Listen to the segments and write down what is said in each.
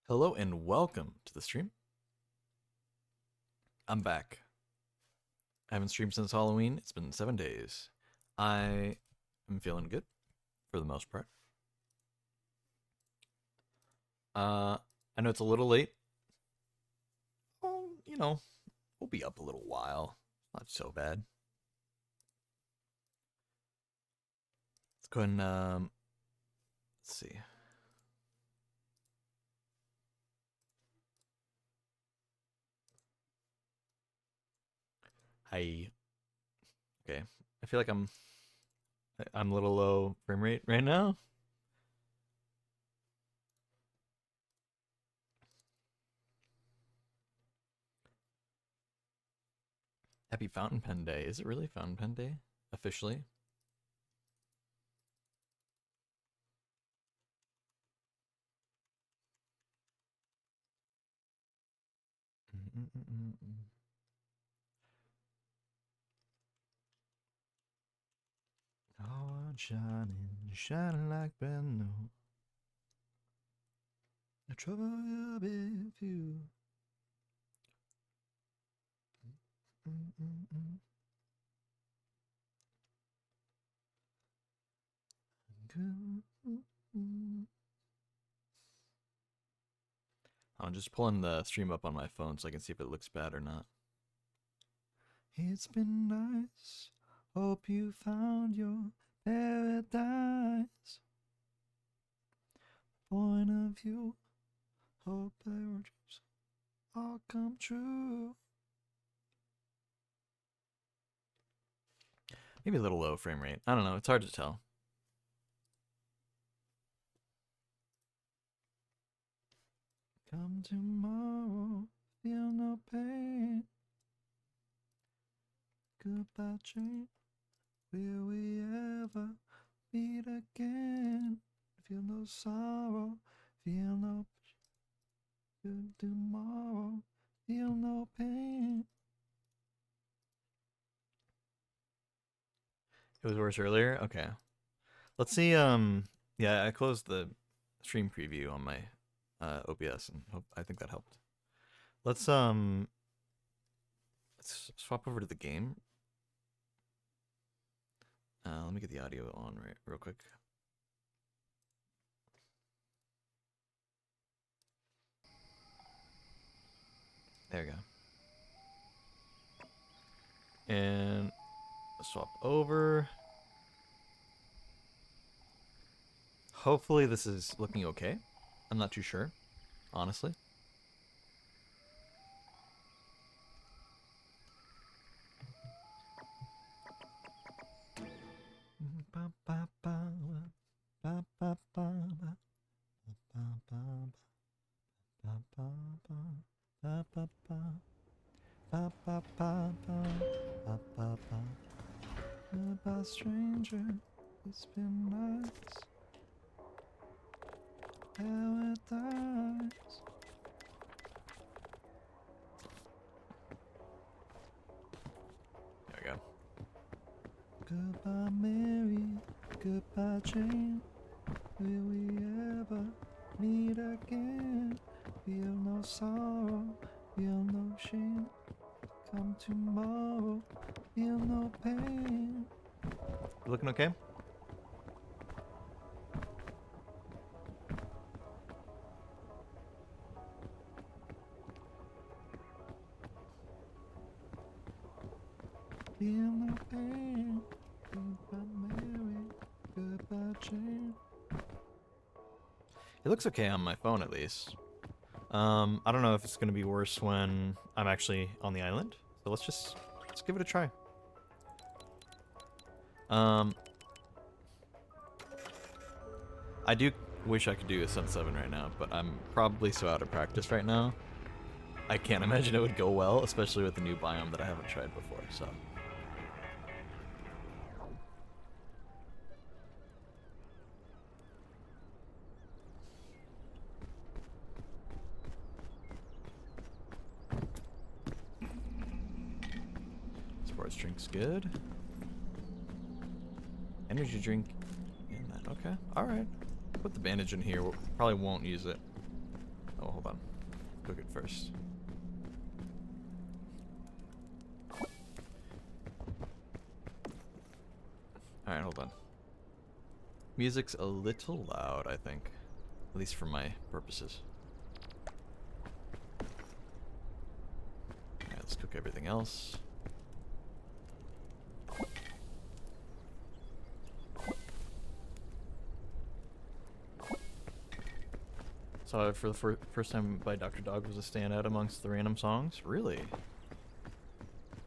Hello and welcome to the stream. I'm back. I haven't streamed since Halloween. It's been 7 days. I am feeling good for the most part. I know it's a little late. Oh, we'll be up a little while. Not so bad. Let's go ahead and let's see. Hi. Okay. I feel like I'm a little low frame rate right now. Happy Fountain Pen Day. Is it really Fountain Pen Day? Officially? Oh, shining like brand new. The trouble will be few. I'm just pulling the stream up on my phone so I can see if it looks bad or not. It's been nice. Hope you found your paradise. Point of view. Hope your dreams all come true. Maybe a little low frame rate. I don't know. It's hard to tell. Come tomorrow, feel no pain. Goodbye, train. Will we ever meet again? Feel no sorrow, feel no tomorrow, feel no pain. It was worse earlier? Okay. Let's see, yeah, I closed the stream preview on my OBS and I think that helped. Let's swap over to the game. Let me get the audio on real quick. There we go. And swap over. Hopefully this is looking okay. I'm not too sure, honestly. Goodbye, stranger. It's been nice. Paradise. There we go. Goodbye, Mary. Goodbye, Jane. Will we ever meet again? Feel no sorrow, feel no shame. Come tomorrow, feel no pain. You looking okay? Feel no pain. Goodbye, Mary. Goodbye, Jane. It looks okay on my phone, at least. I don't know if it's gonna be worse when I'm actually on the island. So let's give it a try. I do wish I could do a Sun 7 right now, but I'm probably so out of practice right now. I can't imagine it would go well, especially with the new biome that I haven't tried before, so. Sports drink's good. Energy drink in that. Okay. Alright. Put the bandage in here. We probably won't use it. Oh, hold on. Cook it first. Alright, hold on. Music's a little loud, I think. At least for my purposes. Alright, let's cook everything else. Saw it for the first time by Dr. Dog was a standout amongst the random songs. Really?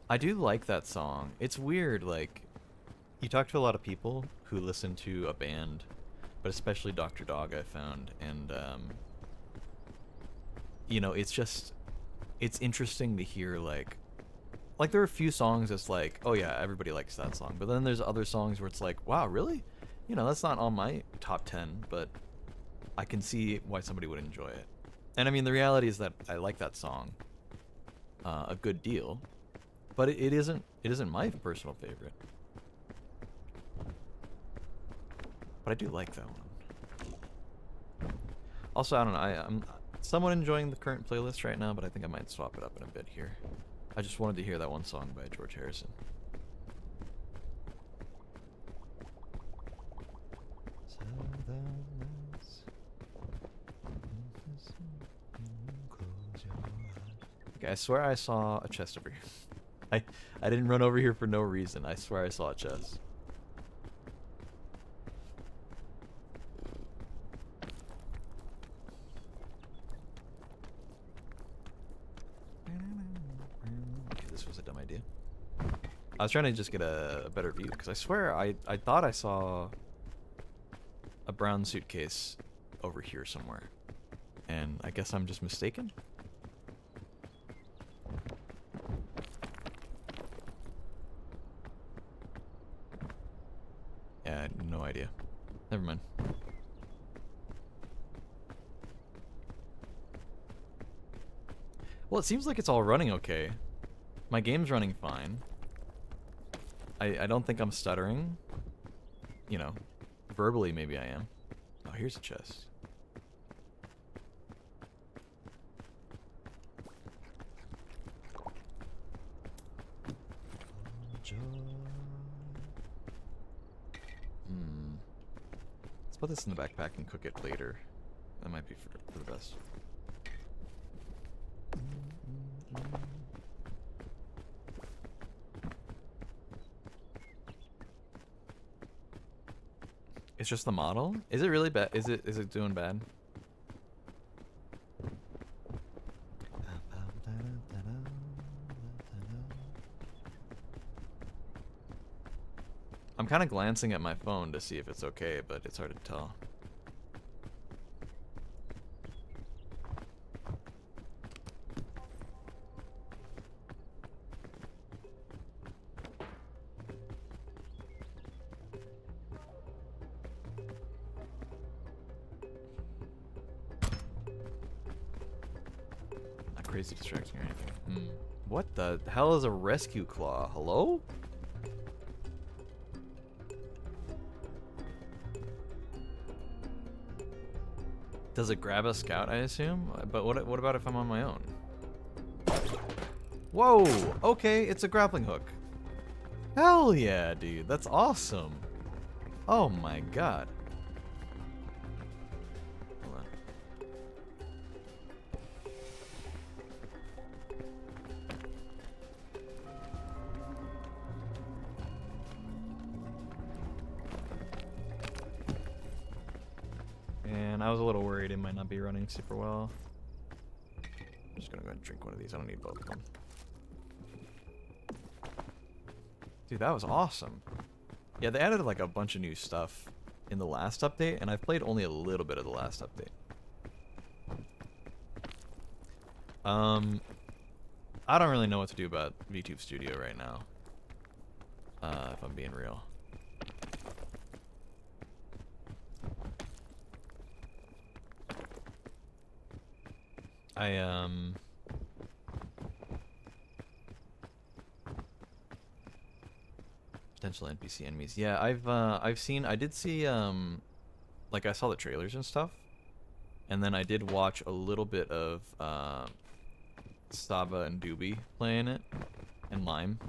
I do like that song. It's weird, like, you talk to a lot of people who listen to a band, but especially Dr. Dog, I found, and, you know, it's just, it's interesting to hear, like, there are a few songs that's like, oh yeah, everybody likes that song, but then there's other songs where it's like, wow, really? You know, that's not on my top 10, but I can see why somebody would enjoy it. And I mean, the reality is that I like that song a good deal, but it isn't my personal favorite. But I do like that one. Also, I don't know, I'm somewhat enjoying the current playlist right now, but I think I might swap it up in a bit here. I just wanted to hear that one song by George Harrison. Okay, I swear I saw a chest over here. I didn't run over here for no reason. I swear I saw a chest. Okay, this was a dumb idea. I was trying to just get a better view, because I swear I thought I saw a brown suitcase over here somewhere. And I guess I'm just mistaken? Yeah, I had no idea. Never mind. Well, it seems like it's all running okay. My game's running fine. I don't think I'm stuttering. You know, verbally maybe I am. Oh, here's a chest. Let's put this in the backpack and cook it later. That might be for the best. It's just the model? Is it really bad? Is it doing bad? I'm kind of glancing at my phone to see if it's okay, but it's hard to tell. Not crazy distracting or anything. What the hell is a rescue claw? Hello? Does it grab a scout, I assume? But what about if I'm on my own? Whoa! Okay, it's a grappling hook. Hell yeah, dude. That's awesome. Oh my god. Hold on. And I was a little worried it might not be running super well. I'm just gonna go ahead and drink one of these. I don't need both of them. Dude, that was awesome. Yeah, they added like a bunch of new stuff in the last update, and I've played only a little bit of the last update. I don't really know what to do about VTube Studio right now. If I'm being real. Potential NPC enemies. Yeah, I did see like I saw the trailers and stuff, And then I did watch a little bit of Saba and Doobie playing it, and Lime.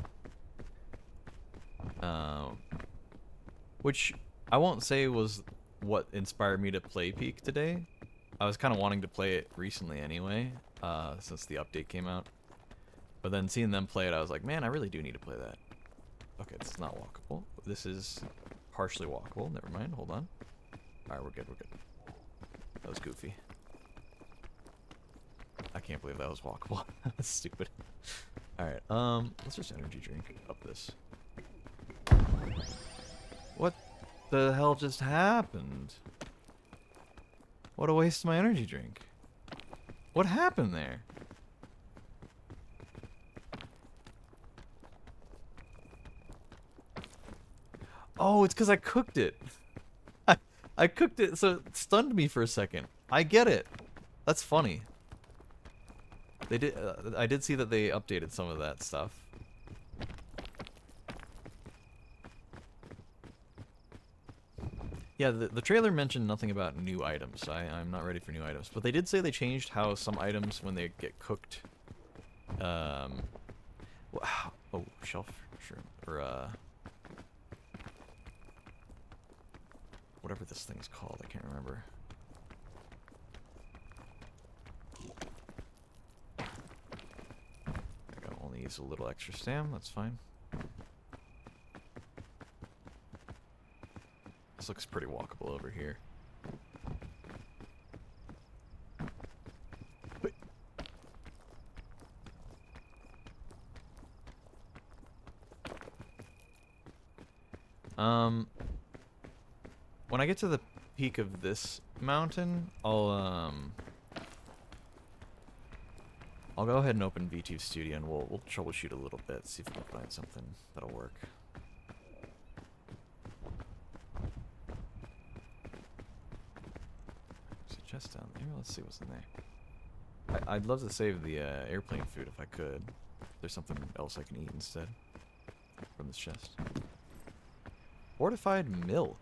Which I won't say was what inspired me to play Peak today. I was kind of wanting to play it recently anyway, since the update came out. But then seeing them play it, I was like, man, I really do need to play that. Okay, it's not walkable. This is partially walkable. Never mind. Hold on. Alright, we're good. We're good. That was goofy. I can't believe that was walkable. That's stupid. Alright, let's just energy drink up this. What the hell just happened? What a waste of my energy drink. What happened there? Oh, it's because I cooked it. I cooked it, so it stunned me for a second. I get it. That's funny. They did. I did see that they updated some of that stuff. Yeah, the trailer mentioned nothing about new items. I'm not ready for new items, but they did say they changed how some items, when they get cooked, oh, shelf shrimp, or whatever this thing's called, I can't remember. I only use a little extra stam, that's fine. This looks pretty walkable over here. Wait. When I get to the peak of this mountain, I'll go ahead and open VT Studio and we'll troubleshoot a little bit, see if we can find something that'll work. There's a chest down there. Let's see what's in there. I'd love to save the airplane food if I could. There's something else I can eat instead from this chest. Fortified milk.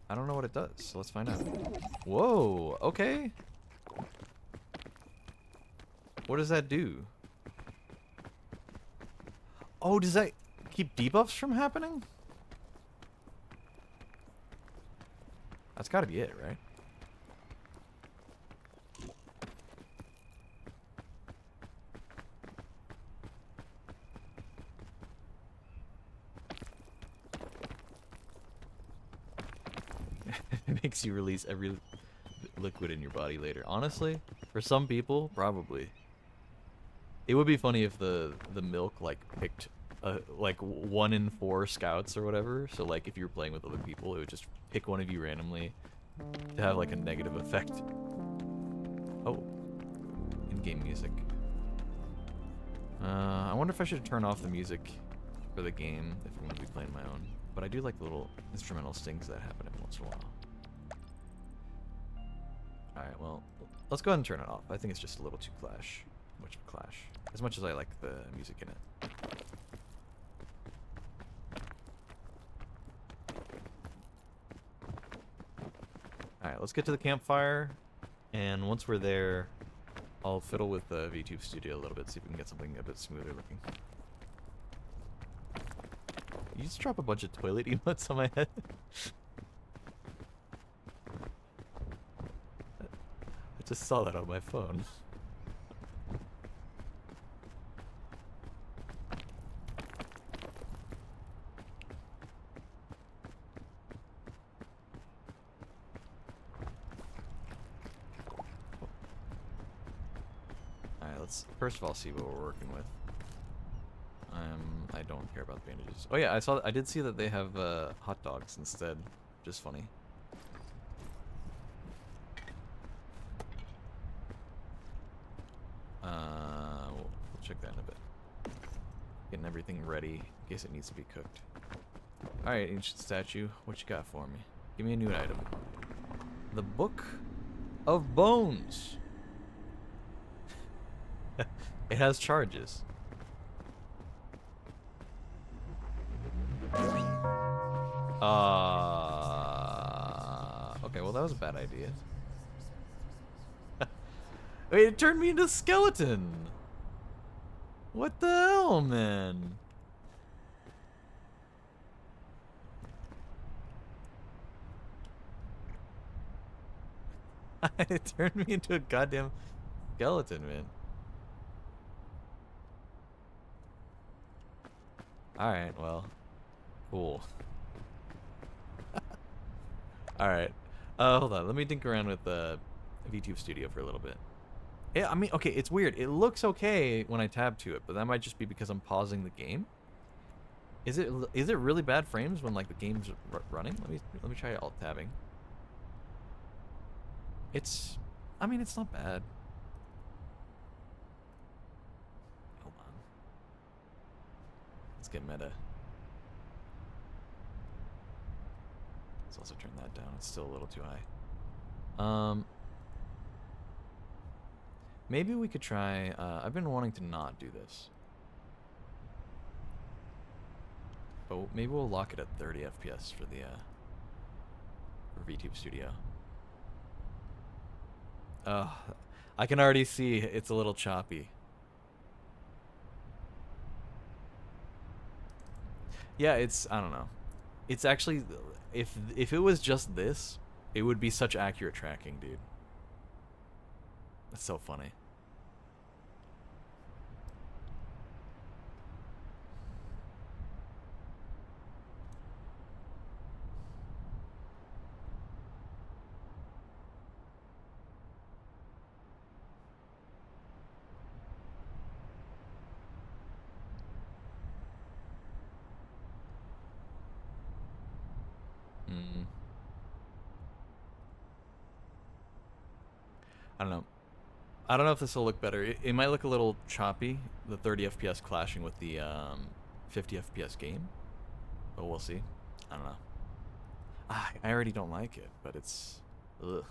I don't know what it does, so let's find out. Whoa, okay. What does that do? Oh, does that keep debuffs from happening? That's gotta be it, right? It makes you release every liquid in your body later. Honestly, for some people, probably. It would be funny if the milk like picked like 1 in 4 scouts or whatever. So like if you were playing with other people, it would just pick one of you randomly to have like a negative effect. Oh, in-game music. I wonder if I should turn off the music for the game if I'm going to be playing my own. But I do like the little instrumental stings that happen every once in a while. Alright, well, let's go ahead and turn it off. I think it's just a little too much of a clash. As much as I like the music in it. Alright, let's get to the campfire. And once we're there, I'll fiddle with the VTube Studio a little bit, see if we can get something a bit smoother looking. You just drop a bunch of toilet emotes on my head. I just saw that on my phone. Alright, let's first of all see what we're working with. I don't care about the bandages. Oh yeah, I did see that they have hot dogs instead. Just funny. We'll check that in a bit. Getting everything ready in case it needs to be cooked. Alright, ancient statue, what you got for me? Give me a new item. The Book of Bones. It has charges. that was a bad idea. Wait, it turned me into a skeleton. What the hell, man? It turned me into a goddamn skeleton, man. Alright, well. Cool. Alright. Hold on. Let me dink around with VTube Studio for a little bit. Yeah, I mean, okay, it's weird. It looks okay when I tab to it, but that might just be because I'm pausing the game. Is it really bad frames when like the game's running? Let me try alt tabbing. I mean, it's not bad. Hold on. Let's get meta. Let's also turn that down. It's still a little too high. Maybe we could try, I've been wanting to not do this. But maybe we'll lock it at 30 FPS for the, for VTube Studio. I can already see it's a little choppy. Yeah, I don't know. It's actually, if it was just this, it would be such accurate tracking, dude. That's so funny. I don't know. I don't know if this will look better. It might look a little choppy, the 30 FPS clashing with the 50 FPS game. But we'll see. I don't know. I already don't like it, but it's... Ugh.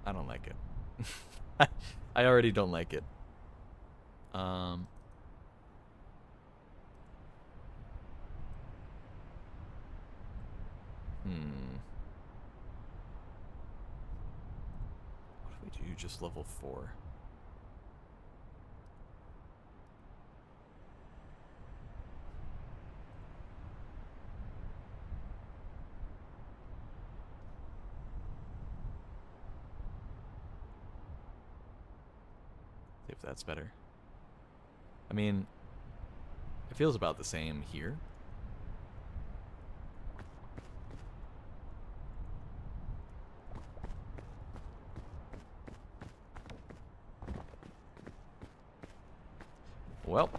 I don't like it. I already don't like it. What if we do just level 4? See if that's better. I mean, it feels about the same here. Well,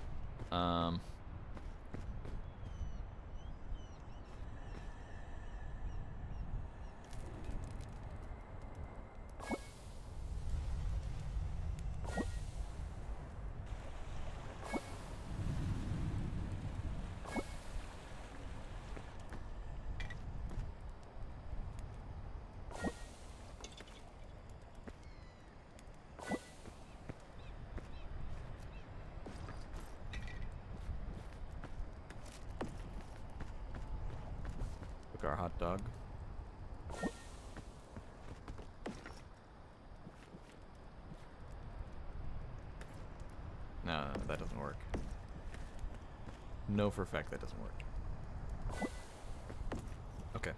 our hot dog. No, that doesn't work. No, for a fact that doesn't work. Okay. Okay,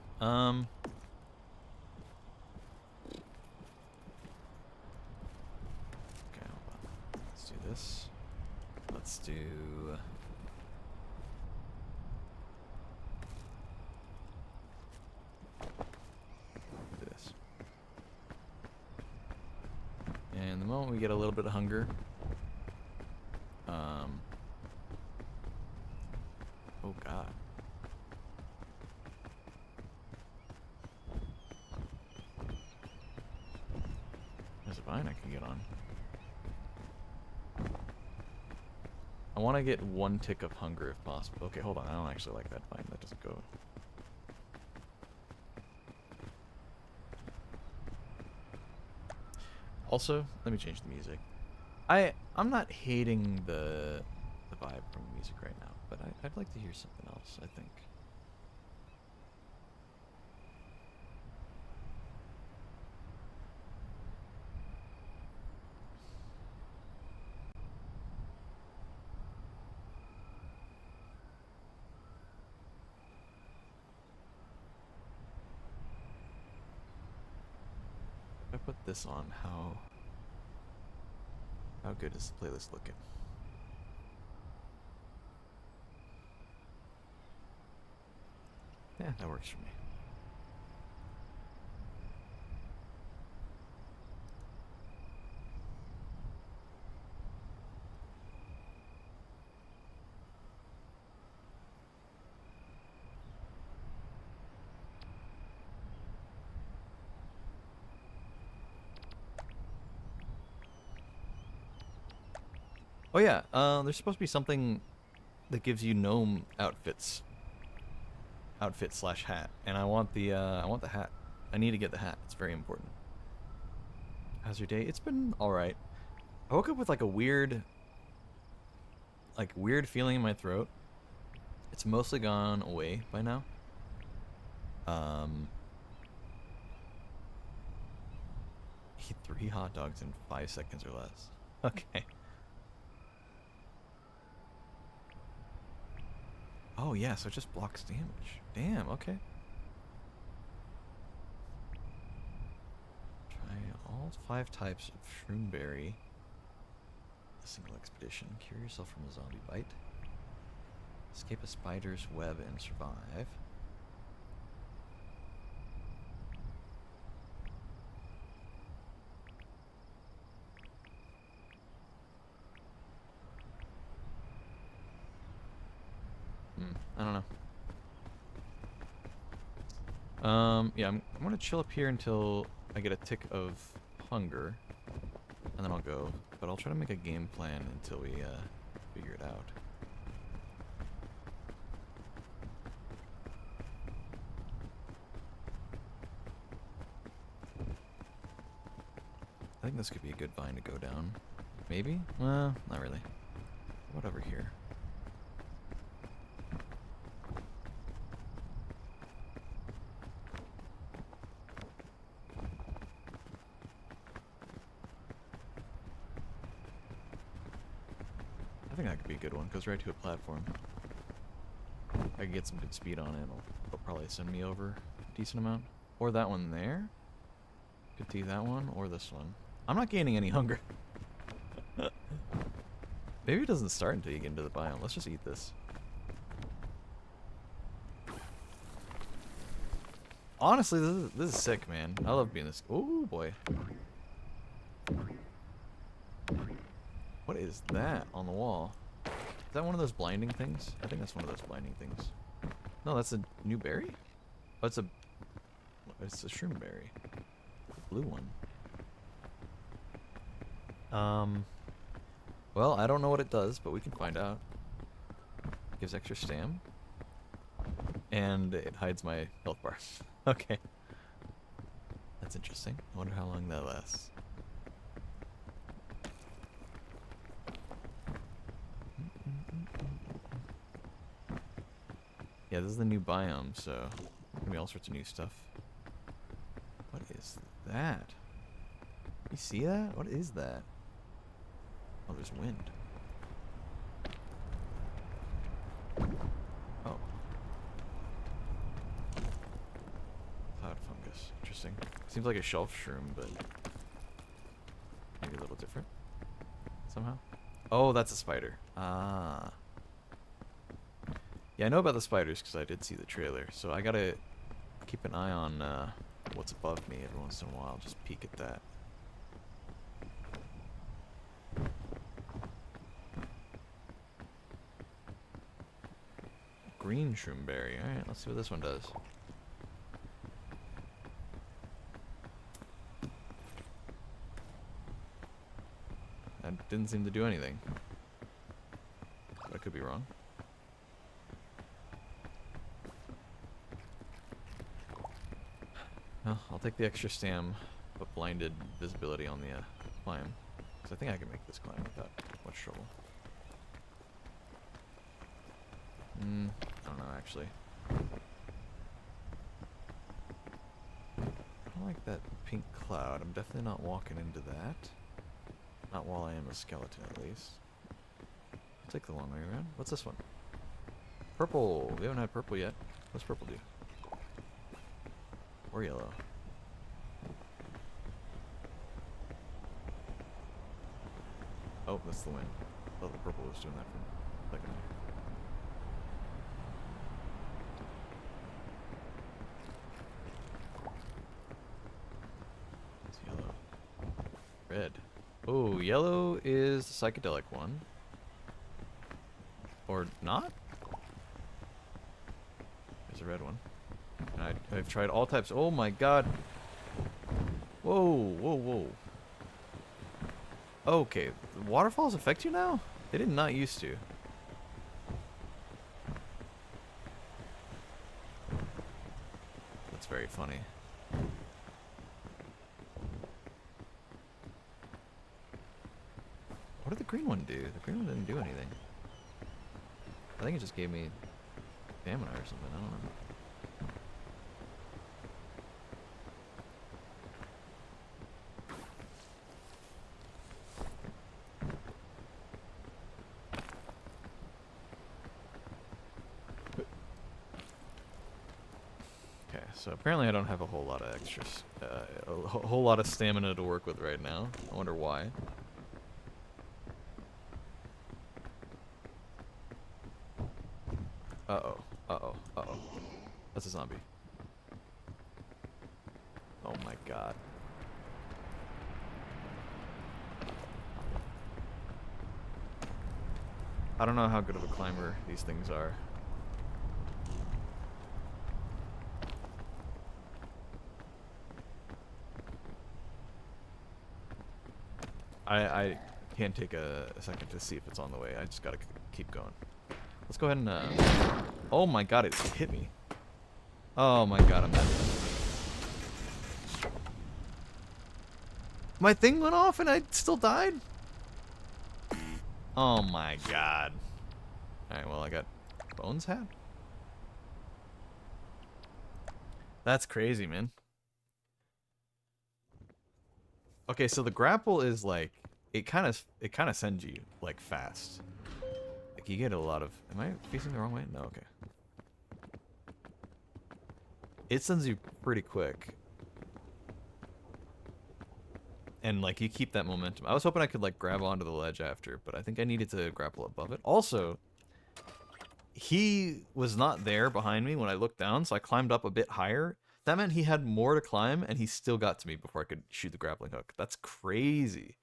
hold on. Let's do this. Let's do... And the moment we get a little bit of hunger, oh god. There's a vine I can get on. I want to get 1 tick of hunger if possible. Okay, hold on. I don't actually like that vine. That doesn't go. Also, let me change the music. I'm not hating the the vibe from the music right now, but I'd like to hear something else, I think. If I put this on, how good is the playlist looking? Yeah, that works for me. Oh yeah, there's supposed to be something that gives you gnome outfit slash hat, and I want the hat. I need to get the hat. It's very important. How's your day? It's been all right. I woke up with like a weird feeling in my throat. It's mostly gone away by now. Eat 3 hot dogs in 5 seconds or less. Okay. Oh yeah, so it just blocks damage. Damn, okay. Try all 5 types of shroomberry. A single expedition. Cure yourself from a zombie bite. Escape a spider's web and survive. I don't know. Yeah, I'm gonna chill up here until I get a tick of hunger, and then I'll go. But I'll try to make a game plan until we figure it out. I think this could be a good vine to go down. Maybe? Well, not really. What over here? I think that could be a good one. Goes right to a platform. I can get some good speed on it. It'll probably send me over a decent amount. Or that one there. Could do that one or this one. I'm not gaining any hunger. Maybe it doesn't start until you get into the biome. Let's just eat this. Honestly, this is sick, man. I love being this. Oh boy. What is that on the wall? Is that one of those blinding things? I think that's one of those blinding things. No, that's a new berry? Oh, it's a shroomberry. Blue one. Well, I don't know what it does, but we can find out. It gives extra stam. And it hides my health bar. Okay. That's interesting. I wonder how long that lasts. Yeah, this is the new biome, so gonna be all sorts of new stuff. What is that? You see that? What is that? Oh, there's wind. Oh. Cloud fungus. Interesting. Seems like a shelf shroom, but maybe a little different somehow. Oh, that's a spider. Ah. Yeah, I know about the spiders because I did see the trailer, so I gotta keep an eye on what's above me every once in a while. Just peek at that. Green shroomberry. Alright, let's see what this one does. That didn't seem to do anything. But I could be wrong. Well, I'll take the extra stam, but blinded visibility on the climb. Because I think I can make this climb without much trouble. I don't know, actually. I don't like that pink cloud. I'm definitely not walking into that. Not while I am a skeleton, at least. I'll take the long way around. What's this one? Purple! We haven't had purple yet. What's purple do? Or yellow? Oh, that's the wind. I thought the purple was doing that for a second. It's yellow. Red. Oh, yellow is the psychedelic one. Or not? There's a red one. And I've tried all types. Oh my god. Whoa, whoa, whoa. Okay, the waterfalls affect you now? They did not used to. That's very funny. What did the green one do? The green one didn't do anything. I think it just gave me stamina or something. I don't know. Okay, so apparently I don't have a whole lot of extra, a whole lot of stamina to work with right now. I wonder why. Uh-oh. Uh-oh. Uh-oh. That's a zombie. Oh my god. I don't know how good of a climber these things are. I can't take a second to see if it's on the way. I just gotta keep going. Let's go ahead and, oh my god, it hit me. Oh my god, I'm dead. My thing went off and I still died? Oh my god. Alright, well, I got Bones hat? That's crazy, man. Okay, so the grapple is like, it kind of sends you, like, fast. Like, you get a lot of... Am I facing the wrong way? No, okay. It sends you pretty quick. And, like, you keep that momentum. I was hoping I could, like, grab onto the ledge after, but I think I needed to grapple above it. Also, he was not there behind me when I looked down, so I climbed up a bit higher. That meant he had more to climb, and he still got to me before I could shoot the grappling hook. That's crazy.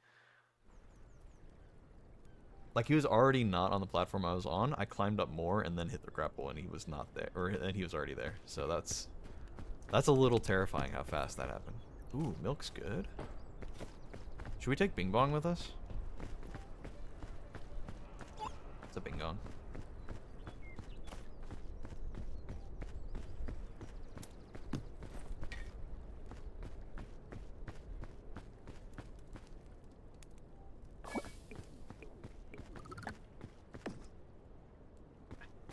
Like, he was already not on the platform I was on. I climbed up more and then hit the grapple, and he was not there. And he was already there. So that's a little terrifying how fast that happened. Ooh, milk's good. Should we take Bing Bong with us? It's a Bing Bong.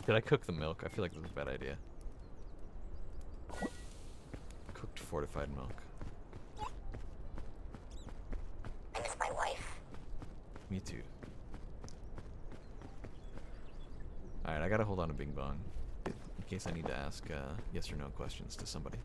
Did I cook the milk? I feel like that was a bad idea. Cooked fortified milk. I miss my wife. Me too. Alright, I gotta hold on to Bing Bong. In case I need to ask yes or no questions to somebody.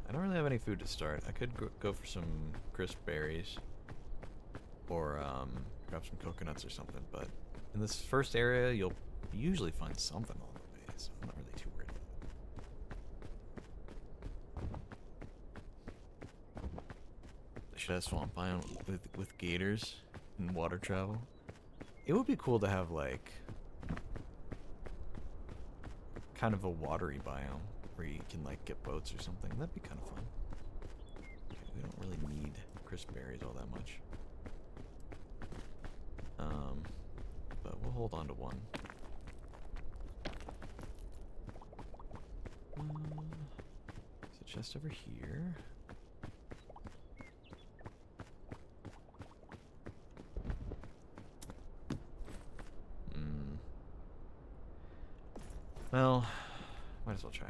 I don't really have any food to start. I could go for some crisp berries. Or grab some coconuts or something, but in this first area, you'll usually find something along the way, so I'm not really too worried about it. I should have swamp biome with gators and water travel. It would be cool to have, like, kind of a watery biome where you can, like, get boats or something. That'd be kind of fun. Okay, we don't really need crisp berries all that much. But we'll hold on to one. chest over here. Well, might as well try.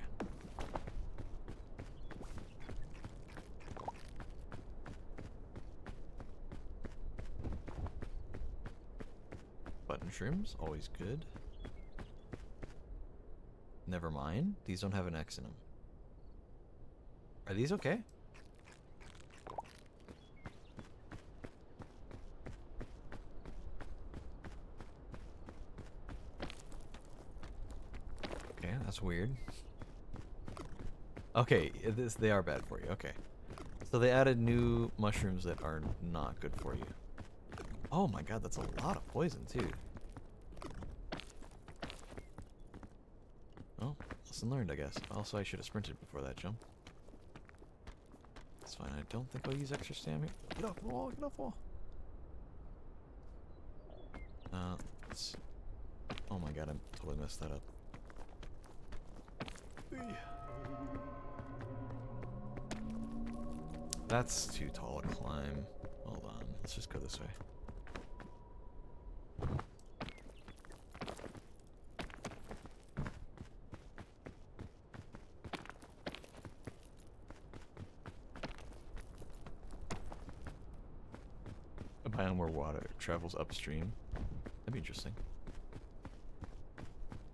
Button shrooms, always good. Never mind, these don't have an X in them. Are these okay? Okay, that's weird. Okay, they are bad for you. Okay. So they added new mushrooms that are not good for you. Oh my god, that's a lot of poison too. Oh, lesson learned, I guess. Also, I should have sprinted before that jump. That's fine. I don't think I'll use extra stamina. Get off the wall, get off the wall. Let's... Oh my god, I totally messed that up. That's too tall a climb. Hold on, let's just go this way. A biome where water travels upstream. That'd be interesting.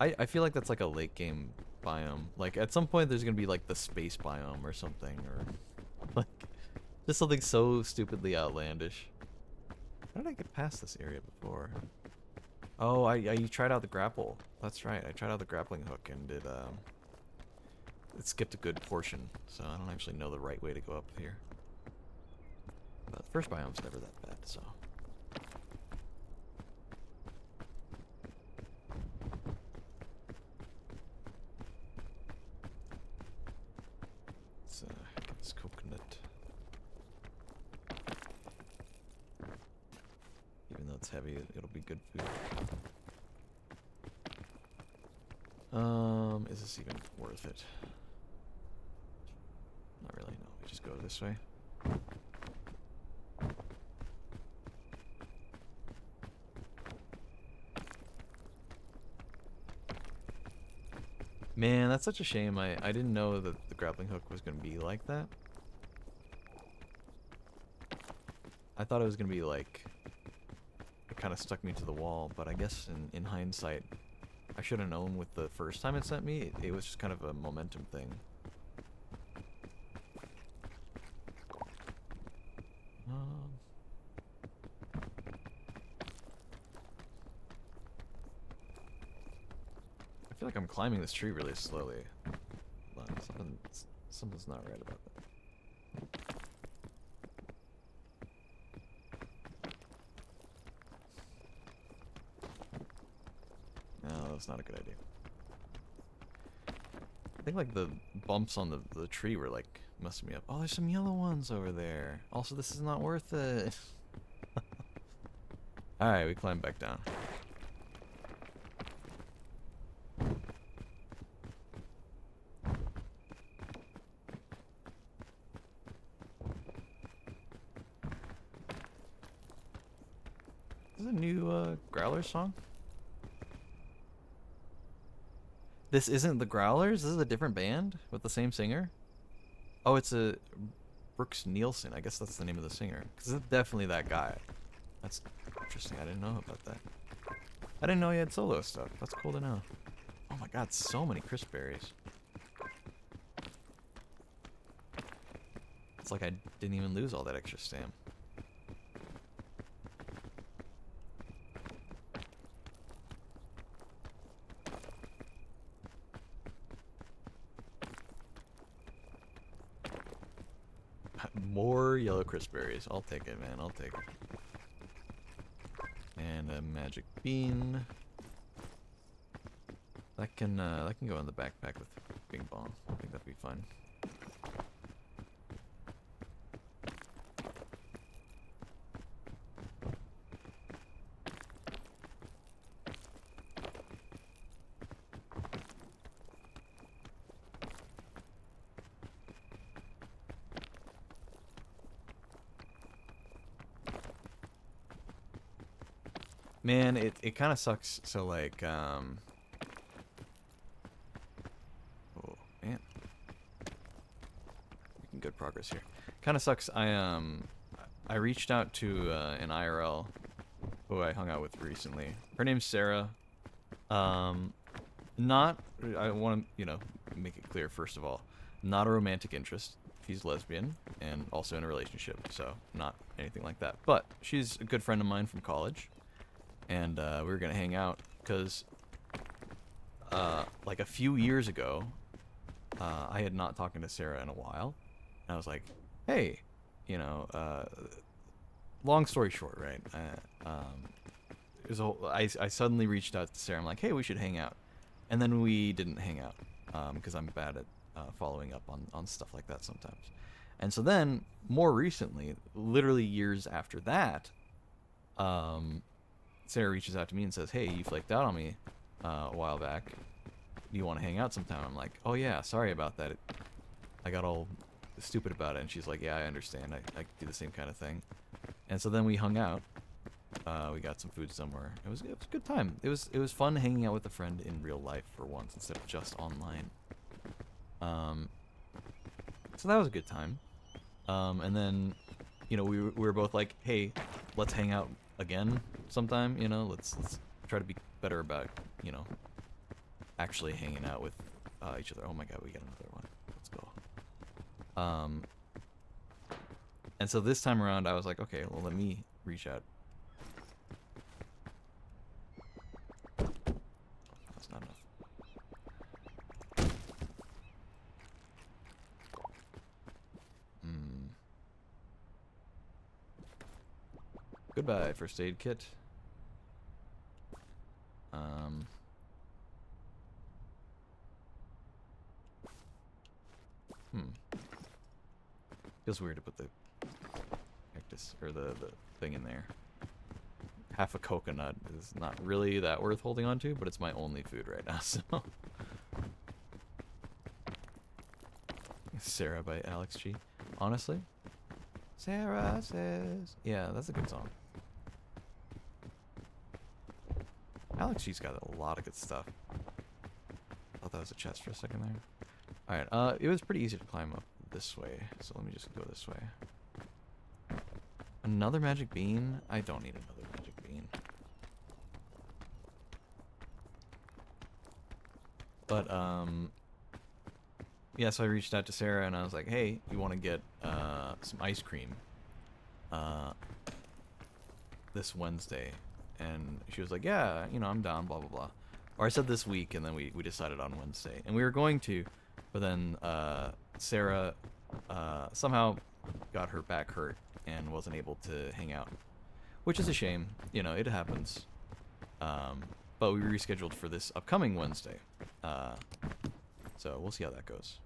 I feel like that's like a late game biome. Like at some point there's gonna be like the space biome or something, or like just something so stupidly outlandish. How did I get past this area before? Oh, you tried out the grapple. That's right. I tried out the grappling hook and it skipped a good portion, so I don't actually know the right way to go up here. But the first biome's never that bad, so. Let's get this coconut. Even though it's heavy, it'll be good food. Is this even worth it? Not really, no. We just go this way. Man, that's such a shame. I didn't know that the grappling hook was going to be like that. I thought it was going to be like... It kind of stuck me to the wall, but I guess in hindsight, I should have known with the first time it sent me. It was just kind of a momentum thing. I feel like I'm climbing this tree really slowly. Hold on, something's not right about that. No, that's not a good idea. I think like the bumps on the tree were like messing me up. Oh, there's some yellow ones over there. Also, this is not worth it. Alright, we climb back down. Is this a new Growlers song? This isn't the Growlers? This is a different band with the same singer? Oh, it's a Brooks Nielsen. I guess that's the name of the singer. Because it's definitely that guy. That's interesting. I didn't know about that. I didn't know he had solo stuff. That's cool to know. Oh my god, so many crisp berries. It's like I didn't even lose all that extra stam. More yellow crisp berries. I'll take it, man. I'll take it. And a magic bean. That can go in the backpack with Bing Bong. I think that'd be fun. Man, it kind of sucks. So like, oh man, making good progress here. Kind of sucks. I reached out to an IRL who I hung out with recently. Her name's Sarah. Not, I want to, make it clear first of all, not a romantic interest. She's lesbian and also in a relationship, so not anything like that. But she's a good friend of mine from college, and we were gonna hang out because, like a few years ago, I had not talked to Sarah in a while, and I was like, hey, long story short, right? It was I suddenly reached out to Sarah. I'm like, hey, we should hang out, and then we didn't hang out because I'm bad at following up on stuff like that sometimes. And so then, more recently, literally years after that, Sarah reaches out to me and says, hey, you flaked out on me a while back. Do you want to hang out sometime? I'm like, oh yeah, sorry about that. I got all stupid about it. And she's like, yeah, I understand. I do the same kind of thing. And so then we hung out. We got some food somewhere. It was a good time. It was fun hanging out with a friend in real life for once instead of just online. So that was a good time. And then, we were both like, hey, let's hang out again sometime. Let's try to be better about actually hanging out with each other. Oh my god, we got another one. Let's go. And so this time around, I was like, okay, well, let me reach out. That's not enough. Goodbye, first aid kit. Feels weird to put the cactus or the thing in there. Half a coconut is not really that worth holding on to, but it's my only food right now, so. Sarah by Alex G. Honestly, Sarah says, yeah, that's a good song. Alex G's got a lot of good stuff. Thought that was a chest for a second there. Alright, it was pretty easy to climb up this way, so let me just go this way. Another magic bean? I don't need another magic bean. But, yeah, so I reached out to Sarah and I was like, hey, you want to get some ice cream this Wednesday? And she was like, yeah, I'm down, blah, blah, blah. Or I said this week, and then we decided on Wednesday. And we were going to, but then Sarah somehow got her back hurt and wasn't able to hang out. Which is a shame. It happens. But we rescheduled for this upcoming Wednesday. So we'll see how that goes.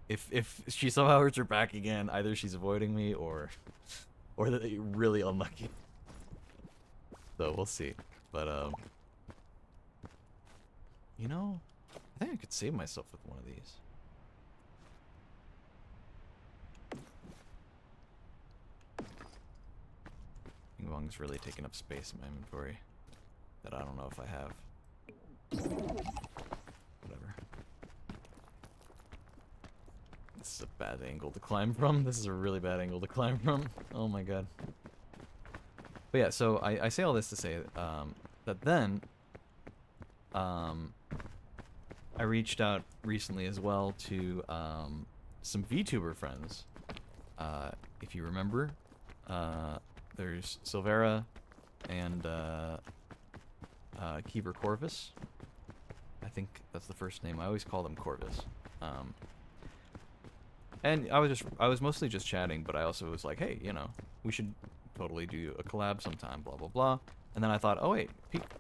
If she somehow hurts her back again, either she's avoiding me or really unlucky. So we'll see. But I think I could save myself with one of these. Ping pong's really taking up space in my inventory that I don't know if I have. Whatever. This is a bad angle to climb from. This is a really bad angle to climb from. Oh my god. But yeah, so I say all this to say that then I reached out recently as well to some VTuber friends. If you remember, there's Silvera and Kiever Corvus. I think that's the first name. I always call them Corvus. And I was mostly just chatting, but I also was like, hey, we should totally do a collab sometime, blah, blah, blah. And then I thought, oh wait,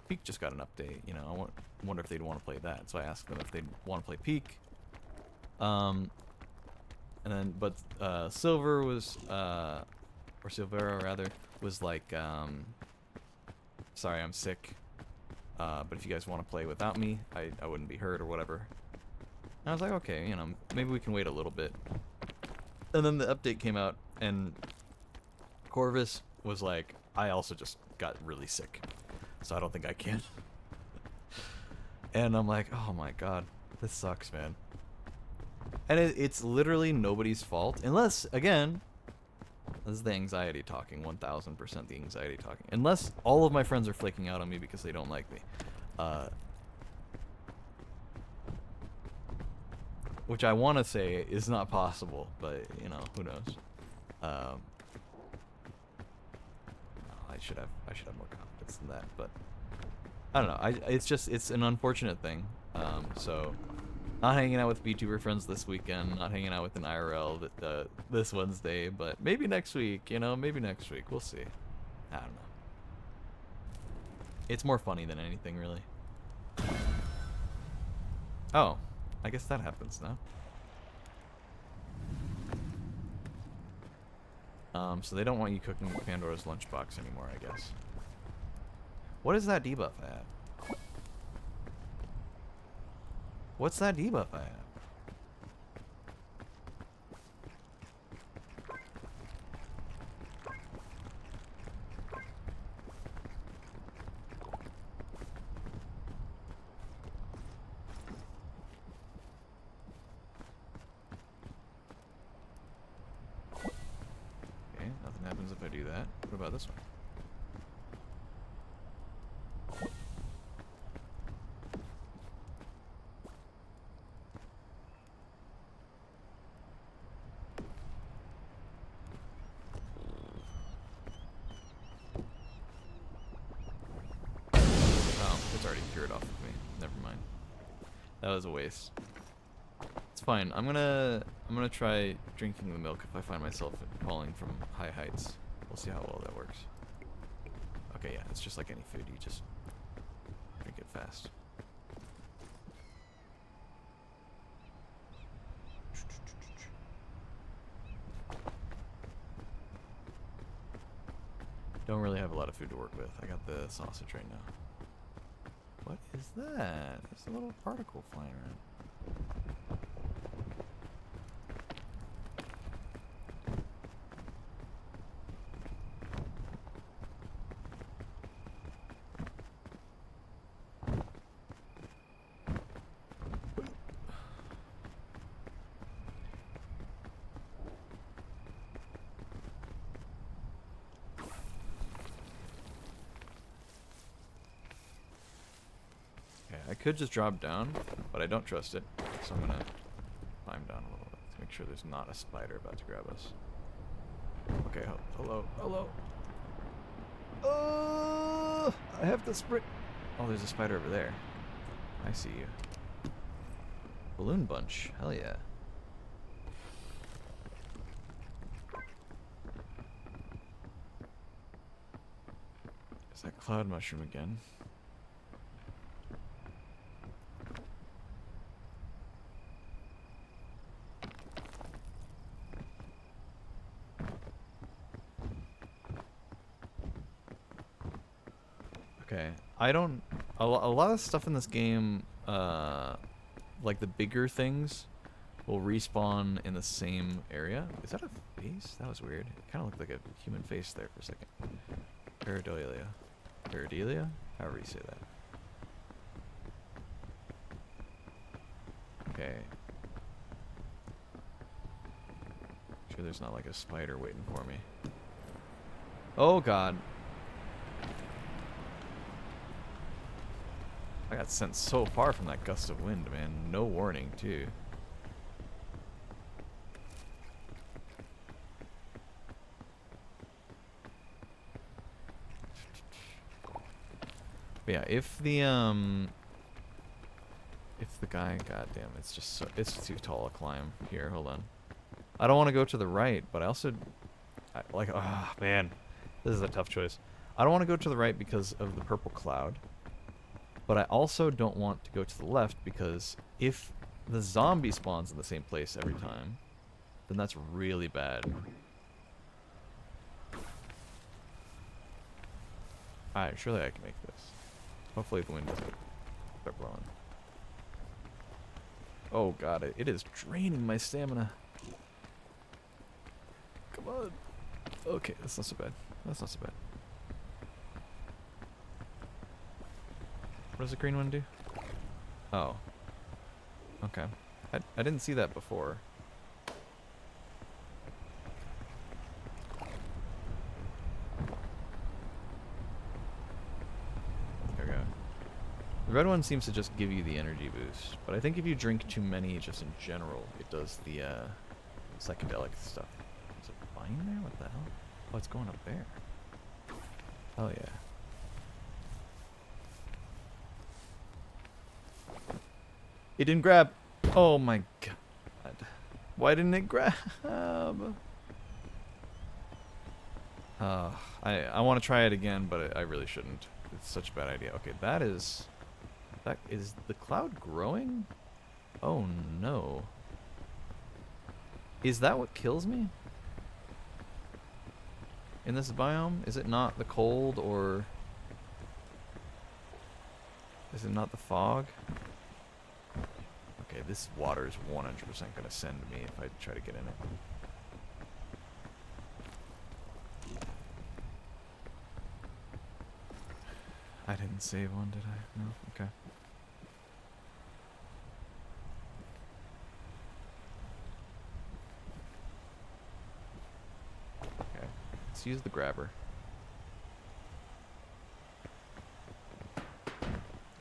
Peak just got an update, I wonder if they'd want to play that. So I asked them if they'd want to play Peak. And then, but Silver was, or Silvera rather, was like, sorry, I'm sick. But if you guys want to play without me, I wouldn't be hurt or whatever. And I was like, okay, maybe we can wait a little bit. And then the update came out, and Corvus was like, I also just got really sick. so I don't think I can. And I'm like, oh my god, this sucks, man. And it's literally nobody's fault, unless, again, this is the anxiety talking, 1000% the anxiety talking. Unless all of my friends are flaking out on me because they don't like me. Which I want to say is not possible, but, you know, who knows. I should have more confidence than that, but I don't know. It's an unfortunate thing. So not hanging out with VTuber friends this weekend, not hanging out with an IRL this Wednesday, but maybe next week, you know, maybe next week. We'll see. I don't know. It's more funny than anything, really. Oh, I guess that happens now. So they don't want you cooking Pandora's lunchbox anymore, I guess. What is that debuff I have? What's that debuff I have? Okay, nothing happens if I do that. What about this one? It's already cured off of me. Never mind. That was a waste. It's fine. I'm gonna try drinking the milk if I find myself falling from high heights. We'll see how well that works. Okay, yeah, it's just like any food. You just drink it fast. Don't really have a lot of food to work with. I got the sausage right now. What is that? There's a little particle flying around. I could just drop down, but I don't trust it, so I'm gonna climb down a little bit to make sure there's not a spider about to grab us. Okay, hello. I have to sprint. Oh, there's a spider over there. I see you. Balloon bunch, hell yeah. Is that cloud mushroom again? Okay, a lot of stuff in this game, like the bigger things, will respawn in the same area. Is that a face? That was weird. It kind of looked like a human face there for a second. Pareidolia. Pareidolia? However you say that. Okay. Sure there's not like a spider waiting for me. Oh god. I got sent so far from that gust of wind, man. No warning, too. But yeah, if the guy, goddamn, it's just so, it's too tall a climb. Here, hold on. I don't want to go to the right, but I also, oh man, this is a tough choice. I don't want to go to the right because of the purple cloud. But I also don't want to go to the left because if the zombie spawns in the same place every time, then that's really bad. Alright, surely I can make this. Hopefully the wind doesn't start blowing. Oh god, it is draining my stamina. Come on. Okay, that's not so bad. That's not so bad. What does the green one do? Oh. Okay. I didn't see that before. There we go. The red one seems to just give you the energy boost, but I think if you drink too many just in general, it does the psychedelic stuff. Is it fine there? What the hell? Oh, it's going up there. Oh yeah. It didn't grab. Oh my god. Why didn't it grab? I want to try it again, but I really shouldn't. It's such a bad idea. Okay, that is the cloud growing? Oh no. Is that what kills me? In this biome? Is it not the cold, or is it not the fog? Okay, this water is 100% gonna send me if I try to get in it. I didn't save one, did I? No? Okay. Okay. Let's use the grabber.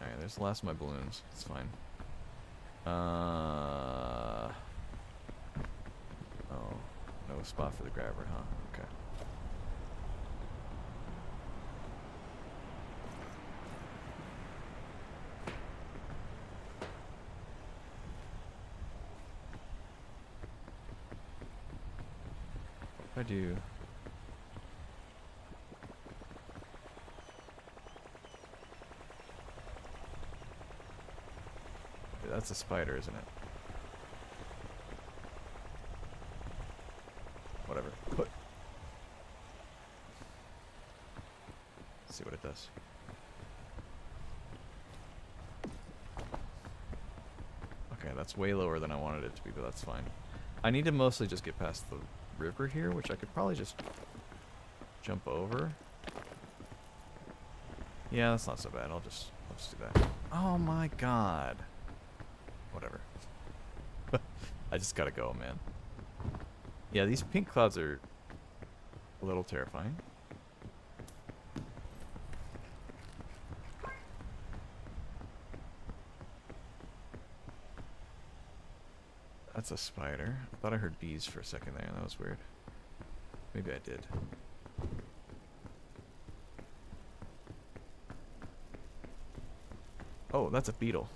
Alright, there's the last of my balloons. It's fine. Oh, no spot for the grabber, huh? Okay. What if I do? That's a spider, isn't it? Whatever. Put. Let's see what it does. Okay, that's way lower than I wanted it to be, but that's fine. I need to mostly just get past the river here, which I could probably just jump over. Yeah, that's not so bad. I'll just do that. Oh my god. Whatever. I just gotta go, man. Yeah, these pink clouds are a little terrifying. That's a spider. I thought I heard bees for a second there, and that was weird. Maybe I did. Oh, that's a beetle.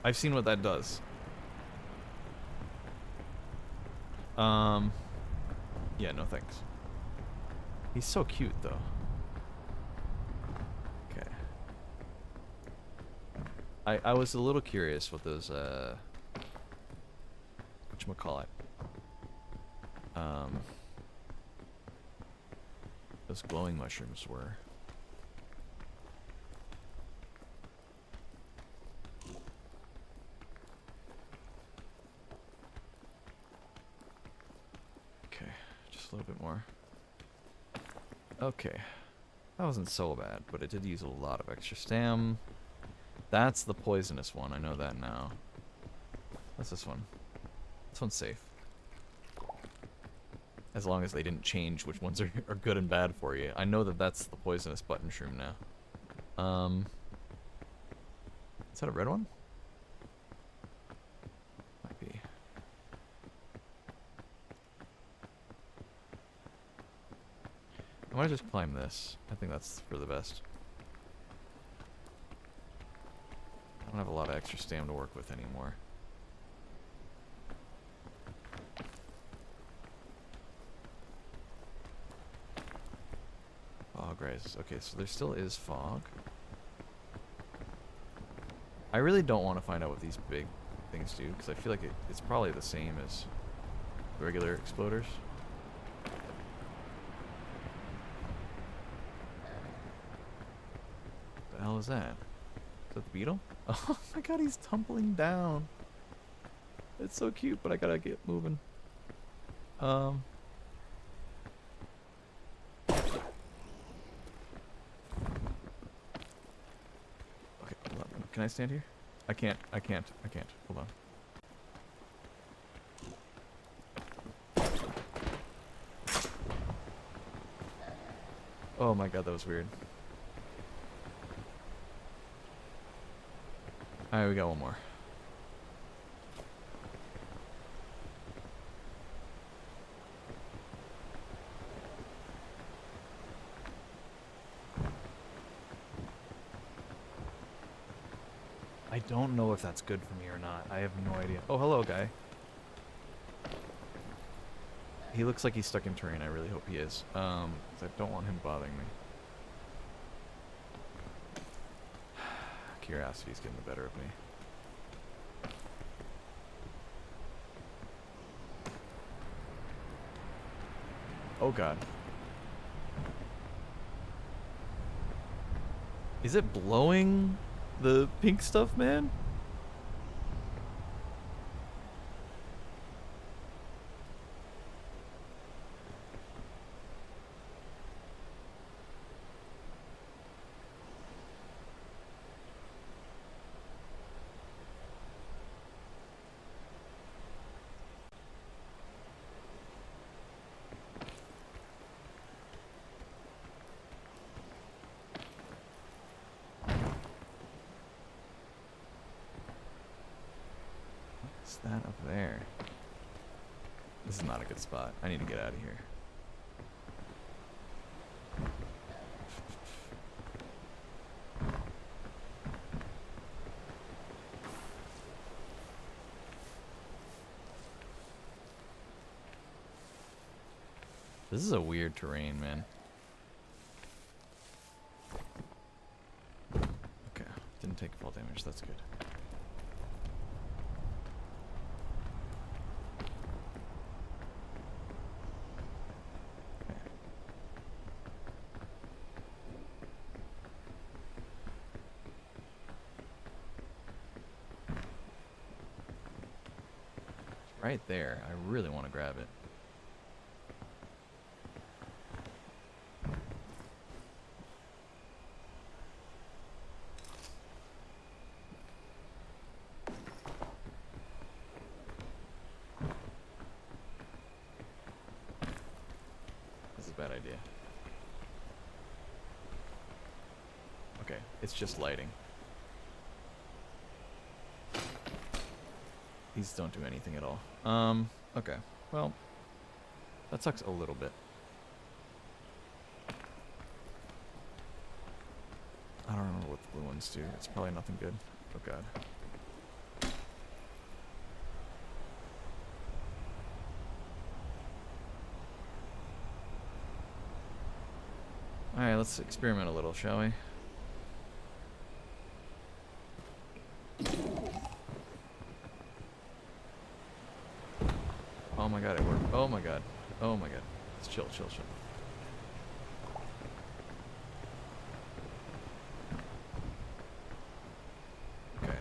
I've seen what that does. Yeah, no thanks. He's so cute, though. Okay. I was a little curious what those, whatchamacallit? Those glowing mushrooms were. A little bit more. Okay. That wasn't so bad, but it did use a lot of extra stam. That's the poisonous one. I know that now. What's this one? This one's safe. As long as they didn't change which ones are good and bad for you. I know that that's the poisonous button shroom now. Is that a red one? Might be. I might just climb this. I think that's for the best. I don't have a lot of extra stam to work with anymore. Fog rises. Okay, so there still is fog. I really don't want to find out what these big things do, because I feel like it's probably the same as regular exploders. What the hell is that? Is that the beetle? Oh my god, he's tumbling down. It's so cute, but I gotta get moving. Okay, can I stand here? I can't. Hold on. Oh my god, that was weird. Alright, we got one more. I don't know if that's good for me or not. I have no idea. Oh, hello, guy. He looks like he's stuck in terrain. I really hope he is. 'Cause I don't want him bothering me. Curiosity's getting the better of me. Oh god. Is it blowing the pink stuff, man? What's that up there? This is not a good spot. I need to get out of here. This is a weird terrain, man. Okay, didn't take fall damage. That's good. Right there. I really want to grab it. This is a bad idea. Okay, it's just lighting. These don't do anything at all. Okay. Well, that sucks a little bit. I don't remember what the blue ones do. It's probably nothing good. Oh god. Alright, let's experiment a little, shall we? Oh my god, it worked. Oh my god. Oh my god. Let's chill. Okay.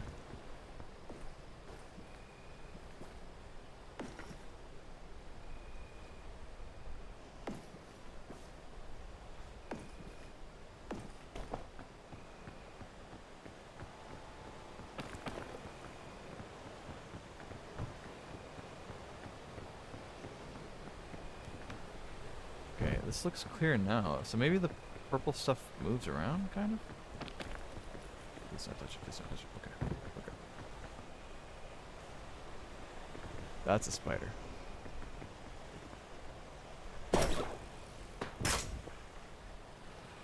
Okay, this looks clear now. So maybe the purple stuff moves around, kind of? Please don't touch it, please don't touch it. Okay, okay. That's a spider.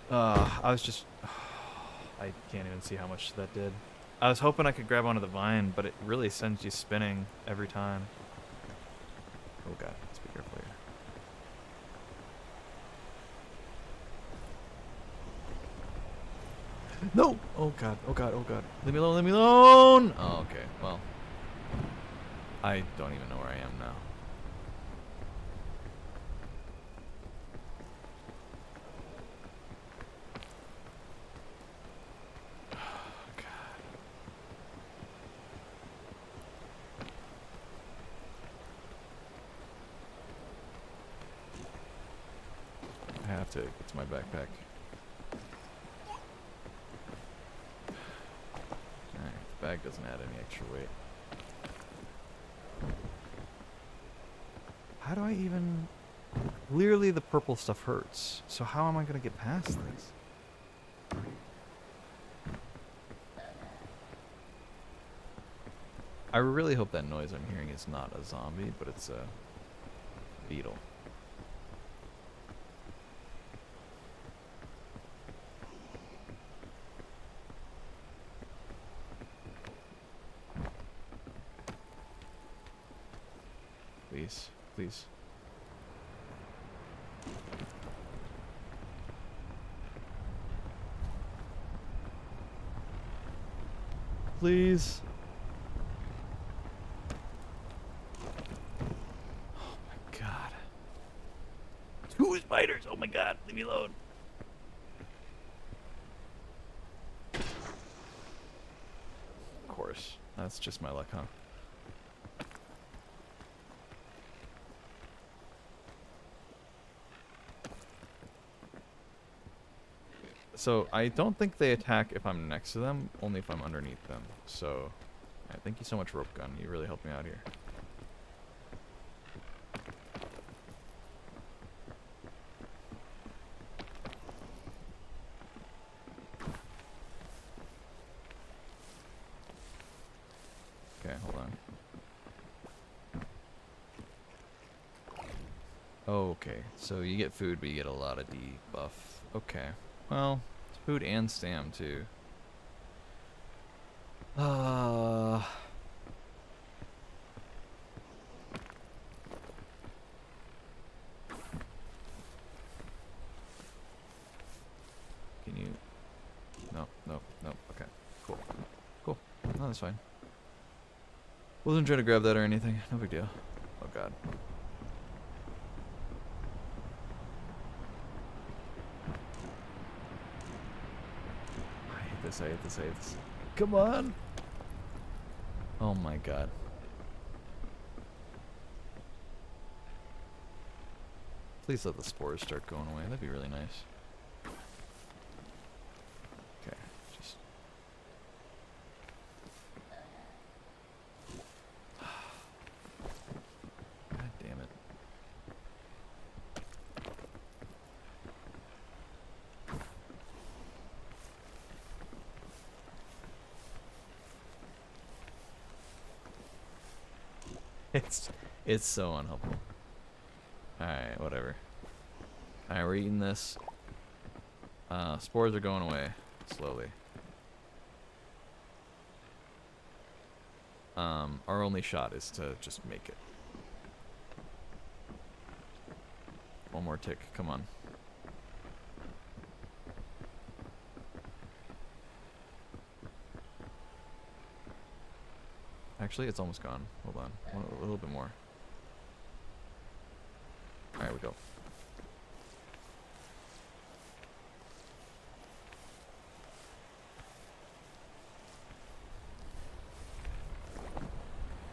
I was just... I can't even see how much that did. I was hoping I could grab onto the vine, but it really sends you spinning every time. Oh god, let's be careful here. No! Oh god, oh god, oh god. Leave me alone, leave me alone! Oh, okay, well. I don't even know where I am now. I have to get to my backpack. Alright. bag doesn't add any extra weight. How do I even... Clearly the purple stuff hurts. So how am I going to get past this? I really hope that noise I'm hearing is not a zombie, but it's a beetle. Please, please. Please. Oh my god. 2 spiders! Oh my god, leave me alone. Of course. That's just my luck, huh? So, I don't think they attack if I'm next to them, only if I'm underneath them. So, yeah, thank you so much, Rope Gun. You really helped me out here. Okay, hold on. Okay, so you get food, but you get a lot of debuff. Okay. Well, it's food and stam too. Can you? No, no, no. Okay, cool, cool. No, that's fine. Wasn't trying to grab that or anything. No big deal. Oh god. I hate this. I hate this. I hate this. Come on. Oh my god. Please let the spores start going away. That'd be really nice. Okay, just... God damn it. It's so unhelpful. Alright, whatever. Alright, we're eating this. Spores are going away slowly. Our only shot is to just make it. One more tick, come on. Actually, it's almost gone. Hold on. A little bit more. Alright, we go.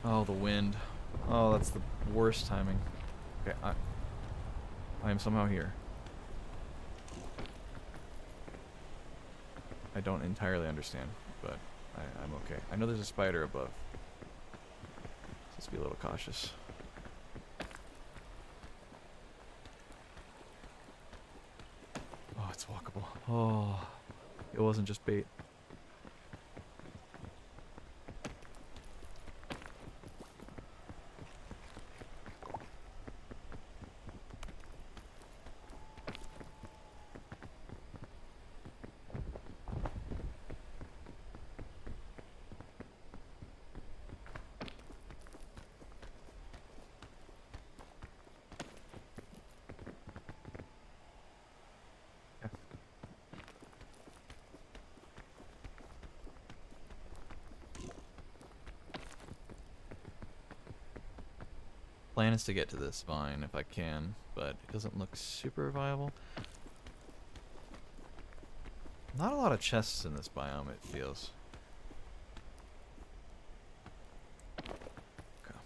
Oh, the wind. Oh, that's the worst timing. Okay, I am somehow here. I don't entirely understand, but I'm okay. I know there's a spider above. Let's be a little cautious. Oh, it's walkable. Oh, it wasn't just bait. Plan is to get to this vine if I can, but it doesn't look super viable. Not a lot of chests in this biome, it feels. Okay.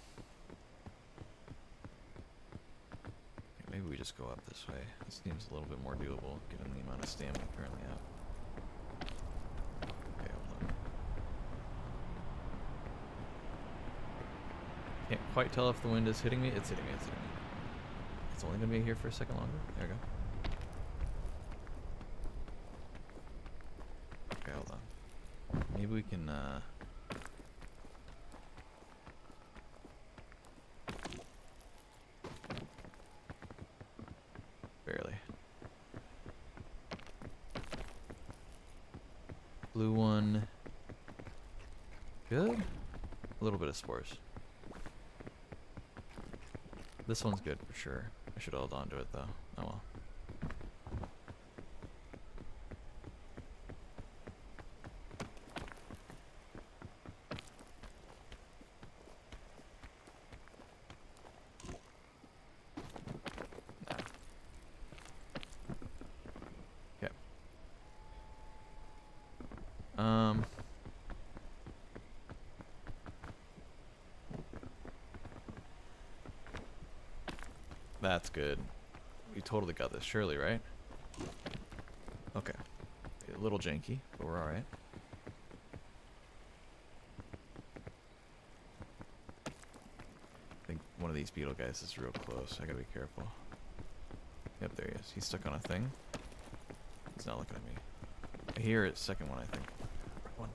Maybe we just go up this way. This seems a little bit more doable, given the amount of stamina we currently have. Okay, hold on. quite tell if the wind is hitting me. It's hitting me. It's hitting me. It's only gonna be here for a second longer. There we go. Okay, hold on. Maybe we can. Barely. Blue one. Good. A little bit of spores. This one's good for sure. I should hold on to it though. Oh well. Nah. Okay. That's good. We totally got this, surely, right? Okay. A little janky, but we're alright. I think one of these beetle guys is real close. I gotta be careful. Yep, there he is. He's stuck on a thing. He's not looking at me. I hear it, second one, I think. One.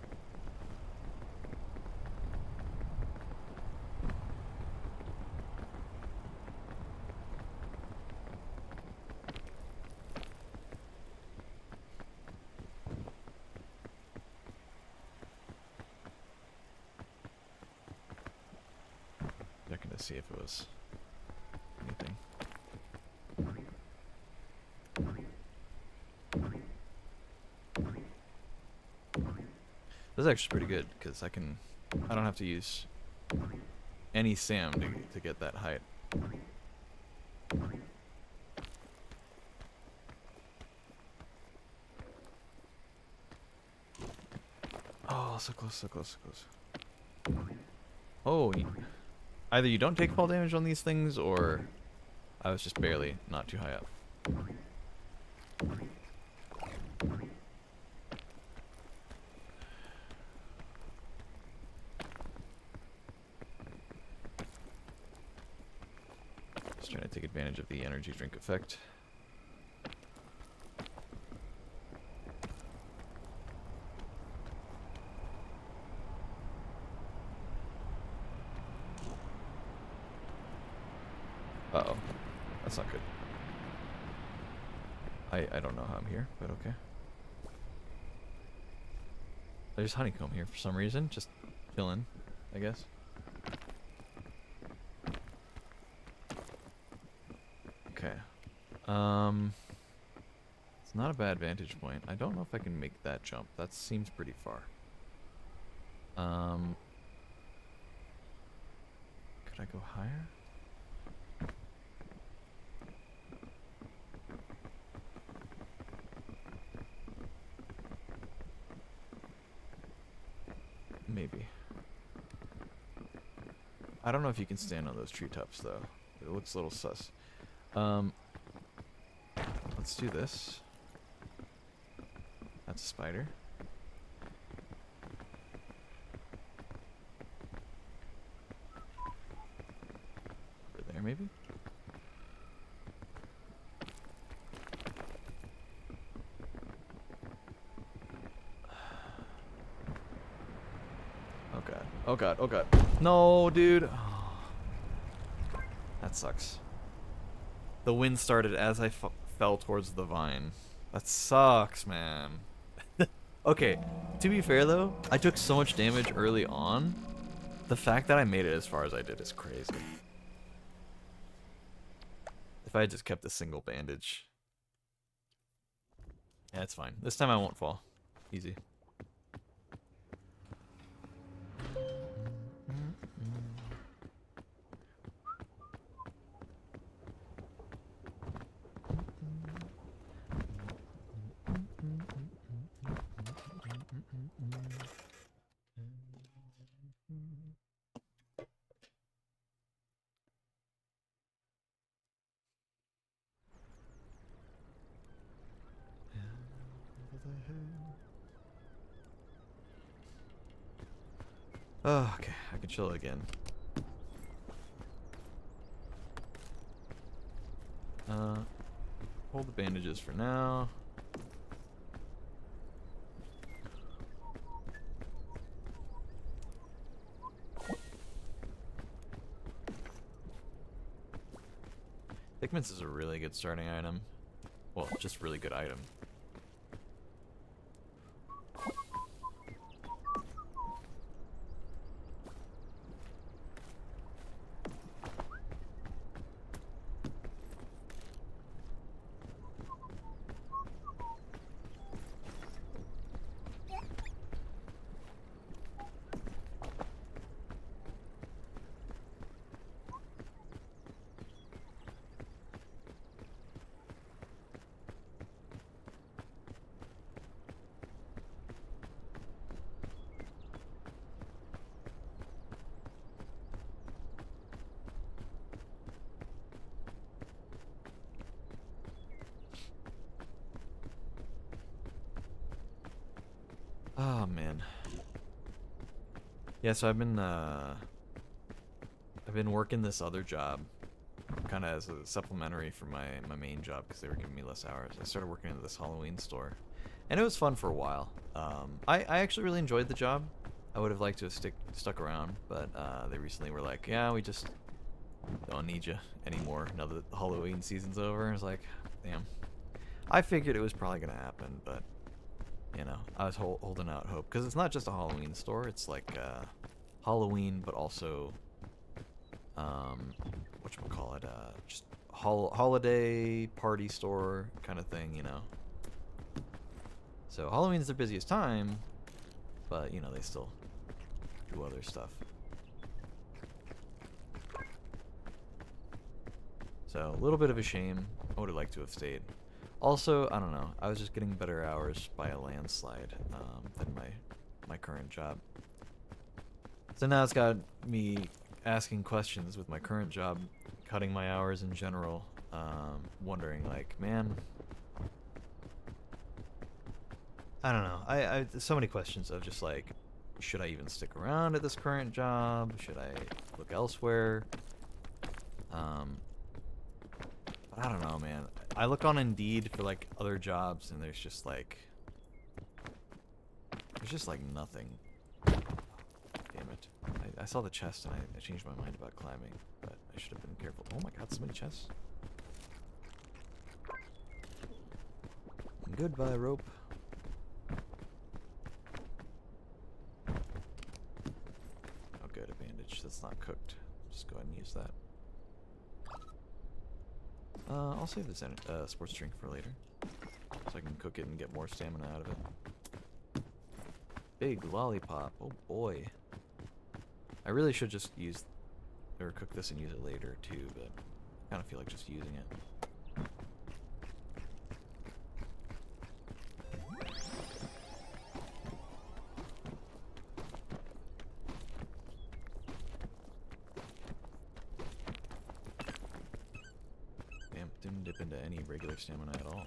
Checking to see if it was anything. This is actually pretty good because I don't have to use any SAM to get that height. Oh, so close, so close, so close. Oh, either you don't take fall damage on these things, or I was just barely not too high up. Just trying to take advantage of the energy drink effect. Uh-oh. That's not good. I don't know how I'm here, but okay. There's honeycomb here for some reason. Just chilling, I guess. Okay. It's not a bad vantage point. I don't know if I can make that jump. That seems pretty far. Could I go higher? Maybe. I don't know if you can stand on those treetops though. It looks a little sus. Let's do this. That's a spider. Over there maybe? Oh god. Oh god. Oh god. No, dude. Oh. That sucks. The wind started as I fell towards the vine. That sucks, man. Okay, to be fair though, I took so much damage early on. The fact that I made it as far as I did is crazy. If I had just kept a single bandage. Yeah, it's fine. This time I won't fall. Easy. Oh, okay, I can chill again. Hold the bandages for now. Thick mints is a really good starting item. Well, just really good item. Oh man. Yeah, so I've been working this other job kind of as a supplementary for my main job because they were giving me less hours. I started working at this Halloween store, and it was fun for a while. I actually really enjoyed the job. I would have liked to have stuck around, but they recently were like, yeah, we just don't need you anymore now that the Halloween season's over. I was like, damn. I figured it was probably gonna happen, but you know, I was holding out hope because it's not just a Halloween store. It's like Halloween, but also whatchamacallit, just holiday party store kind of thing, you know. So Halloween's their busiest time, but you know they still do other stuff. So a little bit of a shame. I would have liked to have stayed. Also, I don't know. I was just getting better hours by a landslide than my current job. So now it's got me asking questions with my current job, cutting my hours in general, wondering like, man, I don't know. I so many questions of just like, should I even stick around at this current job? Should I look elsewhere? I don't know, man. I look on Indeed for like other jobs, and there's just like nothing. Damn it! I saw the chest and I changed my mind about climbing, but I should have been careful. Oh my God, so many chests. Goodbye, rope. Oh, good, a bandage that's not cooked. Just go ahead and use that. I'll save this sports drink for later, so I can cook it and get more stamina out of it. Big lollipop, oh boy. I really should just use, or cook this and use it later too, but I kind of feel like just using it. Didn't dip into any regular stamina at all.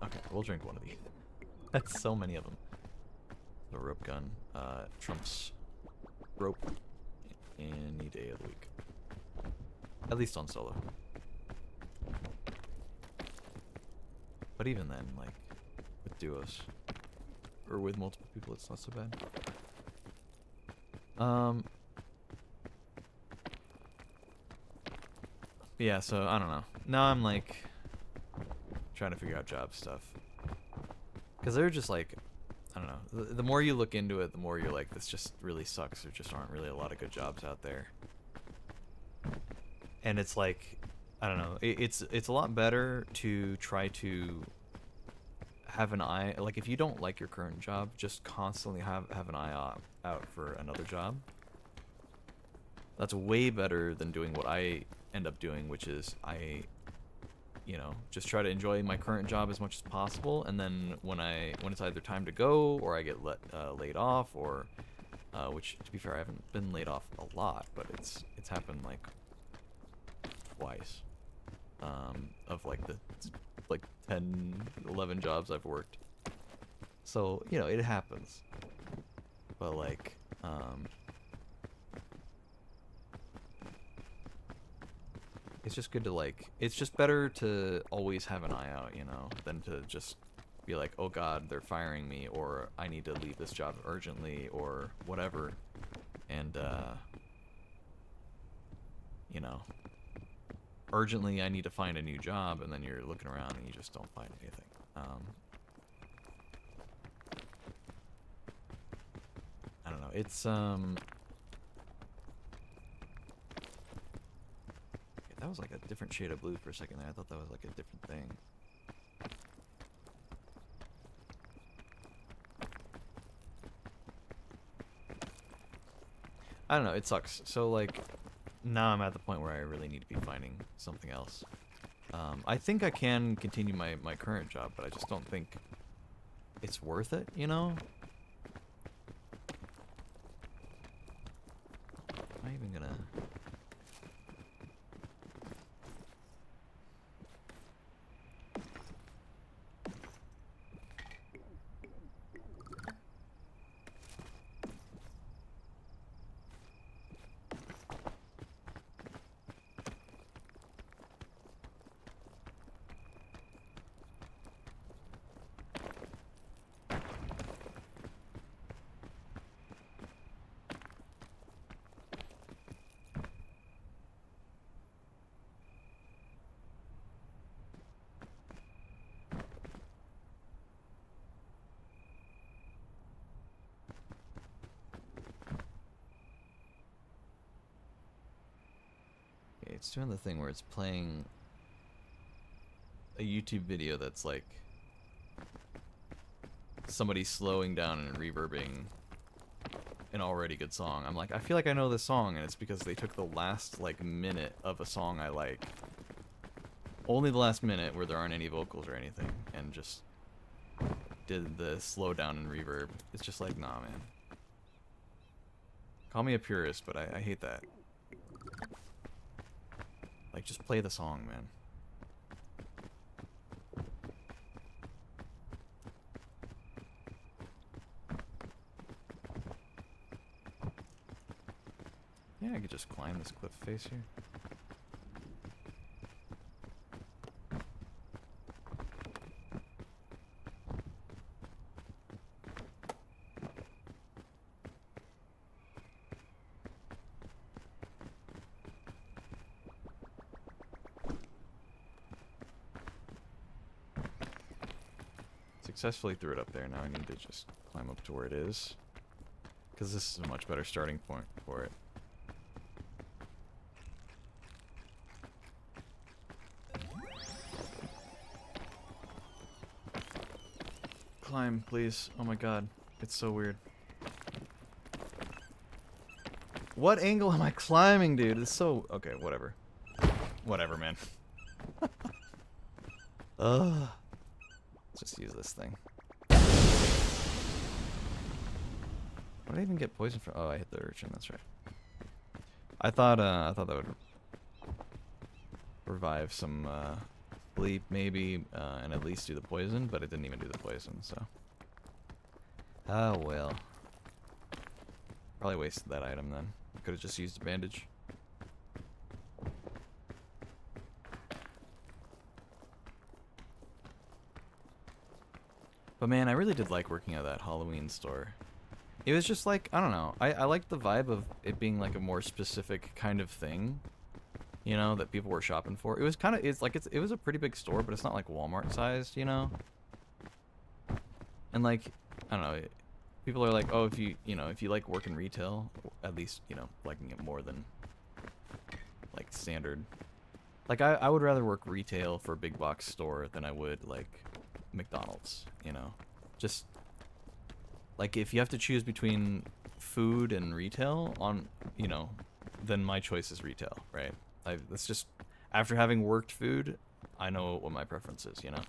Okay, we'll drink one of these. That's so many of them. The rope gun trumps rope any day of the week. At least on solo. But even then, like, with duos, or with multiple people, it's not so bad. Yeah, so I don't know. Now I'm like trying to figure out job stuff. Because they're just like, I don't know. The more you look into it, the more you're like, this just really sucks. There just aren't really a lot of good jobs out there. And it's like, I don't know. It's a lot better to try to have an eye, like if you don't like your current job, just constantly have an eye out for another job. That's way better than doing what I end up doing, which is I, you know, just try to enjoy my current job as much as possible, and then when it's either time to go or I get laid off, or which to be fair I haven't been laid off a lot, but it's happened like twice, of like the 10, 11 jobs I've worked. So, you know, it happens. But like, it's just good to like, it's just better to always have an eye out, you know, than to just be like, oh god, they're firing me, or I need to leave this job urgently, or whatever. And, you know, urgently I need to find a new job, and then you're looking around and you just don't find anything. I don't know, it's, that was like a different shade of blue for a second there. I thought that was like a different thing. I don't know, it sucks. So like, now I'm at the point where I really need to be finding something else. I think I can continue my current job, but I just don't think it's worth it, you know? Am I even gonna... It's doing the thing where it's playing a YouTube video that's like somebody slowing down and reverbing an already good song. I'm like, I feel like I know this song, and it's because they took the last like minute of a song I like, only the last minute where there aren't any vocals or anything, and just did the slow down and reverb. It's just like, nah, man. Call me a purist, but I hate that. Like, just play the song, man. Yeah, I could just climb this cliff face here. Successfully threw it up there. Now I need to just climb up to where it is, because this is a much better starting point for it. Climb, please. Oh my god. It's so weird. What angle am I climbing, dude? It's so... Okay, whatever. Whatever, man. Ugh. Let's just use this thing. What did I even get poisoned from? Oh, I hit the urchin, that's right. I thought that would revive some bleep maybe, and at least do the poison, but it didn't even do the poison, so. Oh well. Probably wasted that item then. Could have just used a bandage. But man, I really did like working at that Halloween store. It was just like, I don't know, I liked the vibe of it being like a more specific kind of thing, you know, that people were shopping for. It was kind of, it was a pretty big store, but it's not like Walmart sized, you know? And like, I don't know, people are like, oh, if you like working retail, at least, you know, liking it more than like standard. Like I would rather work retail for a big box store than I would like McDonald's, you know? Just like if you have to choose between food and retail on, you know, then my choice is retail, right? That's just, after having worked food, I know what my preference is, you know?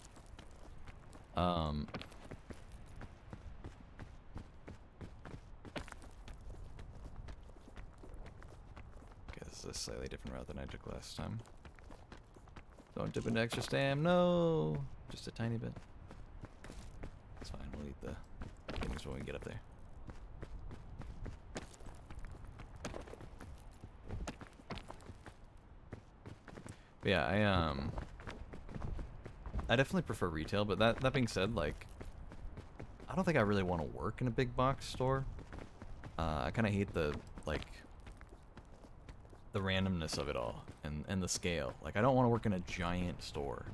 Okay, this is a slightly different route than I took last time. Don't dip into extra stam, no! Just a tiny bit. It's fine, we'll eat the things when we get up there. But yeah, I definitely prefer retail, but that being said, like, I don't think I really want to work in a big box store. I kind of hate like the randomness of it all and the scale. Like, I don't want to work in a giant store.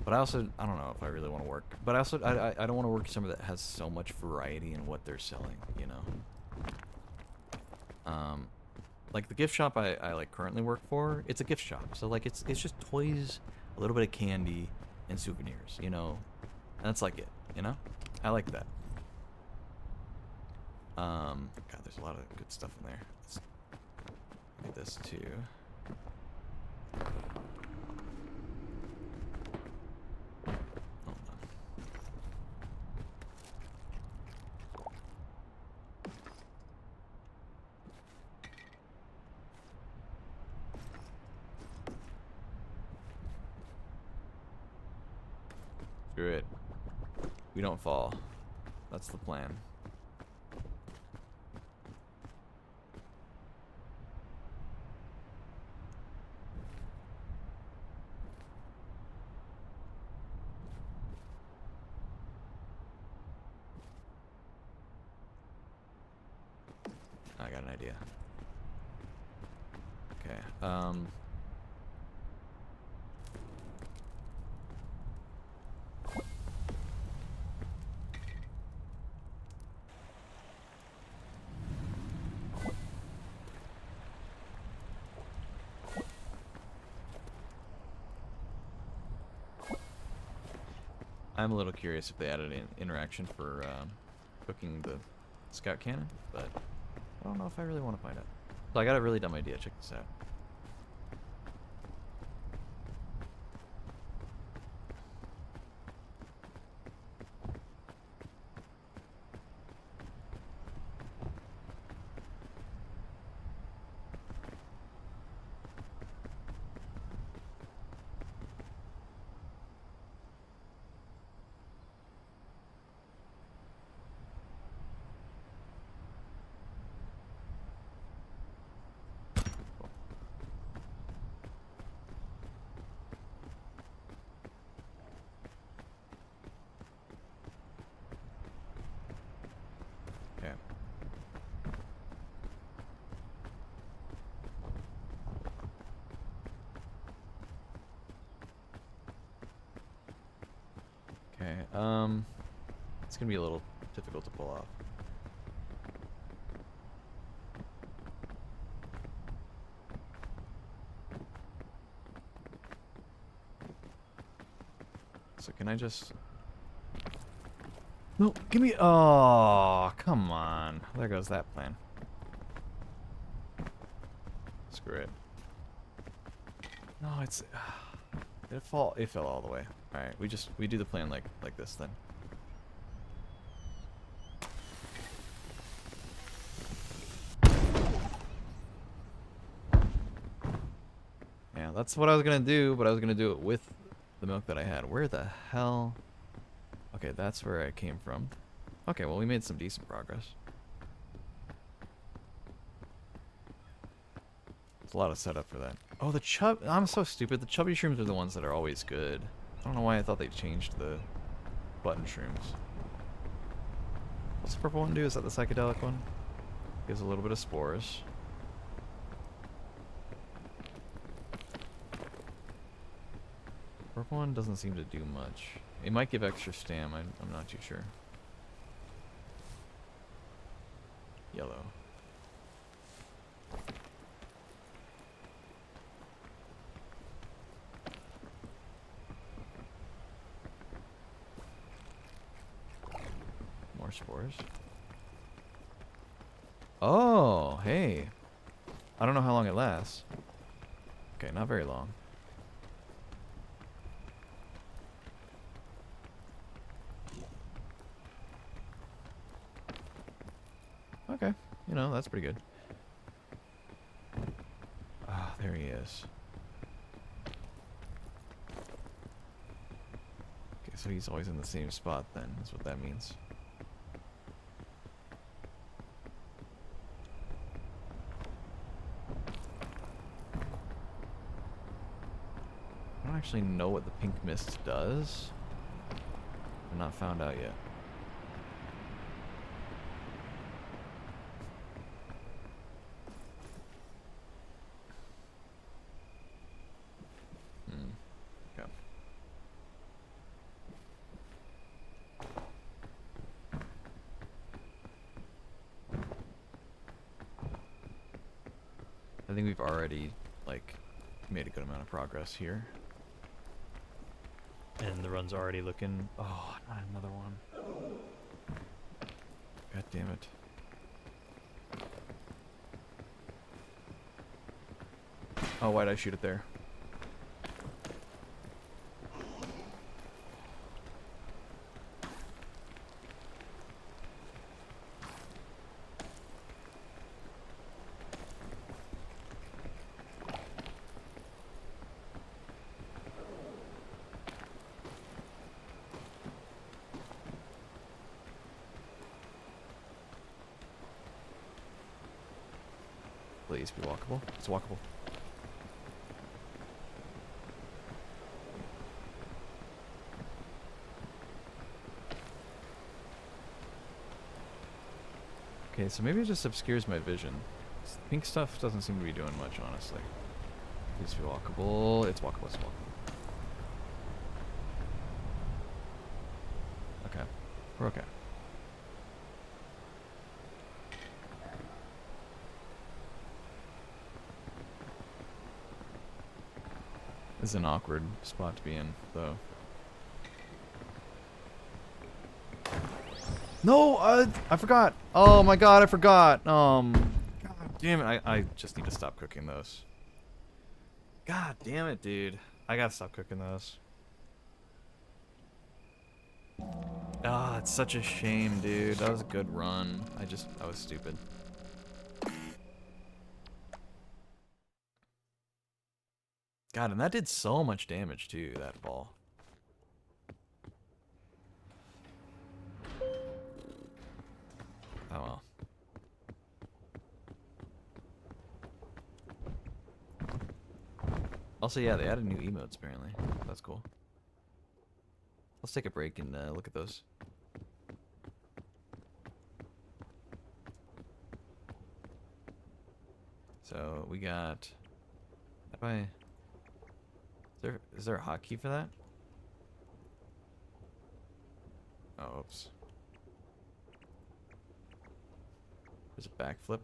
But I also, I don't know if I really want to work. But I also, I don't want to work somewhere that has so much variety in what they're selling, you know? Like the gift shop I like currently work for, it's a gift shop. So like it's just toys, a little bit of candy, and souvenirs, you know? And that's like it, you know? I like that. God, there's a lot of good stuff in there. Let's look at this too. Hold on. Screw it. We don't fall. That's the plan. I got an idea. Okay, I'm a little curious if they added an interaction for cooking the scout cannon, but I don't know if I really want to find out. So I got a really dumb idea. Check this out. Okay. Okay, it's gonna be a little difficult to pull off. So can I just... No, give me... Oh, come on. There goes that plan. Screw it. No, it's... It fell all the way. Alright, we do the plan like this then. Yeah, that's what I was gonna do, but I was gonna do it with the milk that I had. Where the hell... Okay, that's where I came from. Okay, well we made some decent progress. It's a lot of setup for that. Oh, the chub... I'm so stupid. The chubby shrooms are the ones that are always good. I don't know why I thought they changed the button shrooms. What's the purple one do? Is that the psychedelic one? Gives a little bit of spores. Purple one doesn't seem to do much. It might give extra stam. I'm not too sure. Yellow. More spores. Oh, hey. I don't know how long it lasts. Okay, not very long. Okay, you know, that's pretty good. Ah, there he is. Okay, so he's always in the same spot then, that's what that means. actually know what the pink mist does. I've not found out yet. Okay. I think we've already, like, made a good amount of progress here. And the run's already looking... Oh, not another one. God damn it. Oh, why'd I shoot it there? Please be walkable. It's walkable. Okay, so maybe it just obscures my vision. This pink stuff doesn't seem to be doing much, honestly. Please be walkable. It's walkable. It's walkable. Okay. We're okay. This is an awkward spot to be in, though. No, I forgot. Oh my god, I forgot. God damn it, I just need to stop cooking those. God damn it, dude. I gotta stop cooking those. Ah, it's such a shame, dude. That was a good run. I was stupid. God, and that did so much damage too, that ball. Oh well. Also, yeah, they added new emotes apparently. That's cool. Let's take a break and look at those. So we got. Is there a hotkey for that? Oh, oops. There's a backflip.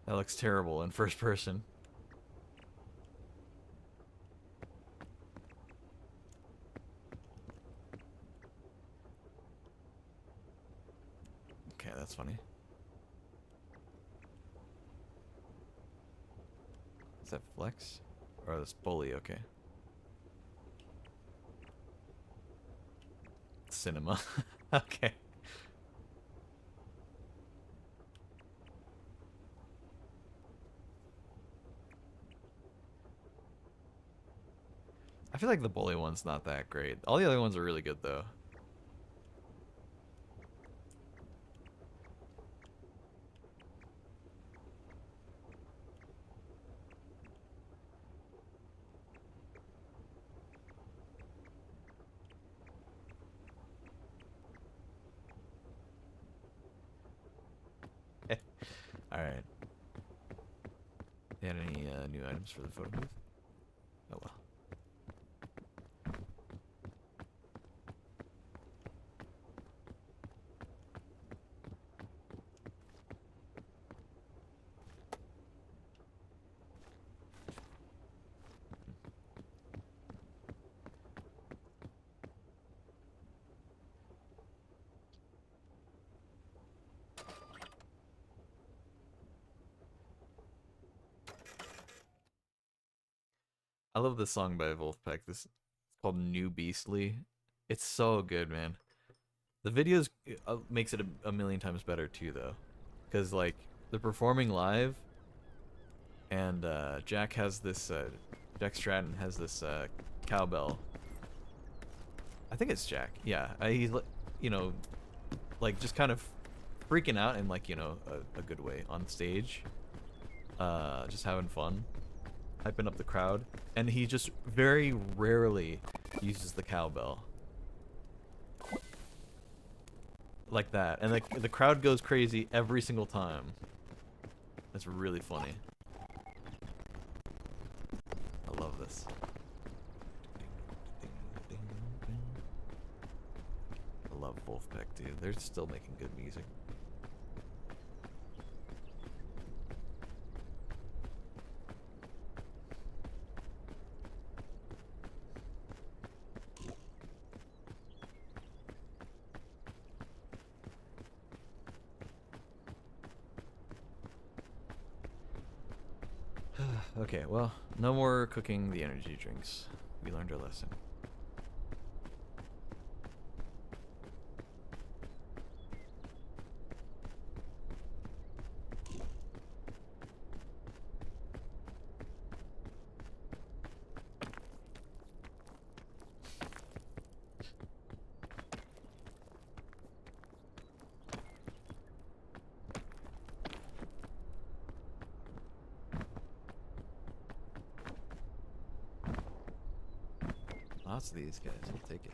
That looks terrible in first person. Okay, that's funny. Is that flex? Or that's bully, okay. Cinema. Okay. I feel like the bully one's not that great. All the other ones are really good though. Alright. You had any new items for the photo booth? Oh well. I love this song by Wolfpack. This is called New Beastly. It's so good, man. The videos makes it a million times better too, though, because like they're performing live, and Jack has this. Jack Stratton has this cowbell. I think it's Jack. Yeah, he's you know, like just kind of freaking out in like a good way on stage. Just having fun. hyping up the crowd, and he just very rarely uses the cowbell. Like that, and the crowd goes crazy every single time. That's really funny. I love this. I love Wolfpack, dude. They're still making good music. Okay, well, no more cooking the energy drinks. We learned our lesson. Lots of these guys, I'll take it.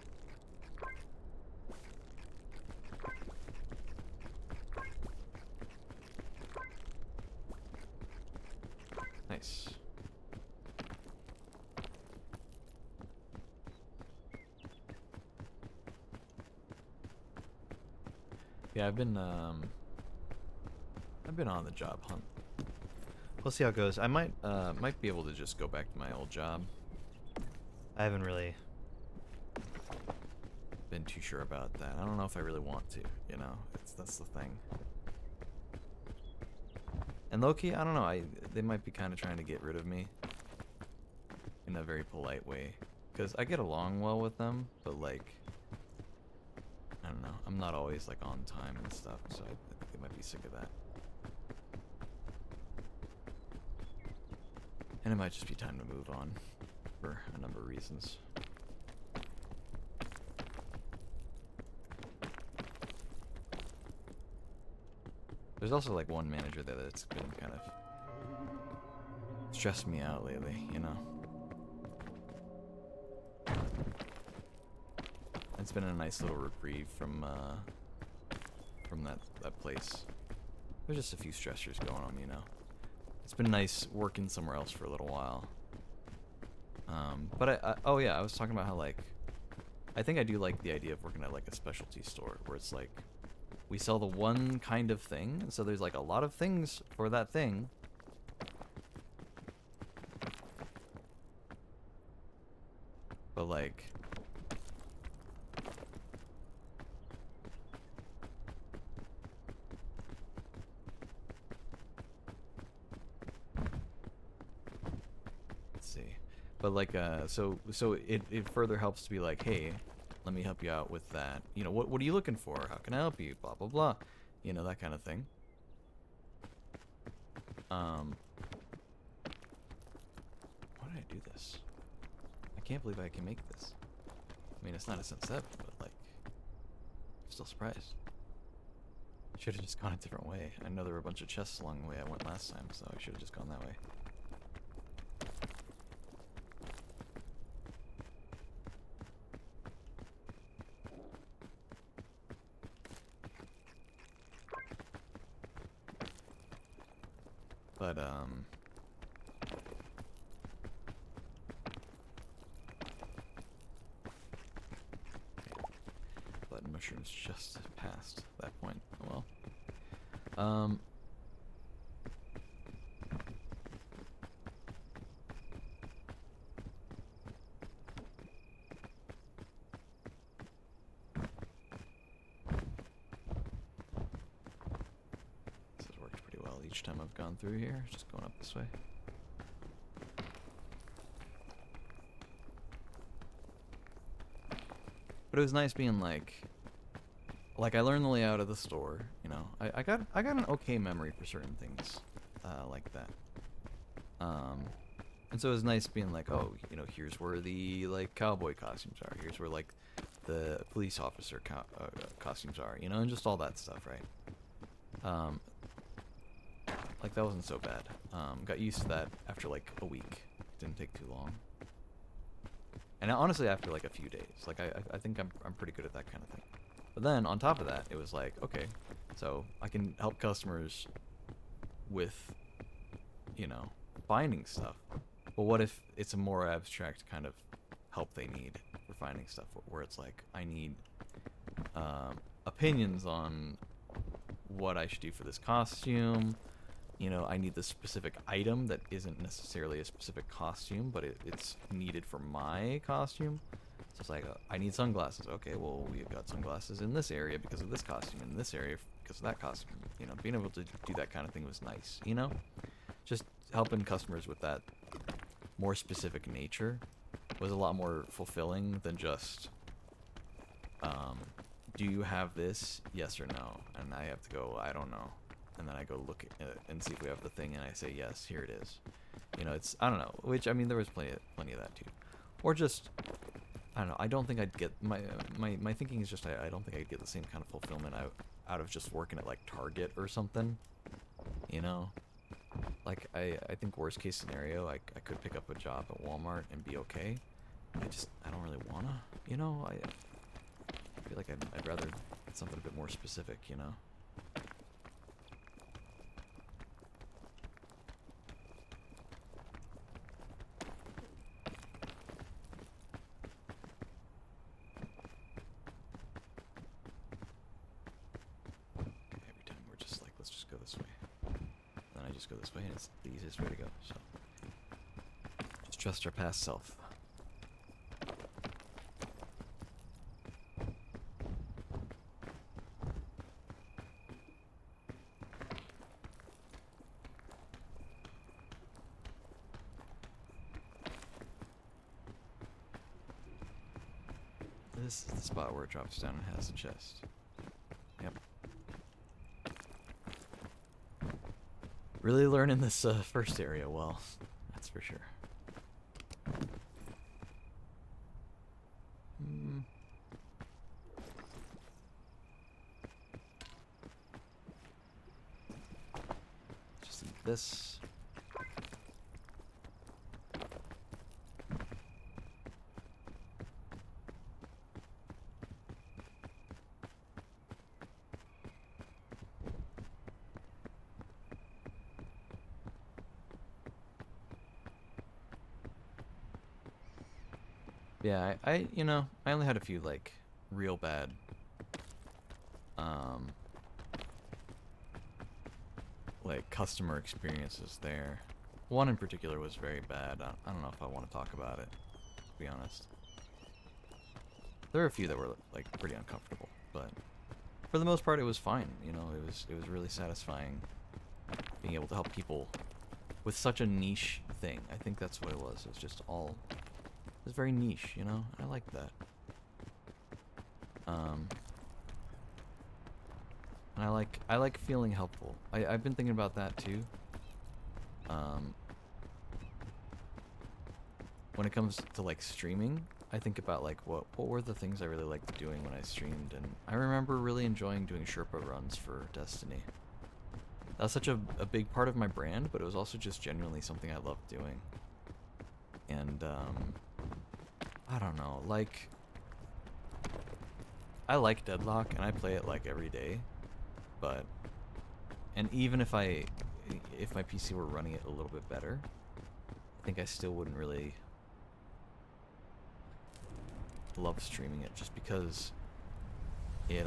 Nice. Yeah, I've been on the job hunt. We'll see how it goes. I might be able to just go back to my old job. I haven't really been too sure about that. I don't know if I really want to, you know. That's the thing. And low-key, I don't know. They might be kind of trying to get rid of me in a very polite way, because I get along well with them, but like, I don't know. I'm not always like on time and stuff, so I think they might be sick of that. And it might just be time to move on for a number of reasons. There's also like one manager there that's been kind of stressing me out lately, you know. It's been a nice little reprieve from that place. There's just a few stressors going on, you know. It's been nice working somewhere else for a little while. But oh yeah, I was talking about how like, I think I do like the idea of working at like a specialty store where it's like, we sell the one kind of thing, so there's like a lot of things for that thing. But like, let's see. But like, so it further helps to be like, hey, let me help you out with that. You know, what are you looking for? How can I help you? Blah, blah, blah. You know, that kind of thing. Why did I do this? I can't believe I can make this. I mean, it's not a Sense 7, but like, I'm still surprised. Should have just gone a different way. I know there were a bunch of chests along the way I went last time, so I should have just gone that way. But, button mushrooms just past that point. Oh well. This has worked pretty well each time I've gone through here. Just going up this way. But it was nice being like I learned the layout of the store, you know. I got an okay memory for certain things, like that. And so it was nice being like, oh, you know, here's where the like cowboy costumes are. Here's where like the police officer costumes are, you know, and just all that stuff, right? Like, that wasn't so bad. Got used to that after like a week. Didn't take too long. And honestly, after like a few days, like I think I'm pretty good at that kind of thing. But then on top of that, it was like, okay, so I can help customers with, you know, finding stuff. But what if it's a more abstract kind of help they need for finding stuff, where it's like, I need opinions on what I should do for this costume. You know, I need this specific item that isn't necessarily a specific costume, but it's needed for my costume. So it's like, I need sunglasses. Okay, well, we've got sunglasses in this area because of this costume, in this area because of that costume. You know, being able to do that kind of thing was nice, you know? Just helping customers with that more specific nature was a lot more fulfilling than just, do you have this? Yes or no? And I have to go, I don't know. And then I go look at it and see if we have the thing, and I say, yes, here it is. You know, it's, I don't know, which, I mean, there was plenty of that too. Or just, I don't know, I don't think I'd get, my thinking is just, I don't think I'd get the same kind of fulfillment out of just working at, like, Target or something, you know? Like, I think worst case scenario, I could pick up a job at Walmart and be okay. I don't really wanna, you know? I feel like I'd rather get something a bit more specific, you know? Every time we're just like, let's just go this way. Then I just go this way, and it's the easiest way to go, so. Just trust our past self. This is the spot where it drops down and has a chest. Yep. Really learning this first area well, that's for sure. Just eat this. Yeah, I you know, I only had a few, like, real bad, like, customer experiences there. One in particular was very bad. I don't know if I want to talk about it, to be honest. There were a few that were, like, pretty uncomfortable, but for the most part, it was fine, you know? It was really satisfying being able to help people with such a niche thing. I think that's what it was. It was just all... It was very niche, you know? I liked that. And I like feeling helpful. I've been thinking about that too. When it comes to, like, streaming, I think about, like, what were the things I really liked doing when I streamed, and I remember really enjoying doing Sherpa runs for Destiny. That was such a big part of my brand, but it was also just genuinely something I loved doing. And, I don't know, like, I like Deadlock, and I play it, like, every day, but, and even if my PC were running it a little bit better, I think I still wouldn't really love streaming it, just because it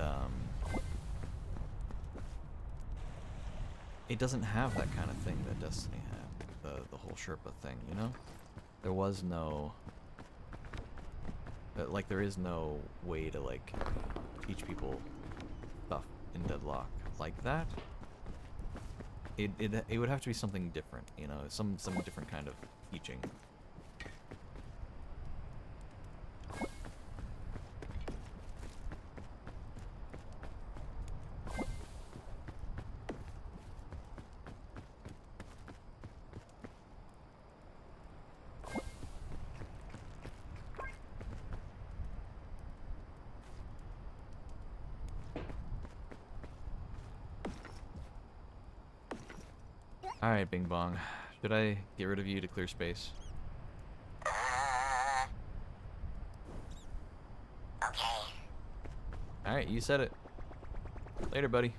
doesn't have that kind of thing that Destiny had, the whole Sherpa thing, you know? There was no... like, there is no way to, like, teach people stuff in Deadlock like that. It would have to be something different, you know, some different kind of teaching. Alright, Bing Bong. Should I get rid of you to clear space? Okay. Alright, you said it. Later, buddy.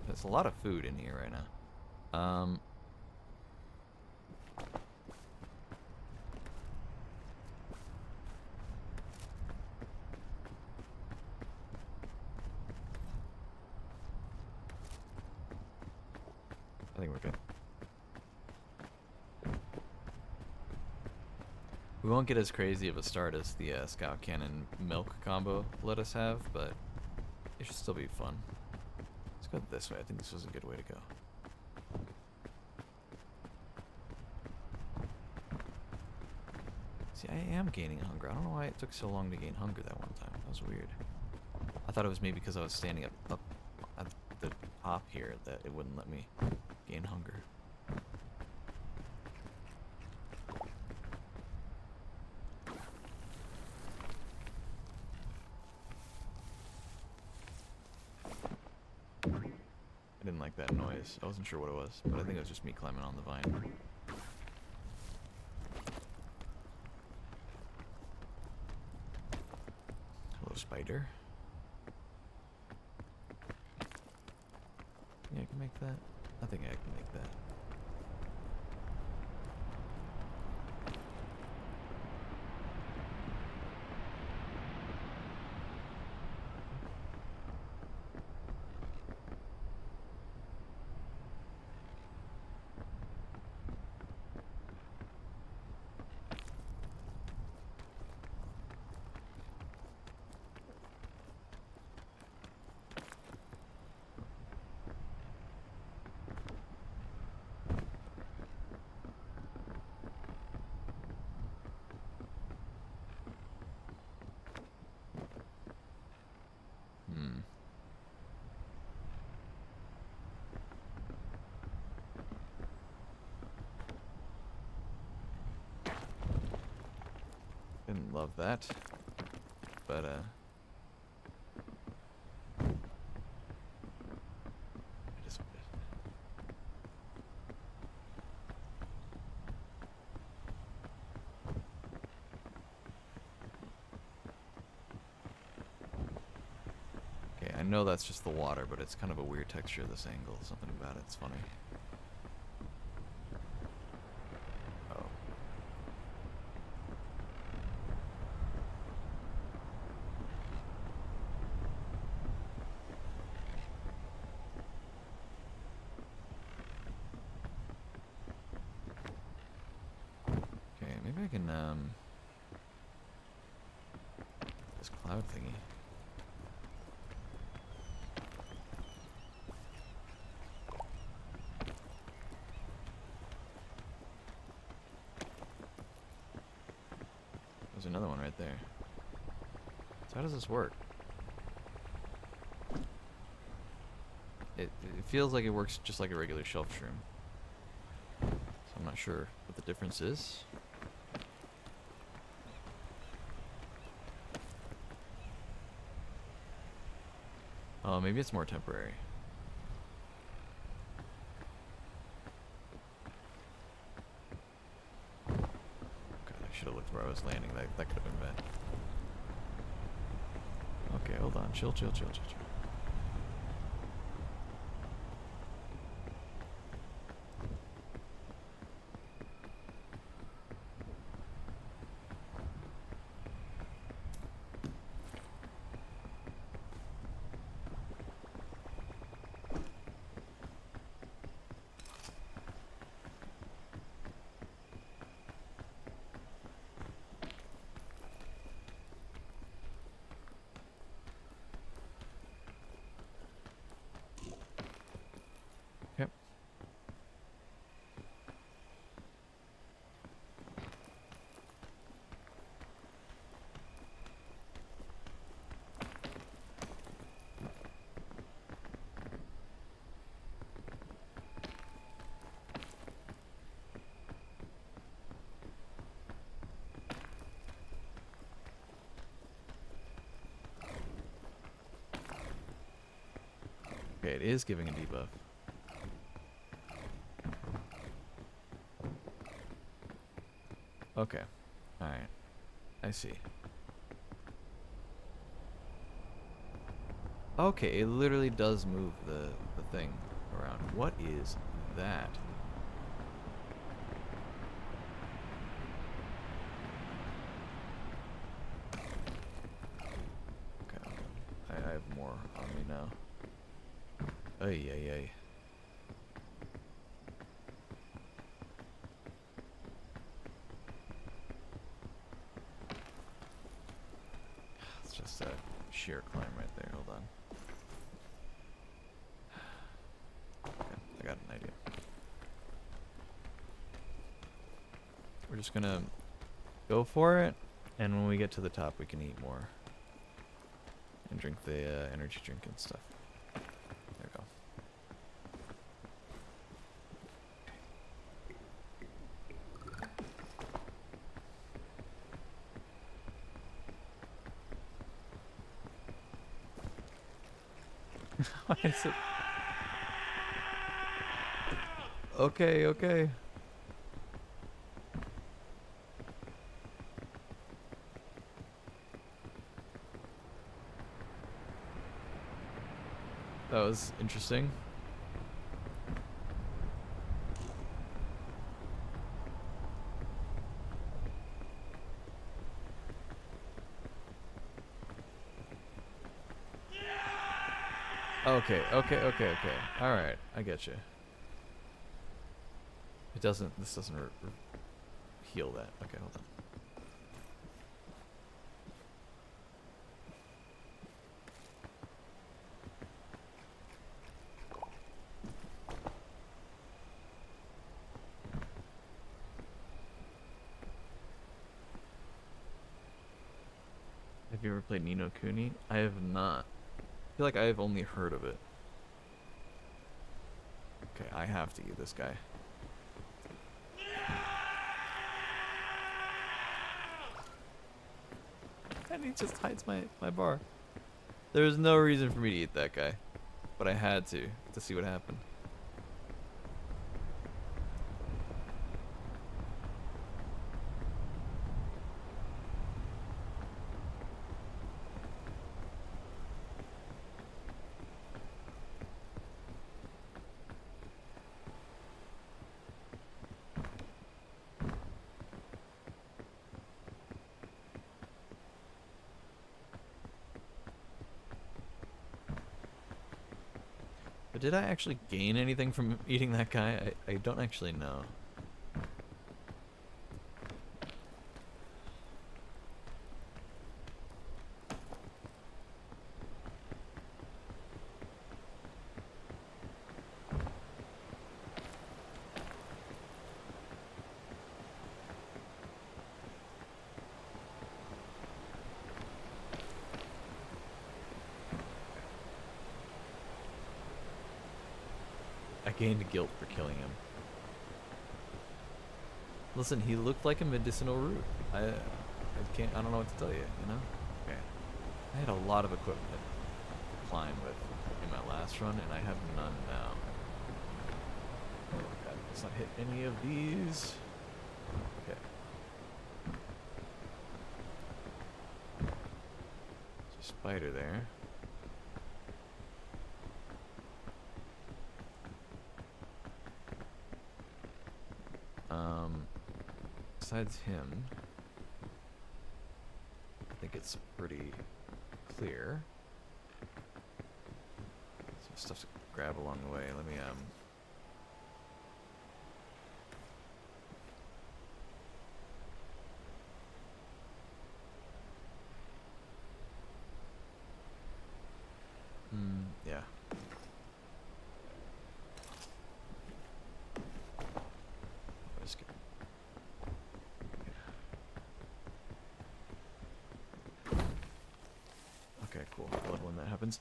There's a lot of food in here right now. I think we're good. We won't get as crazy of a start as the Scout Cannon milk combo let us have, but it should still be fun. Let's go this way. I think this was a good way to go. See, I am gaining hunger. I don't know why it took so long to gain hunger that one time. That was weird. I thought it was maybe because I was standing up at the top here that it wouldn't let me gain hunger. I didn't like that noise. I wasn't sure what it was, but I think it was just me climbing on the vine. Hello, spider. Yeah, I can make that. I think I can make that. Didn't love that, but I just okay. I know that's just the water, but it's kind of a weird texture of this angle. Something about it's funny. Oh. Okay, maybe I can this cloud thingy. There's another one right there. So how does this work? It feels like it works just like a regular shelf shroom. So I'm not sure what the difference is. Oh, maybe it's more temporary. God, I should have looked where I was landing. That could have been bad. Okay, hold on. Chill, chill, chill, chill, chill. Okay, it is giving a debuff. Okay. Alright. I see. Okay, it literally does move the thing around. What is that? Okay, I have more on me now. Ay, ay, ay. It's just a sheer climb right there. Hold on. Okay, I got an idea. We're just gonna go for it, and when we get to the top, we can eat more and drink the energy drink and stuff. There we go. Why is it? Okay, okay. That was interesting. Okay, okay, okay, okay. Alright, I get you. It doesn't, this doesn't heal that. Okay, hold on. Have you ever played Ni no Kuni? I have not. I feel like I have only heard of it. Okay, I have to eat this guy. And he just hides my bar. There was no reason for me to eat that guy. But I had to see what happened. But did I actually gain anything from eating that guy? I don't actually know. I gained guilt for killing him. Listen, he looked like a medicinal root. I don't know what to tell you, you know? Okay. I had a lot of equipment to climb with in my last run, and I have none now. Oh god, let's not hit any of these. Okay. There's a spider there. Besides him, I think it's pretty clear. Some stuff to grab along the way. Let me yeah. Let's get. Okay, cool. I love when that happens.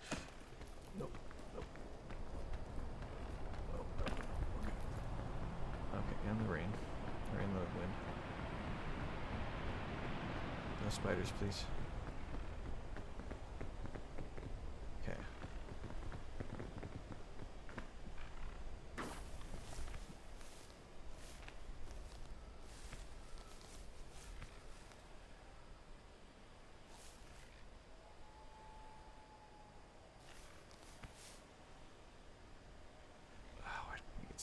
Nope. Nope. Oh, okay. Okay, and the rain. Or in the wind. No spiders, please. Okay.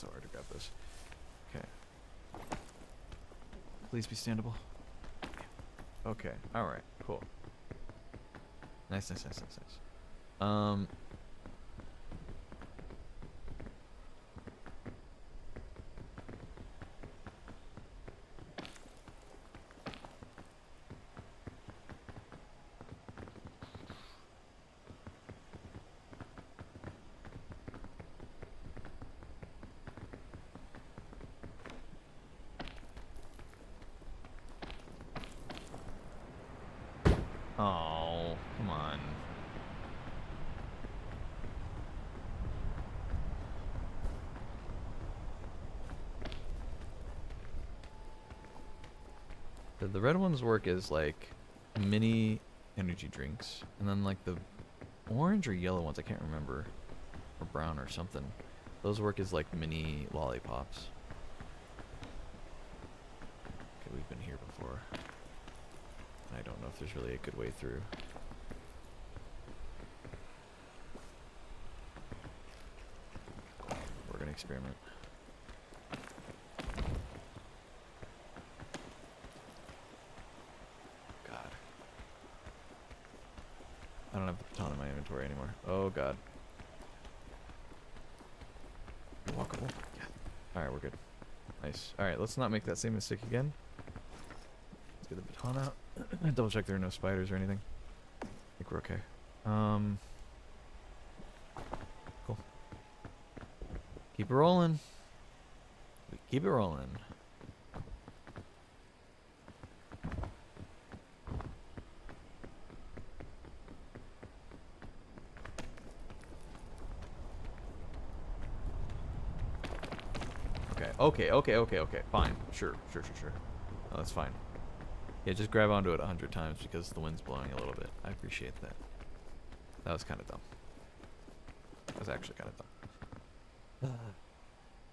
so hard to grab this. Okay. Please be standable. Okay. All right. Cool. Nice. Oh, come on. The red ones work as like mini energy drinks, and then like the orange or yellow ones, I can't remember, or brown or something. Those work as like mini lollipops. Okay, we've been here before. I don't know if there's really a good way through. We're gonna experiment. God. I don't have the baton in my inventory anymore. Oh god. Walkable. Yeah. Alright, we're good. Nice. Alright, let's not make that same mistake again. Let's get the baton out. Double check there are no spiders or anything. I think we're okay. Cool. Keep it rolling. We keep it rolling. Okay. Fine. Sure. Oh, that's fine. Yeah, just grab onto it 100 times because the wind's blowing a little bit. I appreciate that. That was kind of dumb. That was actually kind of dumb.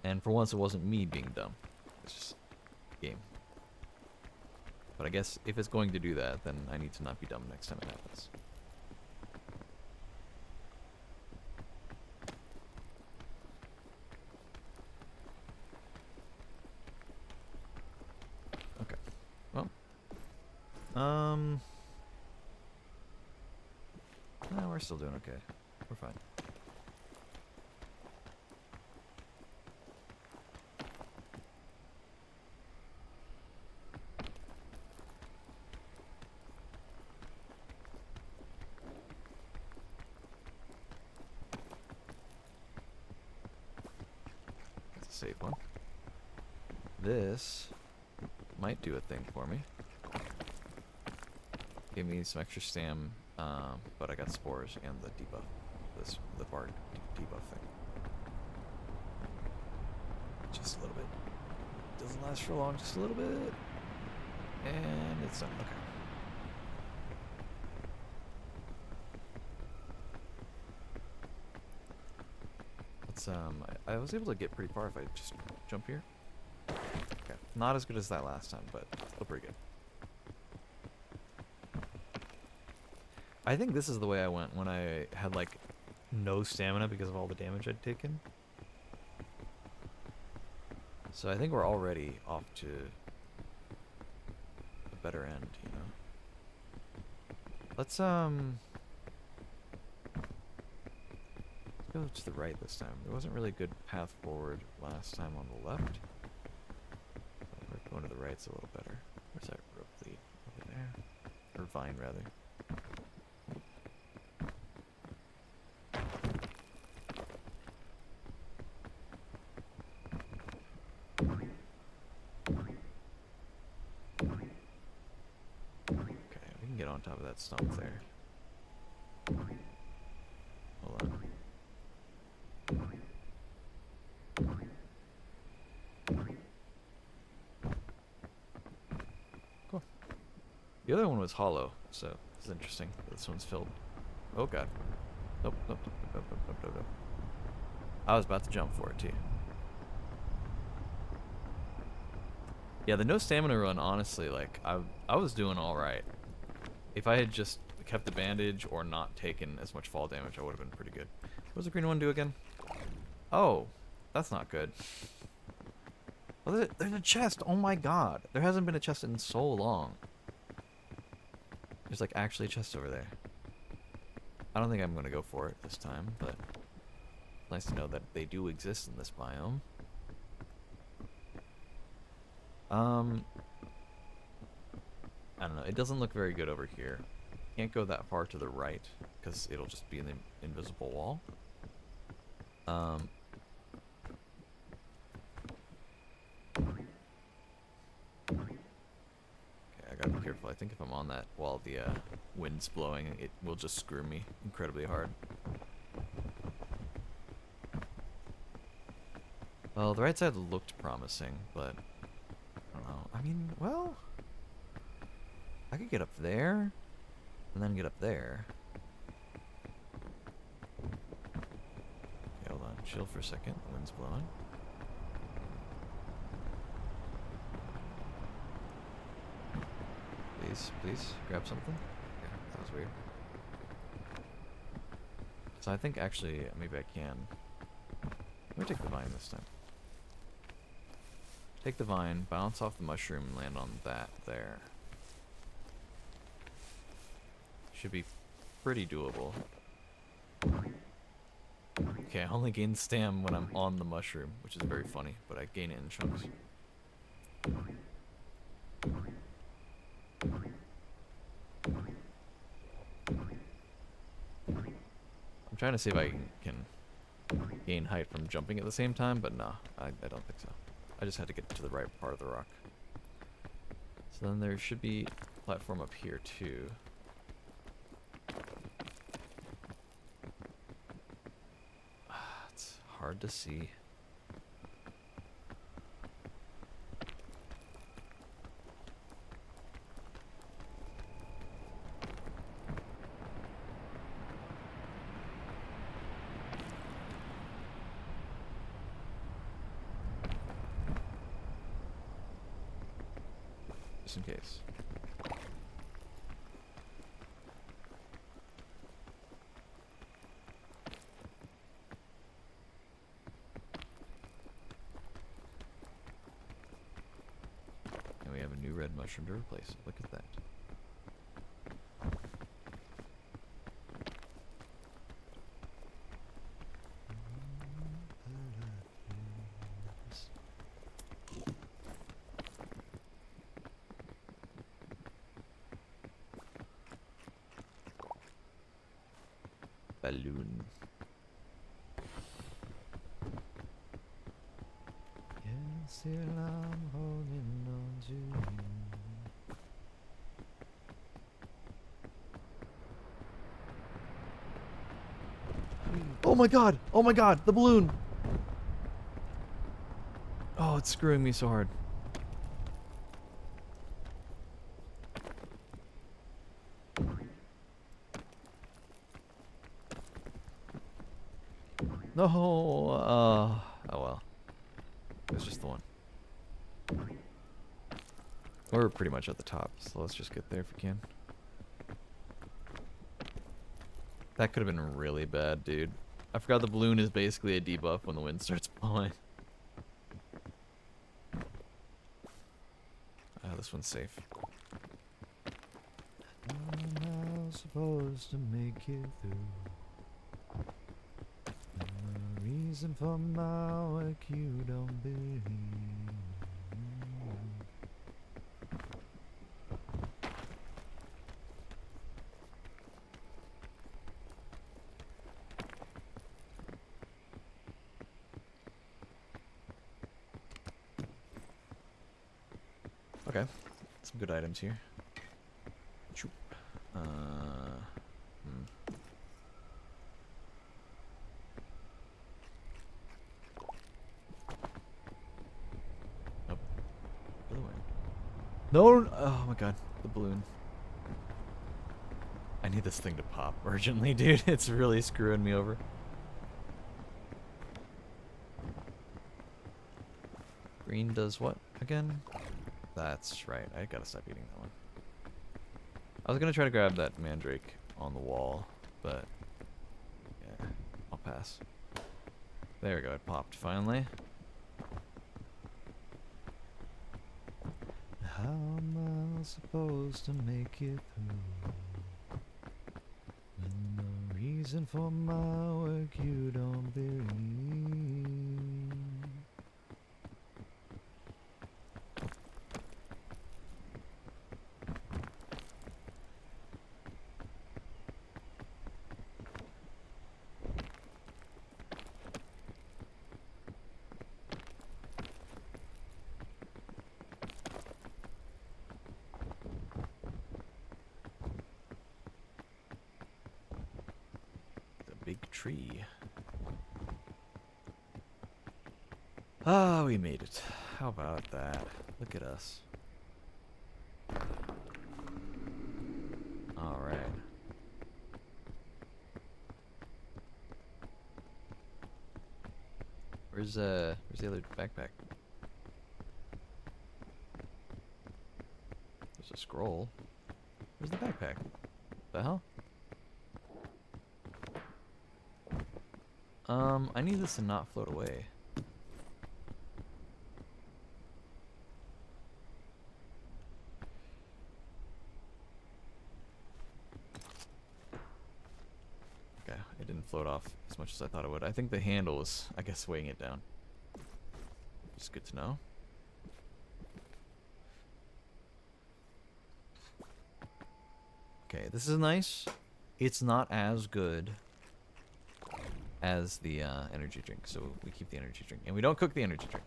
And for once, it wasn't me being dumb. It's just game. But I guess if it's going to do that, then I need to not be dumb next time it happens. Okay. Well. No, we're still doing okay. We're fine. That's a safe one. This might do a thing for me. Give me some extra stam, but I got spores and the debuff. The bard debuff thing. Just a little bit. Doesn't last for long, just a little bit. And it's done. Okay. Let's I was able to get pretty far if I just jump here. Okay. Not as good as that last time, but still pretty good. I think this is the way I went when I had like no stamina because of all the damage I'd taken. So I think we're already off to a better end, you know. Let's go to the right this time. There wasn't really a good path forward last time on the left. We're going to the right's a little better. Where's that rope lead? Over there. Or vine rather. On top of that stump there. Hold on. Cool. The other one was hollow, so it's interesting. This one's filled. Oh god. Nope. I was about to jump for it too. Yeah, the no stamina run, honestly, like I was doing all right. If I had just kept the bandage or not taken as much fall damage, I would have been pretty good. What does the green one do again? Oh, That's not good. Oh, there's a chest. Oh my god. There hasn't been a chest in so long. There's like actually a chest over there. I don't think I'm gonna go for it this time, but nice to know that they do exist in this biome. I don't know. It doesn't look very good over here. Can't go that far to the right because it'll just be an invisible wall. Okay, I gotta be careful. I think if I'm on that while the wind's blowing, it will just screw me incredibly hard. Well, the right side looked promising, but I don't know. I mean, well, I could get up there and then get up there. Okay, hold on. Chill for a second. The wind's blowing. Please, please, grab something. Yeah, that was weird. So I think actually, maybe I can. Let me take the vine this time. Take the vine, bounce off the mushroom, and land on that there. Should be pretty doable. Okay, I only gain stam when I'm on the mushroom, which is very funny, but I gain it in chunks. I'm trying to see if I can gain height from jumping at the same time, but nah, I don't think so. I just had to get to the right part of the rock. So then there should be a platform up here too. It's hard to see. Just in case. And we have a new red mushroom to replace it. Look at that. Balloon. Yes, still I'm holding on to you. Oh my god! Oh my god! The balloon! Oh, it's screwing me so hard. No! Oh well. It's just the one. We're pretty much at the top, so let's just get there if we can. That could have been really bad, dude. I forgot the balloon is basically a debuff when the wind starts blowing. This one's safe. I'm supposed to make it through. The reason for my work you don't believe. Okay, some good items here. Choop. Nope. Other way. No! Oh my god, the balloon. I need this thing to pop urgently, dude. It's really screwing me over. Green does what again? That's right. I gotta stop eating that one. I was gonna try to grab that mandrake on the wall, but yeah, I'll pass. There we go, it popped finally. How am I supposed to make it through when the reason for my work you don't believe? Big tree. Ah, we made it. How about that? Look at us. All right. Where's the other backpack? There's a scroll. Where's the backpack? The hell? I need this to not float away. Okay, it didn't float off as much as I thought it would. I think the handle was, I guess, weighing it down. Just good to know. Okay, this is nice. It's not as good as the energy drink, so we keep the energy drink, and we don't cook the energy drink.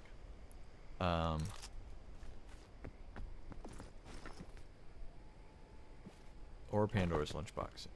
Or Pandora's lunchbox.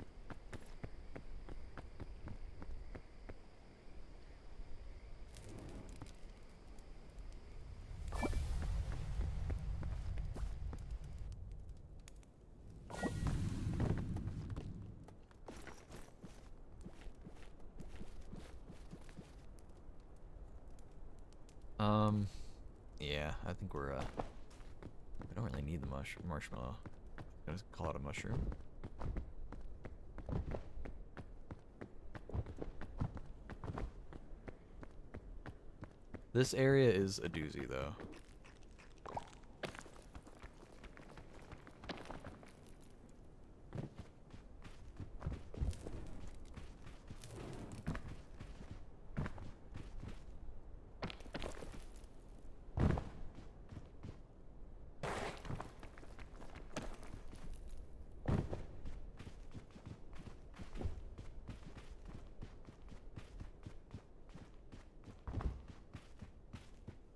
Yeah, I think we're, we don't really need the marshmallow. I'm gonna call it a mushroom. This area is a doozy, though.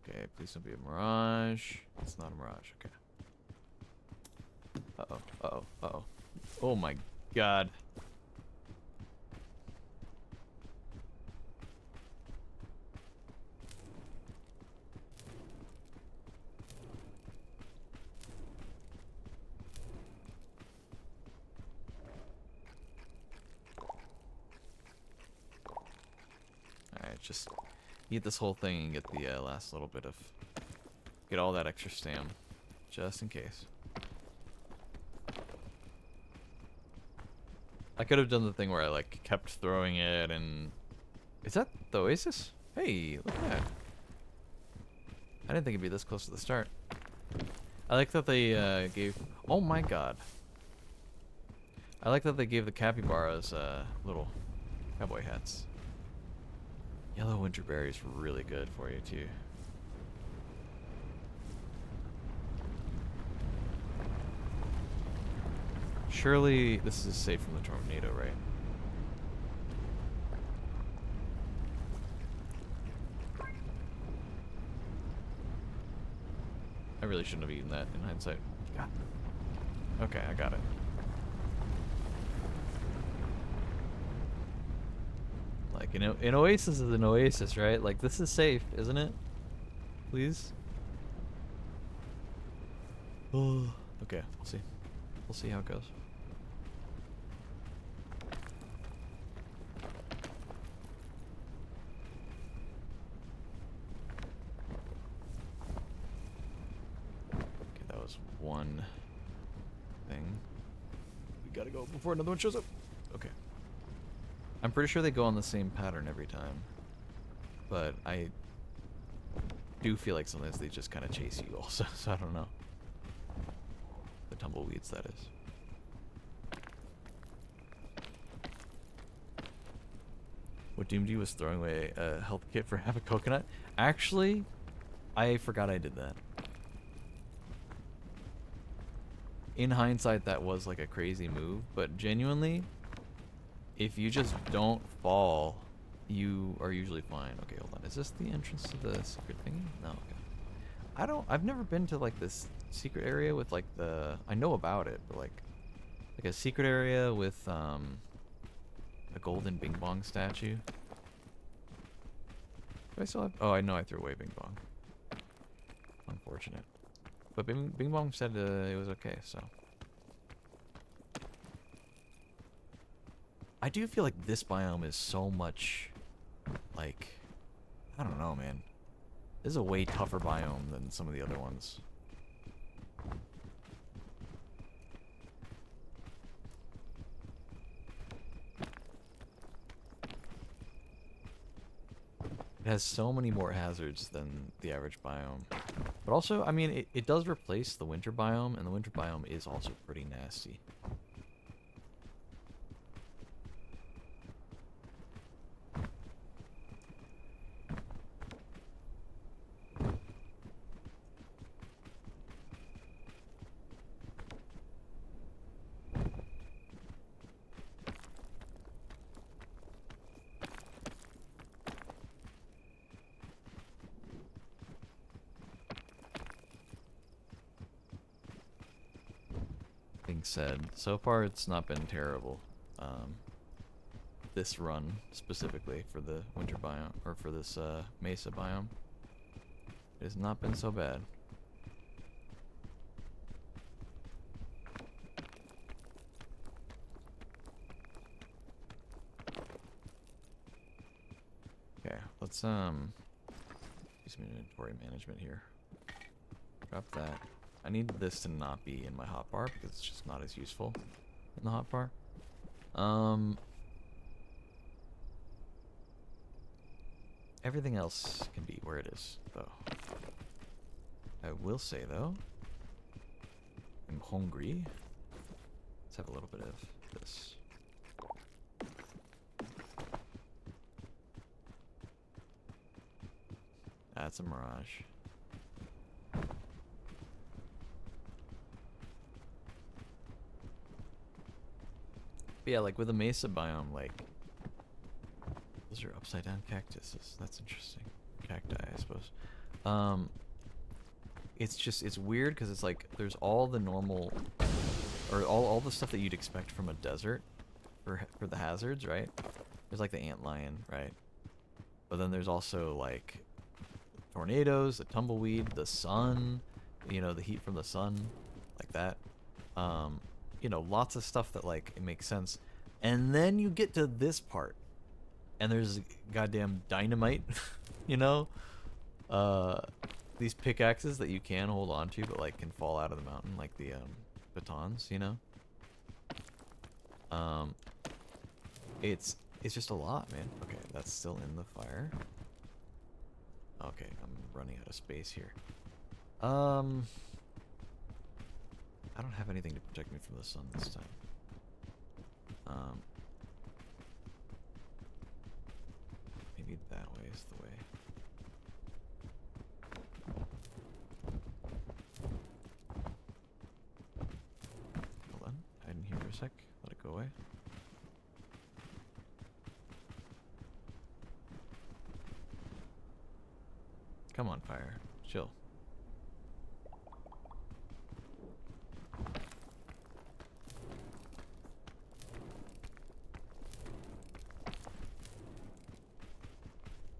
Okay, please don't be a mirage. It's not a mirage, okay. Uh-oh, uh-oh, uh-oh. Oh my god. Alright, just eat this whole thing and get the last little bit of... Get all that extra stam. Just in case. I could have done the thing where I, like, kept throwing it and... Is that the oasis? Hey, look at that. I didn't think it'd be this close to the start. I like that they gave... Oh my god. I like that they gave the capybaras little cowboy hats. Yellow winter berries are really good for you, too. Surely this is safe from the tornado, right? I really shouldn't have eaten that in hindsight. God. Okay, I got it. Like, you know, an oasis is an oasis, right? Like, this is safe, isn't it? Please? Oh. Okay, we'll see. We'll see how it goes. Okay, that was one thing. We gotta go before another one shows up. Okay. I'm pretty sure they go on the same pattern every time. but I do feel like sometimes they just kind of chase you also, so I don't know. The tumbleweeds, that is. What Doomd was throwing away a health kit for half a coconut? Actually, I forgot I did that. In hindsight, that was like a crazy move, but genuinely, if you just don't fall, you are usually fine. Okay, hold on. Is this the entrance to the secret thingy? No, okay. I've never been to like this secret area with like I know about it, but like a secret area with a golden Bing Bong statue. Do I still have? Oh, I know I threw away Bing Bong. Unfortunate. But Bing Bong said it was okay, so. I do feel like this biome is so much, like, I don't know, man. This is a way tougher biome than some of the other ones. It has so many more hazards than the average biome. But also, I mean, it does replace the winter biome, and the winter biome is also pretty nasty. Being said, so far it's not been terrible. This run specifically for the winter biome, or for this mesa biome, it has not been so bad. Okay, let's do some inventory management here. Drop that. I need this to not be in my hotbar because it's just not as useful in the hotbar. Everything else can be where it is, though. I will say, though, I'm hungry. Let's have a little bit of this. That's a mirage. But yeah, like with the mesa biome, like those are upside down cactuses. That's interesting. Cacti, I suppose. It's weird because it's like there's all the normal, or all the stuff that you'd expect from a desert for the hazards, right? There's like the antlion, right? But then there's also like tornadoes, the tumbleweed, the sun, you know, the heat from the sun, like that. You know, lots of stuff that like it makes sense. And then you get to this part, and there's goddamn dynamite, you know? These pickaxes that you can hold on to, but like can fall out of the mountain, like the batons, you know? It's just a lot, man. Okay, that's still in the fire. Okay, I'm running out of space here. I don't have anything to protect me from the sun this time. Maybe that way is the way. Hold on, hide in here for a sec. Let it go away. Come on, fire. Chill.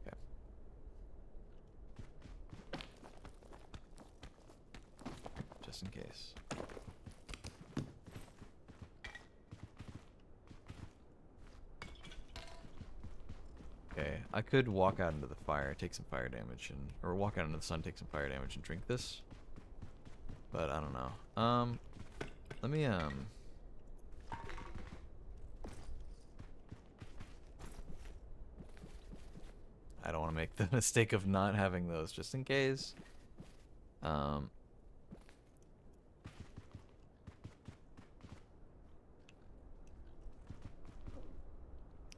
Okay. Just in case. Okay, I could walk out into the fire, take some fire damage, or walk out into the sun, take some fire damage, and drink this. But I don't know. Let me I don't want to make the mistake of not having those just in case. Um,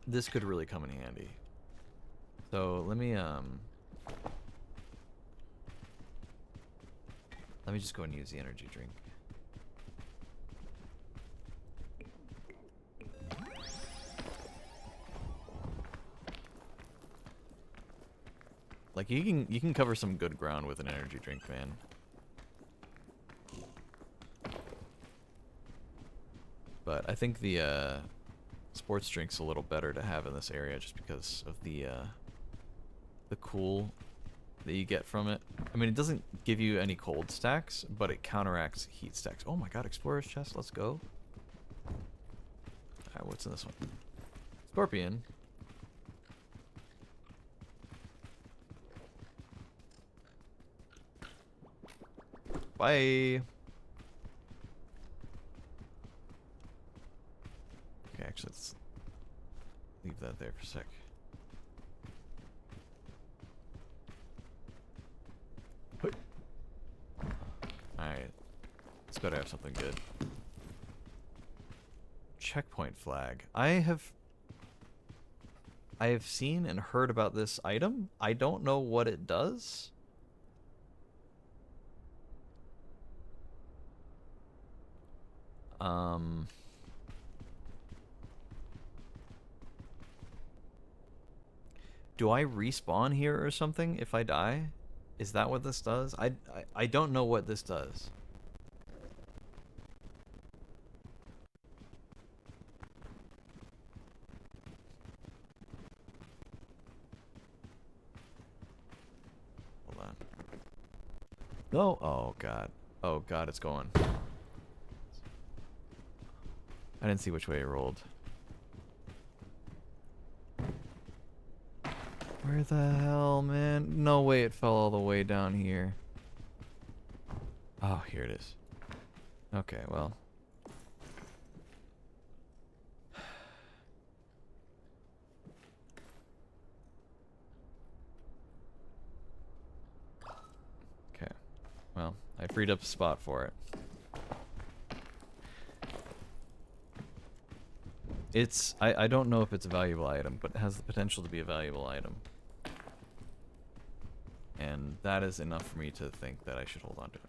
this could really come in handy. So let me just go and use the energy drink. Like you can cover some good ground with an energy drink, man. But I think the sports drink's a little better to have in this area just because of the cool that you get from it. I mean, it doesn't give you any cold stacks, but it counteracts heat stacks. Oh my god, Explorer's Chest, let's go. Alright, what's in this one? Scorpion. Bye. Okay, actually, let's leave that there for a sec. Alright. Let's better have something good. Checkpoint flag. I have seen and heard about this item. I don't know what it does. Do I respawn here or something if I die? Is that what this does? I don't know what this does. Hold on. No. Oh god. Oh god, it's going. I didn't see which way it rolled. Where the hell, man? No way it fell all the way down here. Oh, here it is. Okay, well. Okay. Well, I freed up a spot for it. I don't know if it's a valuable item, but it has the potential to be a valuable item. And that is enough for me to think that I should hold on to it.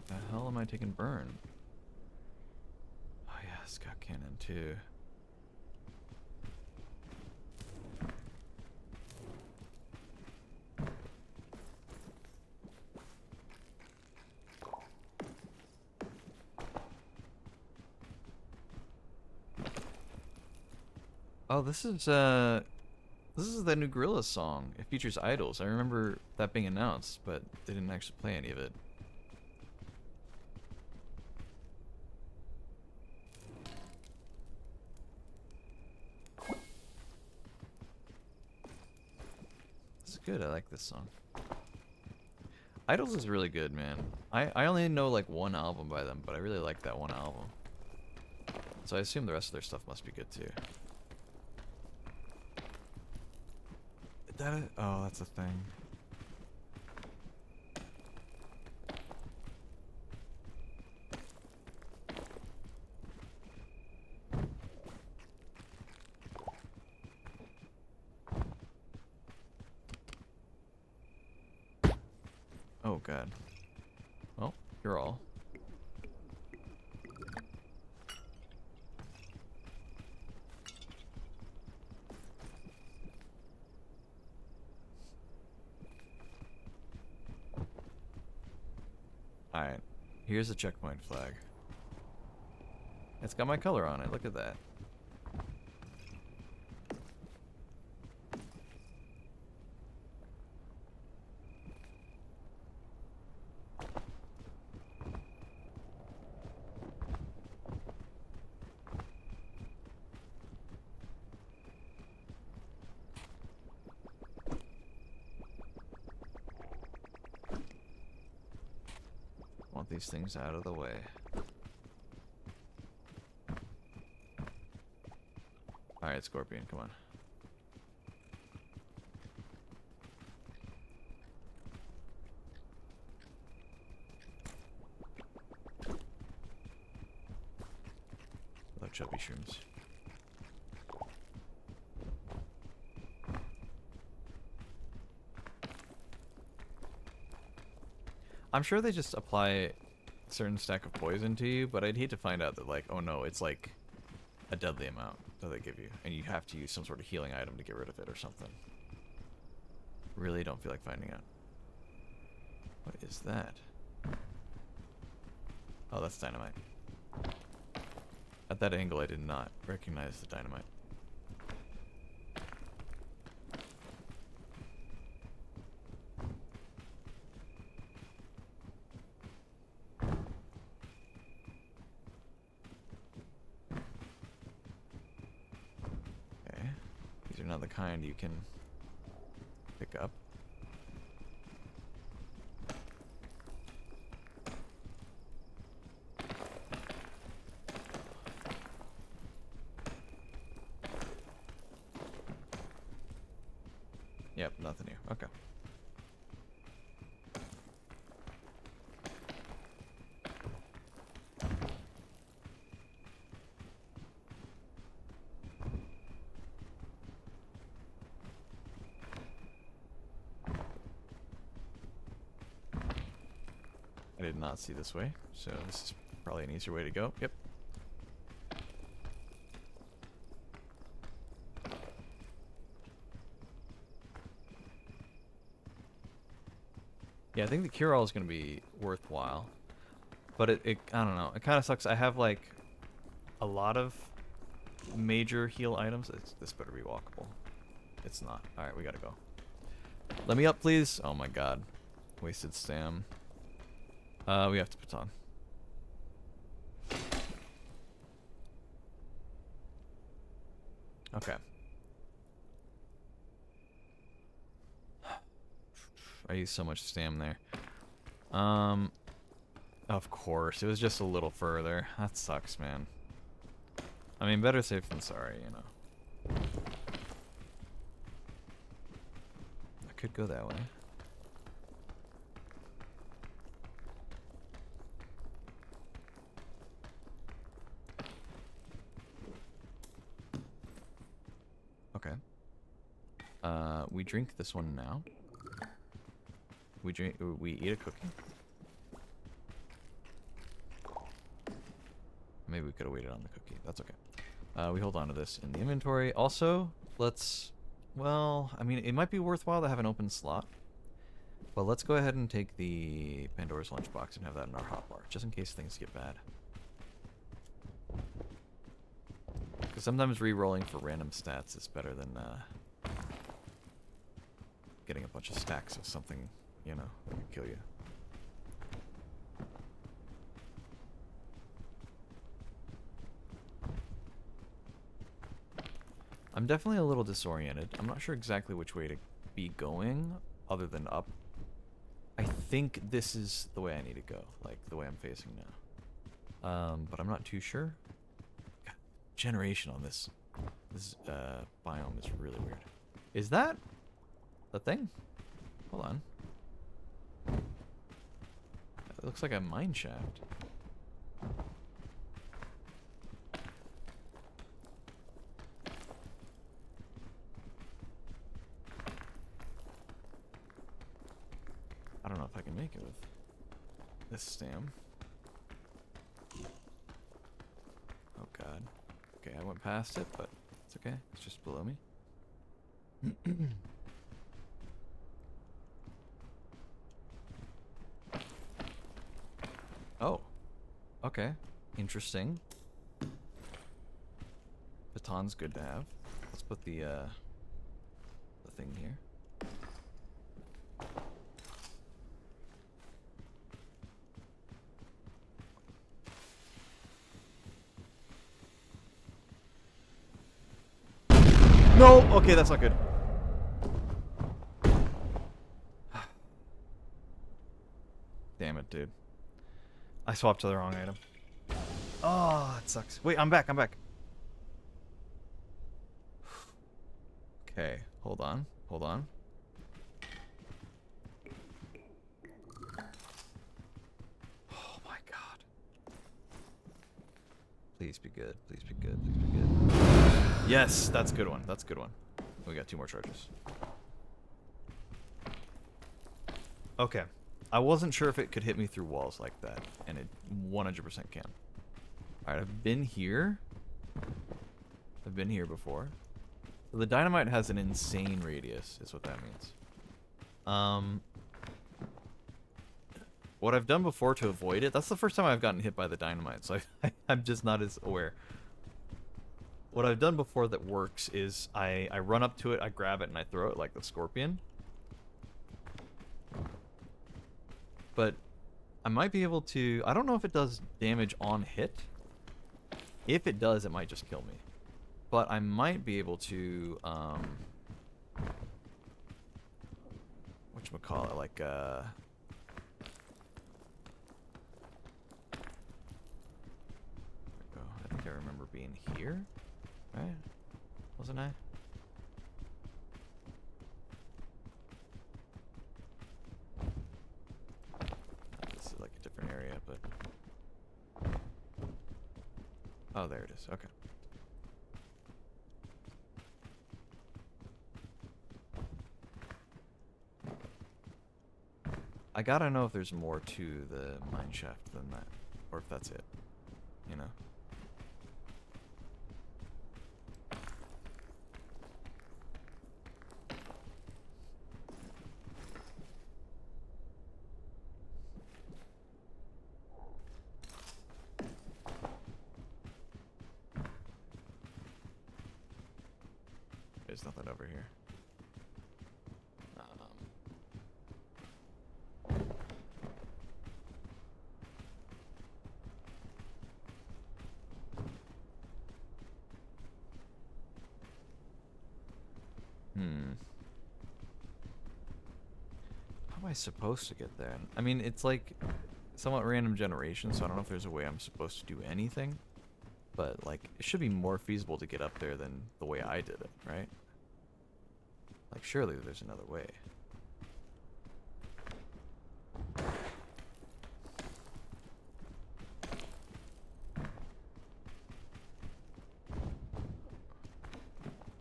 The hell am I taking burn? Oh yeah, Scout Cannon too. Oh, this is the new Gorillaz song. It features idols. I remember that being announced, but they didn't actually play any of it. This is good. I like this song. Idols is really good, man. I only know like one album by them, but I really like that one album. So I assume the rest of their stuff must be good too. Oh, that's a thing. Oh god. Well, you're all. Alright, here's a checkpoint flag. It's got my color on it, look at that. these things out of the way. Alright, Scorpion, come on. Without chubby shrooms. I'm sure they just apply a certain stack of poison to you, but I'd hate to find out that, like, oh no, it's like a deadly amount that they give you, and you have to use some sort of healing item to get rid of it or something. Really don't feel like finding out. What is that? Oh, that's dynamite. At that angle, I did not recognize the dynamite. Okay. These are not the kind you can pick up. Yep, nothing new. Okay. I did not see this way, so this is probably an easier way to go. Yep. Yeah, I think the cure-all is going to be worthwhile. But it I don't know. It kind of sucks. I have, like, a lot of major heal items. This better be walkable. It's not. Alright, we gotta go. Let me up, please. Oh my god. Wasted stam. We have to baton. Okay. I used so much stam there. Of course. It was just a little further. That sucks, man. I mean, better safe than sorry, you know. I could go that way. Okay. We drink this one now. We eat a cookie. Maybe we could have waited on the cookie. That's okay. We hold on to this in the inventory. Also, let's... Well, I mean, it might be worthwhile to have an open slot. But let's go ahead and take the Pandora's lunchbox and have that in our hotbar, just in case things get bad. Because sometimes re-rolling for random stats is better than getting a bunch of stacks of something, you know, that could kill you. I'm definitely a little disoriented. I'm not sure exactly which way to be going, other than up. I think this is the way I need to go, like the way I'm facing now. But I'm not too sure. God, generation on this biome is really weird. Is that the thing? Hold on. It looks like a mine shaft. I don't know if I can make it with this stam. Oh god. Okay, I went past it, but it's okay. It's just below me. Oh. Okay. Interesting. Baton's good to have. Let's put the thing here. No! Okay, that's not good. Damn it, dude. I swapped to the wrong item. Oh, it sucks. Wait, I'm back. I'm back. Okay, hold on. Hold on. Oh my god. Please be good. Please be good. Please be good. Yes, that's a good one. That's a good one. We got 2 more charges. Okay. I wasn't sure if it could hit me through walls like that, and it 100% can. Alright, I've been here. I've been here before. So the dynamite has an insane radius, is what that means. What I've done before to avoid it, that's the first time I've gotten hit by the dynamite, so I'm just not as aware. What I've done before that works is I run up to it, I grab it, and I throw it like the scorpion. But I might be able to... I don't know if it does damage on hit. If it does, it might just kill me. But I might be able to... whatchamacallit, like, I think I remember being here, right? Wasn't I? This is like a different area, but... Oh, there it is. Okay. I gotta know if there's more to the mine shaft than that, or if that's it, you know? There's nothing over here. How am I supposed to get there? I mean, it's like somewhat random generation, so I don't know if there's a way I'm supposed to do anything. But, like, it should be more feasible to get up there than the way I did it, right? Like, surely there's another way. I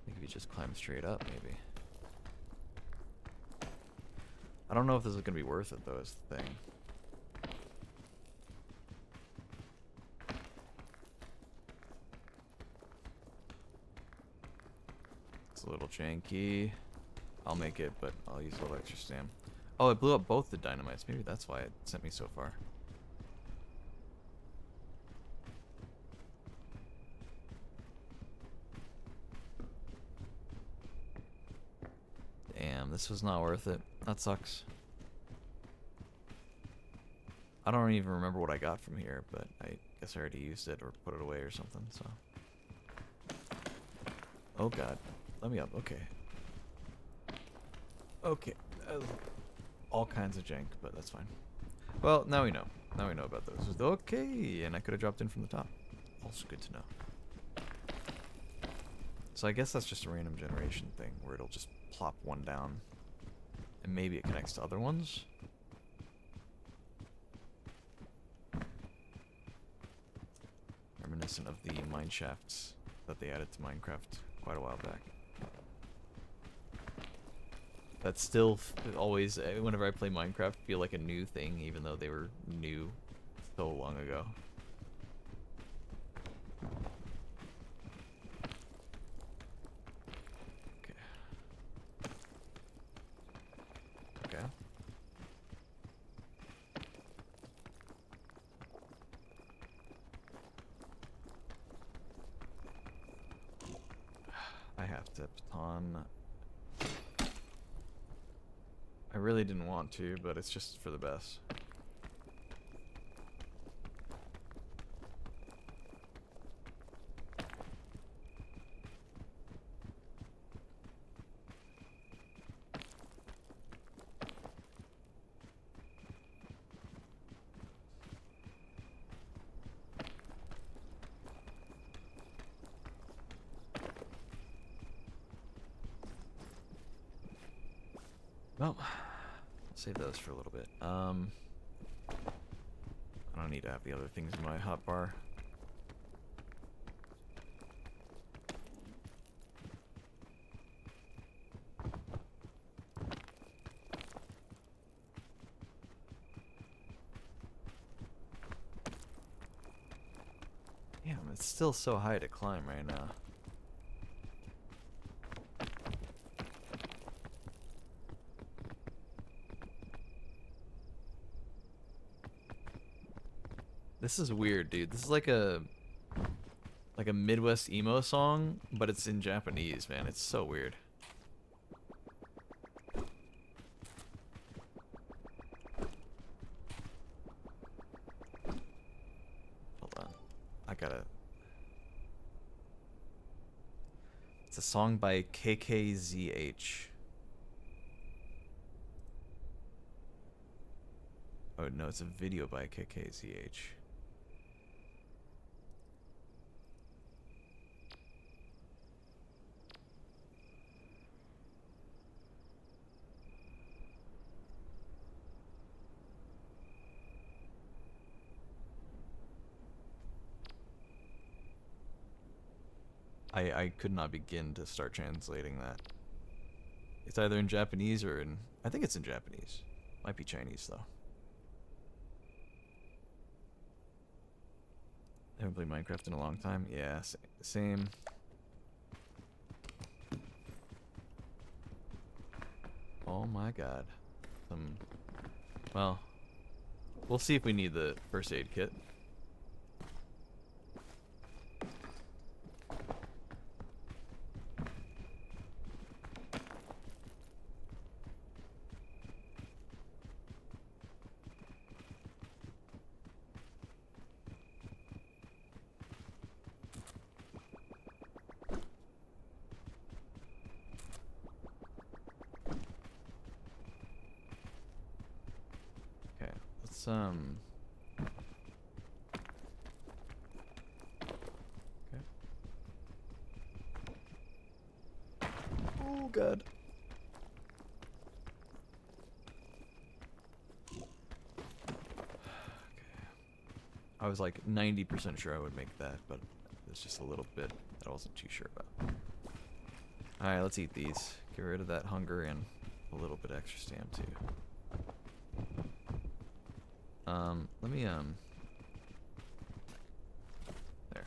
think if you just climb straight up, maybe. I don't know if this is going to be worth it, though, is the thing. It's a little janky. I'll make it, but I'll use a little extra stam. Oh, it blew up both the dynamites. Maybe that's why it sent me so far. Damn, this was not worth it. That sucks. I don't even remember what I got from here, but I guess I already used it or put it away or something, so. Oh god. Let me up. Okay. Okay. All kinds of jank, but that's fine. Well, now we know. Now we know about those. Okay, and I could have dropped in from the top. Also good to know. So I guess that's just a random generation thing, where it'll just plop one down. And maybe it connects to other ones. Reminiscent of the mine shafts that they added to Minecraft quite a while back. That's still always, whenever I play Minecraft, feel like a new thing, even though they were new so long ago. Okay. Okay. I have to baton. I really didn't want to, but it's just for the best. Well, I'll save those for a little bit. I don't need to have the other things in my hotbar. Damn, it's still so high to climb right now. This is weird, dude. This is like a Midwest emo song, but it's in Japanese, man. It's so weird. Hold on. I gotta... It's a song by KKZH. Oh, no, it's a video by KKZH. I could not begin to start translating that. It's either in Japanese or in... I think it's in Japanese. Might be Chinese, though. I haven't played Minecraft in a long time. Yeah, same. Oh my god. Well, we'll see if we need the first aid kit. Okay. Oh god. I was like 90% sure I would make that, but there's just a little bit that I wasn't too sure about. Alright, let's eat these. Get rid of that hunger and a little bit extra stamp too. Let me, there.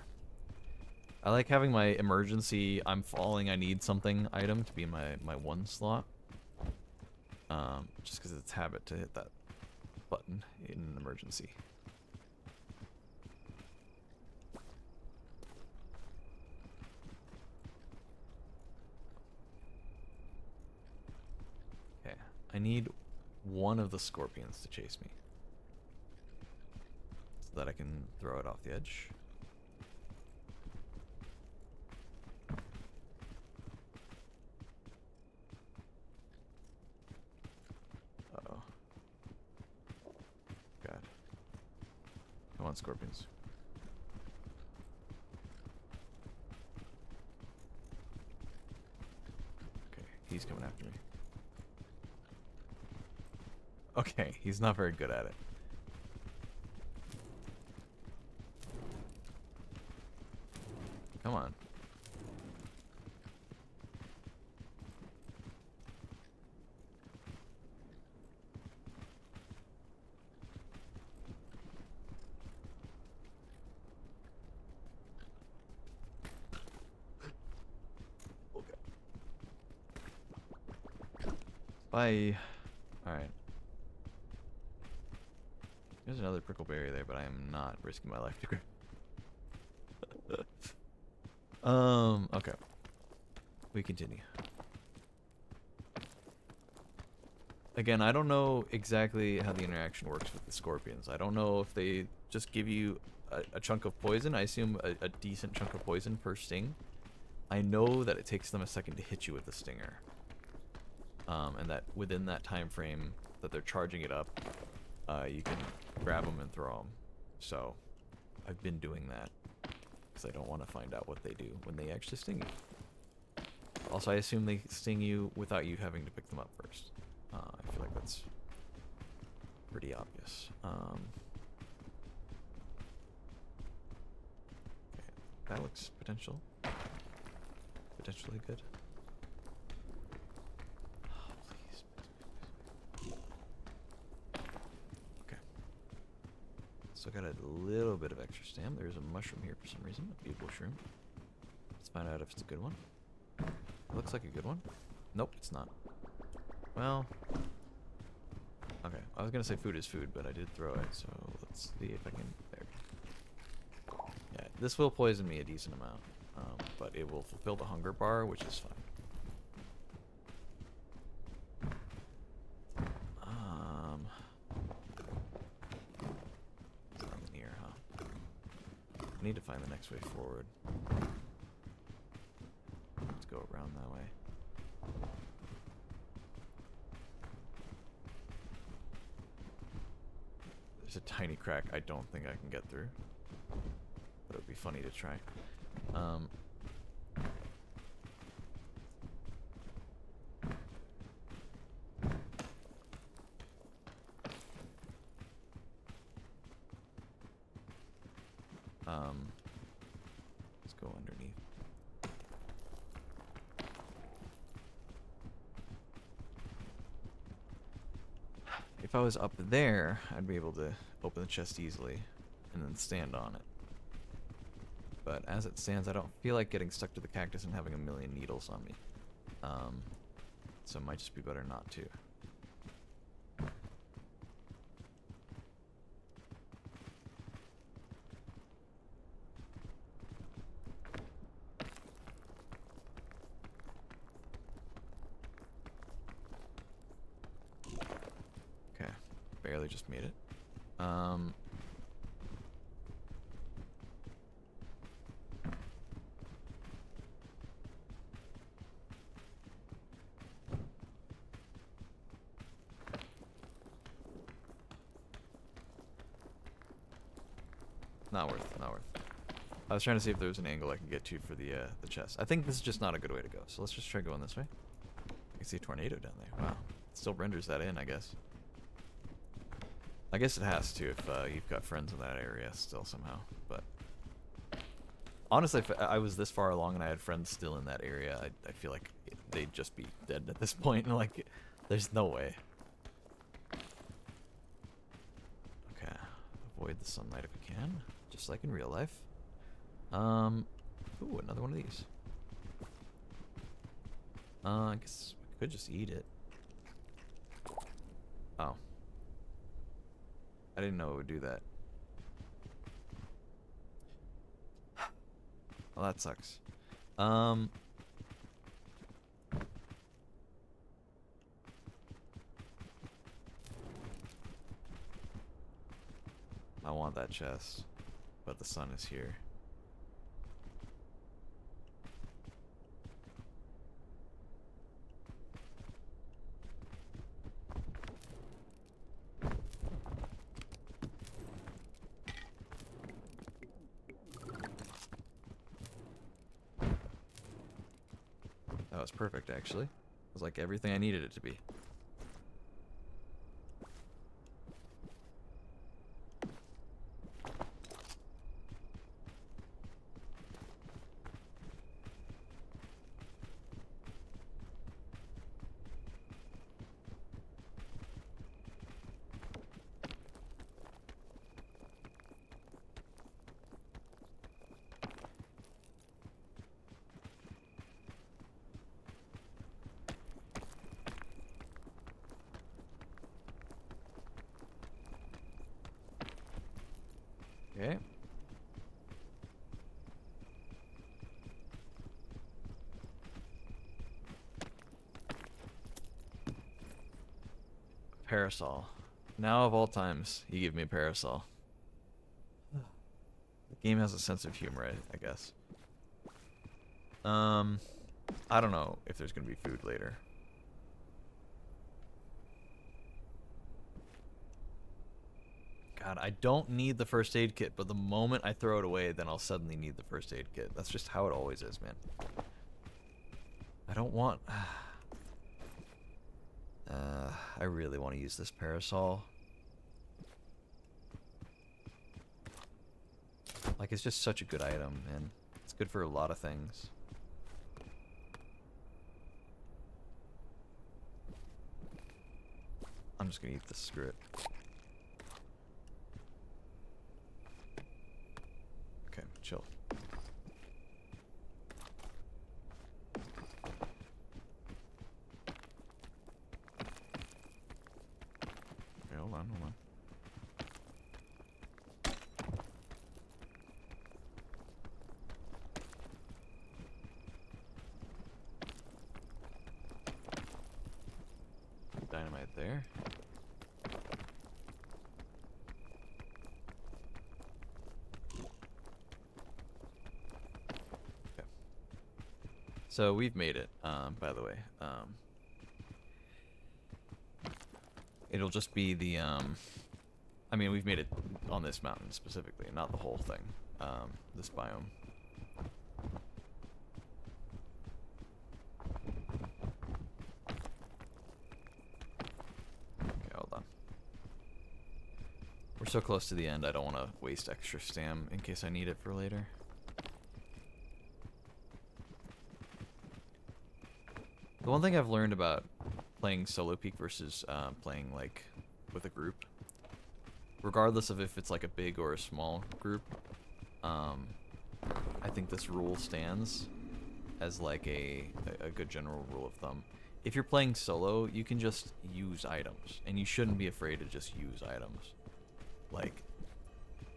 I like having my emergency, I'm falling, I need something item to be in my one slot. Just because it's habit to hit that button in an emergency. Okay, I need one of the scorpions to chase me. So that I can throw it off the edge. Uh-oh. God. Come on, scorpions. Okay, he's coming after me. Okay, he's not very good at it. Come on. Okay. Bye. Alright. There's another prickleberry there, but I am not risking my life to grab. Okay. We continue. Again, I don't know exactly how the interaction works with the scorpions. I don't know if they just give you a chunk of poison. I assume a decent chunk of poison per sting. I know that it takes them a second to hit you with the stinger. And that within that time frame that they're charging it up, you can grab them and throw them. So, I've been doing that. Because I don't want to find out what they do when they actually sting you. Also, I assume they sting you without you having to pick them up first. feel like that's pretty obvious. Okay, that looks potentially good. Oh, please. Okay. So I got a little bit of extra stam. There's a mushroom here for some reason. A beautiful shroom. Let's find out if it's a good one. It looks like a good one. Nope, it's not. Well, okay. I was gonna say food is food, but I did throw it, so let's see if I can. There. Yeah, this will poison me a decent amount, but it will fulfill the hunger bar, which is fine. It's not near, huh? I need to find the next way forward. Let's go around that way. There's a tiny crack I don't think I can get through. But it would be funny to try. Let's go underneath. If I was up there, I'd be able to open the chest easily and then stand on it. But as it stands, I don't feel like getting stuck to the cactus and having a million needles on me. So it might just be better not to. Okay, barely just made it. Not worth, not worth. I was trying to see if there was an angle I could get to for the chest. I think this is just not a good way to go, so let's just try going this way. I can see a tornado down there. Wow. It still renders that in, I guess. I guess it has to if you've got friends in that area still somehow, but... Honestly, if I was this far along and I had friends still in that area, I feel like they'd just be dead at this point, and like, there's no way. Okay. Avoid the sunlight if we can. Just like in real life. Ooh, another one of these. I guess we could just eat it. Oh. I didn't know it would do that. Well, that sucks. I want that chest, but the sun is here. That was perfect, actually. It was like everything I needed it to be. Okay. Parasol. Now of all times, you give me a parasol. The game has a sense of humor, I guess. I don't know if there's gonna be food later. God, I don't need the first aid kit, but the moment I throw it away, then I'll suddenly need the first aid kit. That's just how it always is, man. I don't want... I really want to use this parasol. Like, it's just such a good item, and it's good for a lot of things. I'm just gonna eat this, screw it. Okay, chill. Okay, hold on, hold on. Dynamite there. Okay. So we've made it, by the way. It'll just be the, I mean, we've made it on this mountain specifically, not the whole thing, this biome. Okay, hold on. We're so close to the end, I don't want to waste extra stam in case I need it for later. The one thing I've learned about playing solo peak versus playing like with a group, regardless of if it's like a big or a small group, I think this rule stands as like a good general rule of thumb. If you're playing solo, you can just use items, and you shouldn't be afraid to just use items. Like,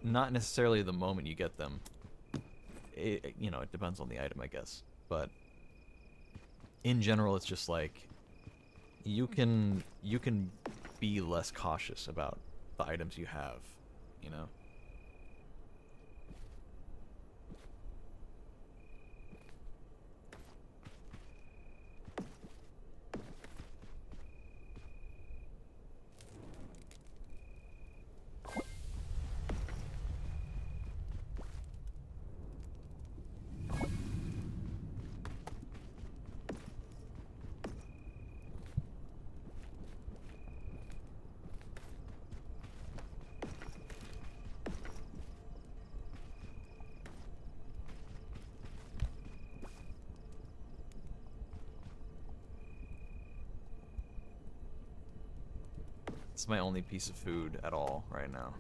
not necessarily the moment you get them. You know, it depends on the item, I guess. But in general, it's just like you can be less cautious about the items you have, you know? It's my only piece of food at all right now.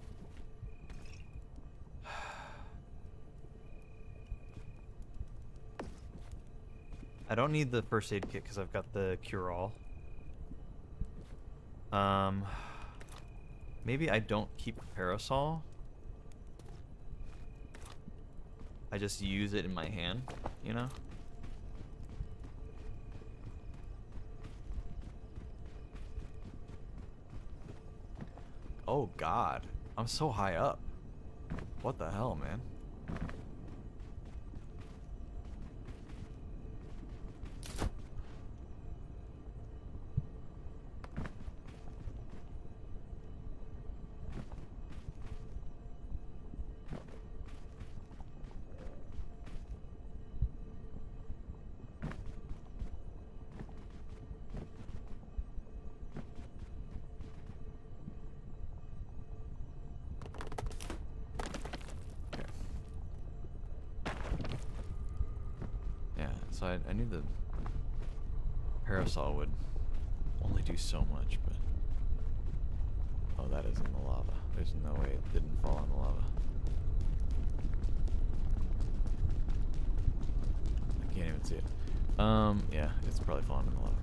I don't need the first aid kit because I've got the cure-all. Maybe I don't keep a parasol. I just use it in my hand, you know? Oh god, I'm so high up. What the hell, man? So I knew the parasol would only do so much, but... Oh, that is in the lava. There's no way it didn't fall in the lava. I can't even see it. Yeah, it's probably fallen in the lava.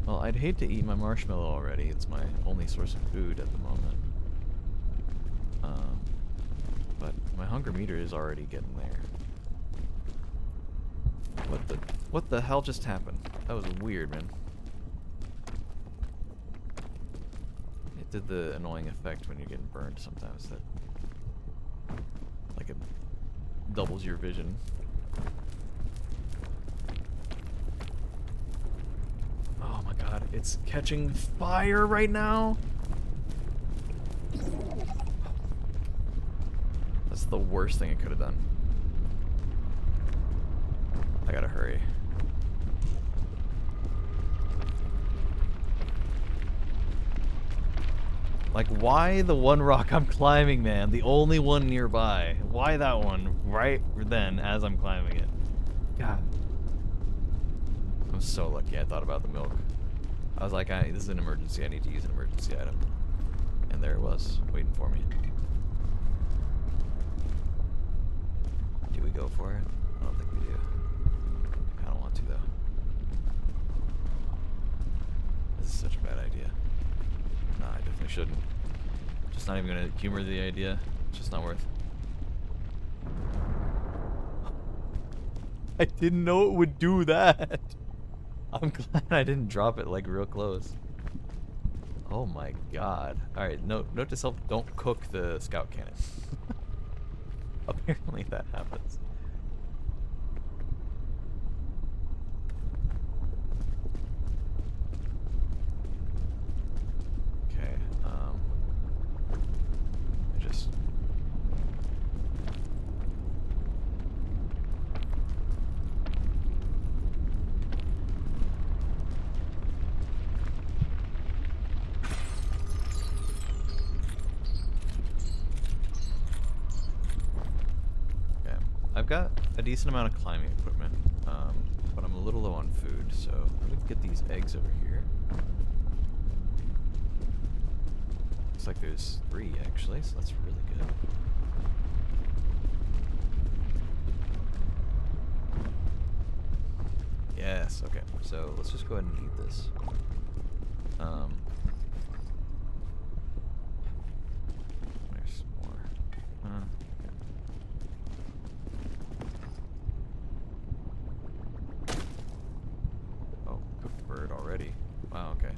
Well, I'd hate to eat my marshmallow already. It's my only source of food at the moment. But my hunger meter is already getting there. What the hell just happened? That was weird, man. It did the annoying effect when you're getting burned sometimes that, like, it doubles your vision. Oh my god, it It's catching fire right now. That's the worst thing it could have done. I gotta hurry. Like, why the one rock I'm climbing, man? The only one nearby. Why that one right then as I'm climbing it? God. I'm so lucky I thought about the milk. I was like, this is an emergency. I need to use an emergency item. And there it was, waiting for me. Do we go for it? I don't think we do. I don't want to, though. This is such a bad idea. Nah, I definitely shouldn't. Just not even gonna humor the idea. It's just not worth. I didn't know it would do that. I'm glad I didn't drop it like real close. Oh my god. Alright, note to self, don't cook the scout cannon. Apparently that happens. Okay, I just... Okay, I've got a decent amount of climbing equipment, but I'm a little low on food, so I'm gonna get these eggs over here. Looks like there's 3 actually, so that's really good. Yes, okay. So let's just go ahead and eat this. There's more. Okay. Oh, cooked bird already. Wow, okay.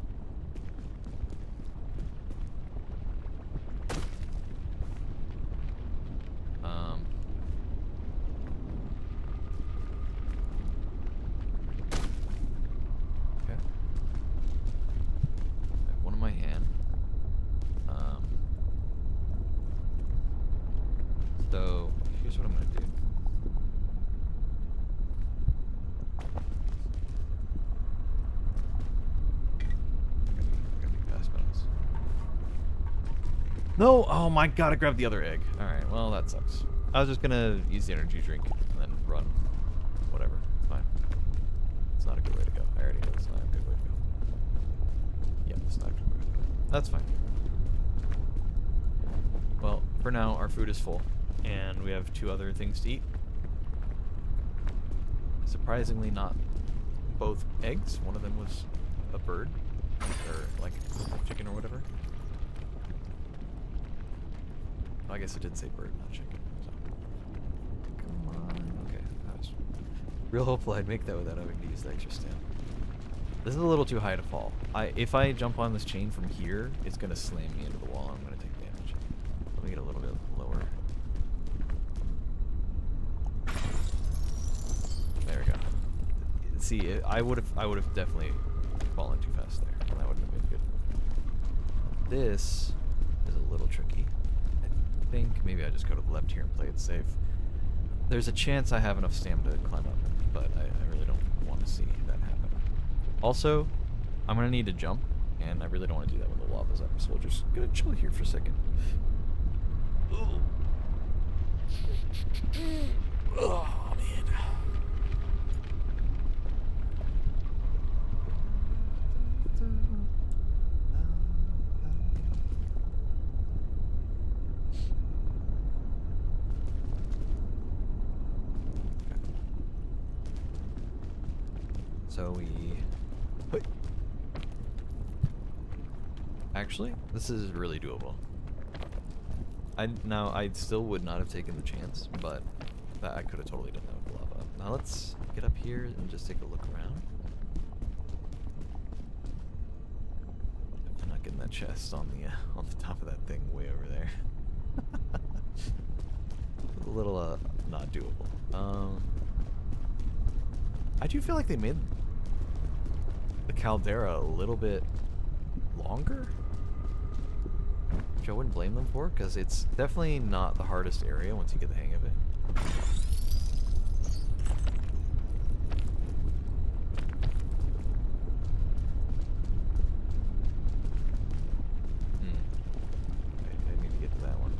Okay. I have one in my hand. So here's what I'm gonna do. Gotta be fast bounce. No! Oh my god, I grabbed the other egg. Alright, well that sucks. I was just gonna use the energy drink and then run. Whatever. Fine. It's not a good way to go. I already know it's not a good way to go. Yeah, it's not a good way to go. That's fine. Well, for now, our food is full. And we have 2 other things to eat. Surprisingly, not both eggs. One of them was a bird. Or, like, chicken or whatever. I guess it did say bird, not chicken. So. Come on. Okay. I was real hopeful I'd make that without having to use the extra stamp. This is a little too high to fall. If I jump on this chain from here, it's going to slam me into the wall. I'm going to take damage. Let me get a little bit lower. There we go. See, I would have definitely fallen too fast there, and that wouldn't have been good. This is a little tricky. I think maybe I just go to the left here and play it safe. There's a chance I have enough stamina to climb up, but I really don't want to see that happen. Also, I'm gonna need to jump, and I really don't want to do that when the lava's up, so we'll just gonna chill here for a second. Oh man. So we... Actually, this is really doable. Now, I still would not have taken the chance, but I could have totally done that with lava. Now let's get up here and just take a look around. I'm not getting that chest on the top of that thing way over there. A little not doable. I do feel like they made the caldera a little bit longer, which I wouldn't blame them for, because it's definitely not the hardest area once you get the hang of it. I need to get to that one.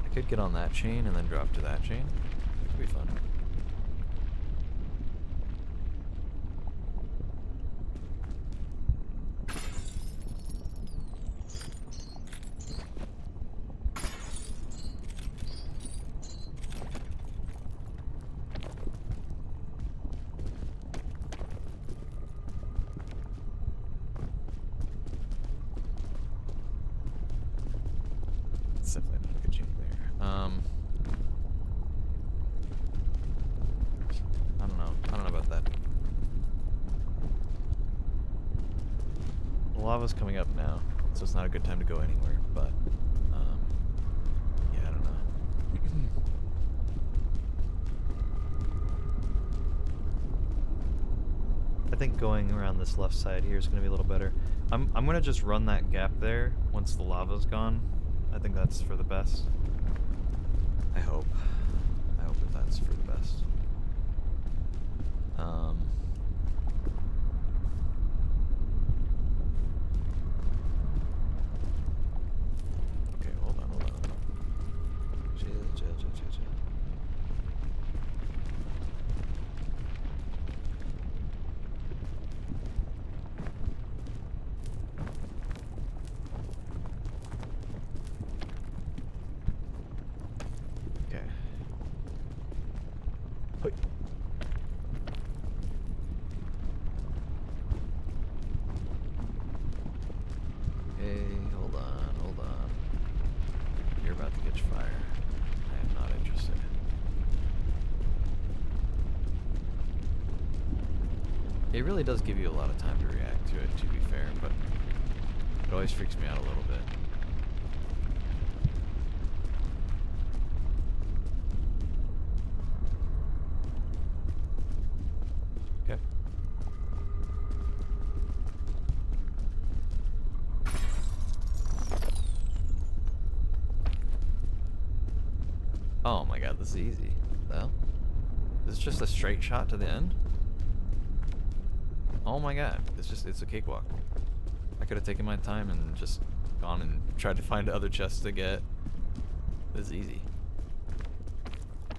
I could get on that chain and then drop to that chain. It could be fun. It's definitely not a good chain there. I don't know. I don't know about that. The lava's coming up now, so it's not a good time to go anywhere, but, yeah, I don't know. I think going around this left side here is going to be a little better. I'm going to just run that gap there once the lava's gone. I think that's for the best. I hope. I hope that that's for the best. Okay, hold on. Chill. Okay. Hoi. Hey, hold on. You're about to catch fire. I am not interested. It really does give you a lot of time to react to it, to be fair, but it always freaks me out a little bit. Okay. Oh my god, this is easy. Well, this is just a straight shot to the end. Oh my god, it's a cakewalk. I could have taken my time and just gone and tried to find other chests to get. This is easy.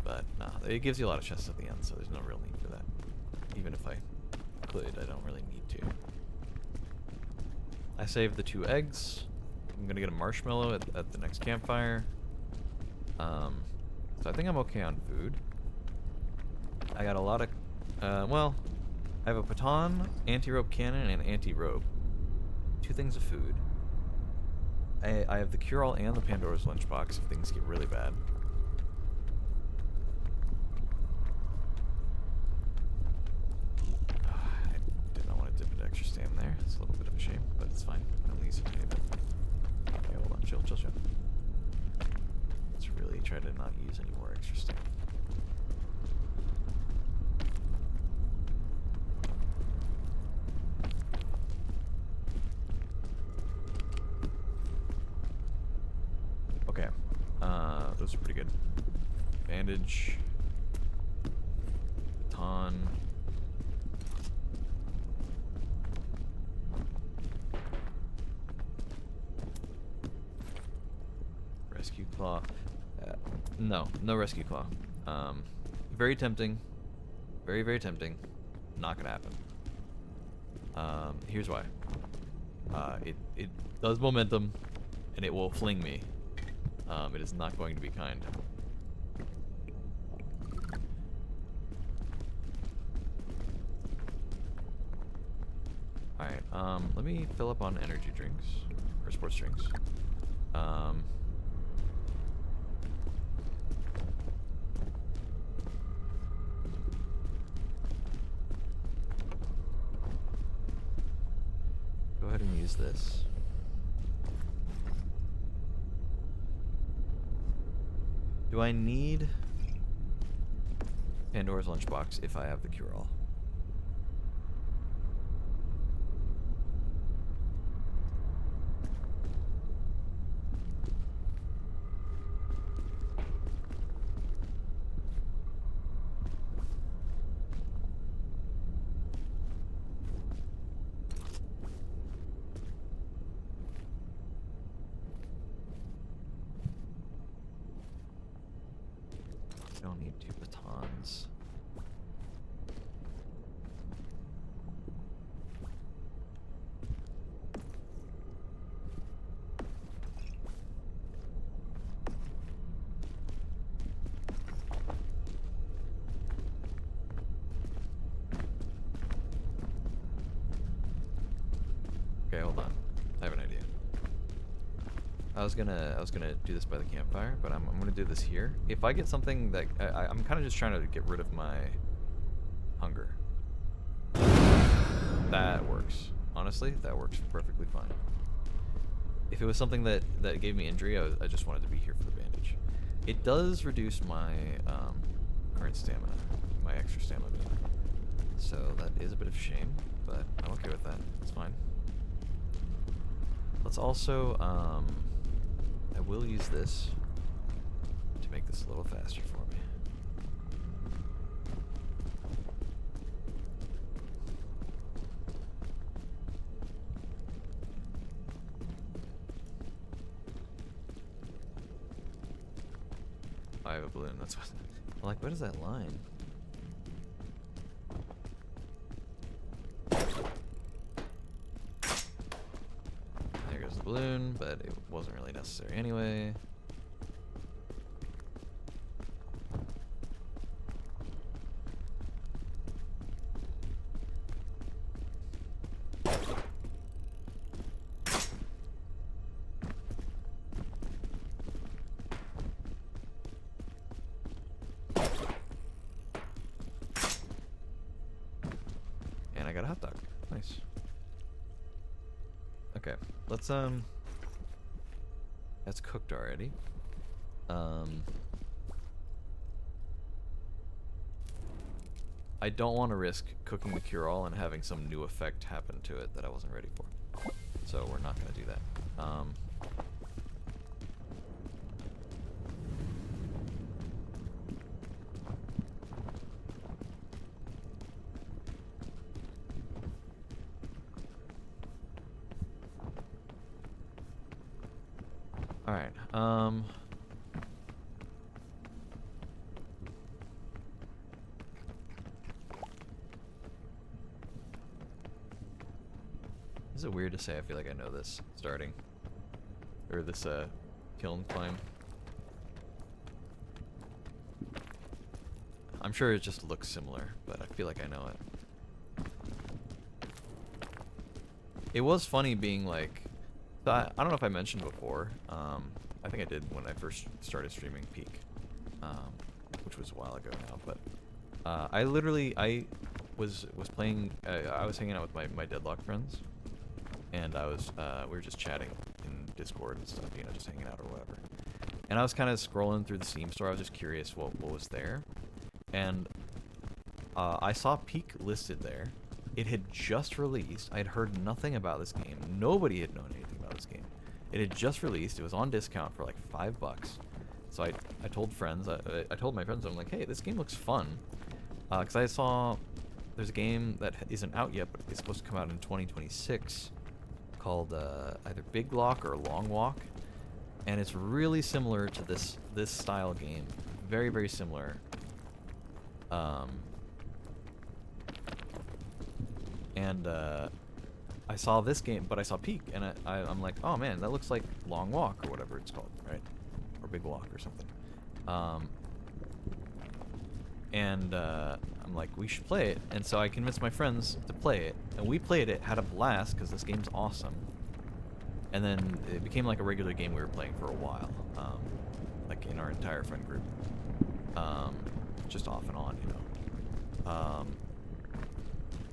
But nah, it gives you a lot of chests at the end, so there's no real need for that. Even if I could, I don't really need to. I saved the 2 eggs. I'm gonna get a marshmallow at the next campfire. So I think I'm okay on food. I got a lot of, well, I have a baton, anti-rope cannon, and anti-rope. 2 things of food. I have the cure-all and the Pandora's lunchbox if things get really bad. I did not want to dip into extra stam there. It's a little bit of a shame, but it's fine. I only use it a tiny bit. Okay, hold on. Chill. Let's really try to not use any more extra stam. Okay. Those are pretty good. Bandage. Baton. Rescue claw. No rescue claw. Very tempting. Very tempting. Not gonna happen. Here's why. It does momentum, and it will fling me. It is not going to be kind. Alright, let me fill up on energy drinks. Or sports drinks. Go ahead and use this. Do I need Pandora's lunchbox if I have the cure-all? I don't need 2 batons. Okay, hold on. I have an idea. I was gonna do this by the campfire, but I'm gonna do this here. If I get something that I'm kind of just trying to get rid of my hunger. That works. Honestly, that works perfectly fine. If it was something that gave me injury, I just wanted to be here for the bandage. It does reduce my current stamina, my extra stamina. So that is a bit of a shame, but I'm okay with that. It's fine. Let's also, I will use this to make this a little faster for me. I have a balloon, that's what, I'm like, what is that line? There goes the balloon, but it wasn't really necessary anyway. I got a hot dog. Nice. Okay, let's that's cooked already. I don't want to risk cooking the cure-all and having some new effect happen to it that I wasn't ready for. So we're not going to do that. Alright, is it weird to say I feel like I know this starting? Or this, kiln climb? I'm sure it just looks similar, but I feel like I know it. It was funny being like, I don't know if I mentioned before, I think I did when I first started streaming Peak, which was a while ago now, but I was playing, I was hanging out with my Deadlock friends, and we were just chatting in Discord and stuff, you know, just hanging out or whatever. And I was kind of scrolling through the Steam store, I was just curious what was there, and I saw Peak listed there. It had just released. I had heard nothing about this game. Nobody had known anything about this game. It had just released. It was on discount for like $5. So I told friends. I told my friends, I'm like, hey, this game looks fun. Because I saw there's a game that isn't out yet, but it's supposed to come out in 2026 called either Big Lock or Long Walk. And it's really similar to this style game. Very, very similar. I saw this game, but I saw Peak, and I'm like, oh man, that looks like Long Walk or whatever it's called, right? Or Big Walk or something. I'm like, we should play it, and so I convinced my friends to play it, and we played it, had a blast, because this game's awesome. And then it became like a regular game we were playing for a while, like in our entire friend group. Just off and on, you know.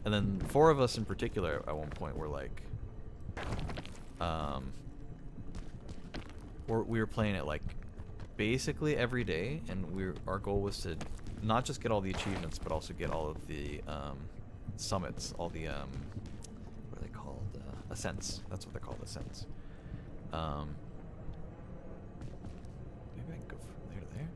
And then 4 of us in particular at one point were like, we were playing it like basically every day, and our goal was to not just get all the achievements, but also get all of the summits, all the what are they called? Ascents. That's what they're called, ascents. Maybe I can go from there to there.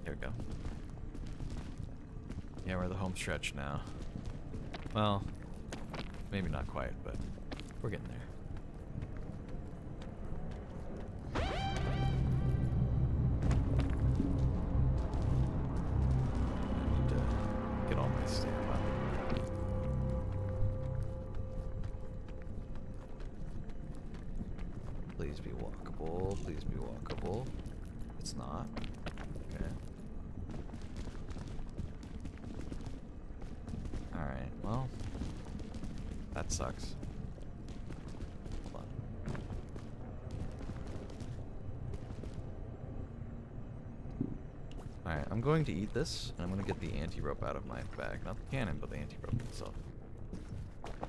There we go. Yeah, we're the home stretch now. Well, maybe not quite, but we're getting there. I need to get all my stamp up. Please be walkable. Please be walkable. It's not. Okay. Alright, well. That sucks. Hold on. Alright, I'm going to eat this, and I'm going to get the anti-rope out of my bag. Not the cannon, but the anti-rope itself. I'm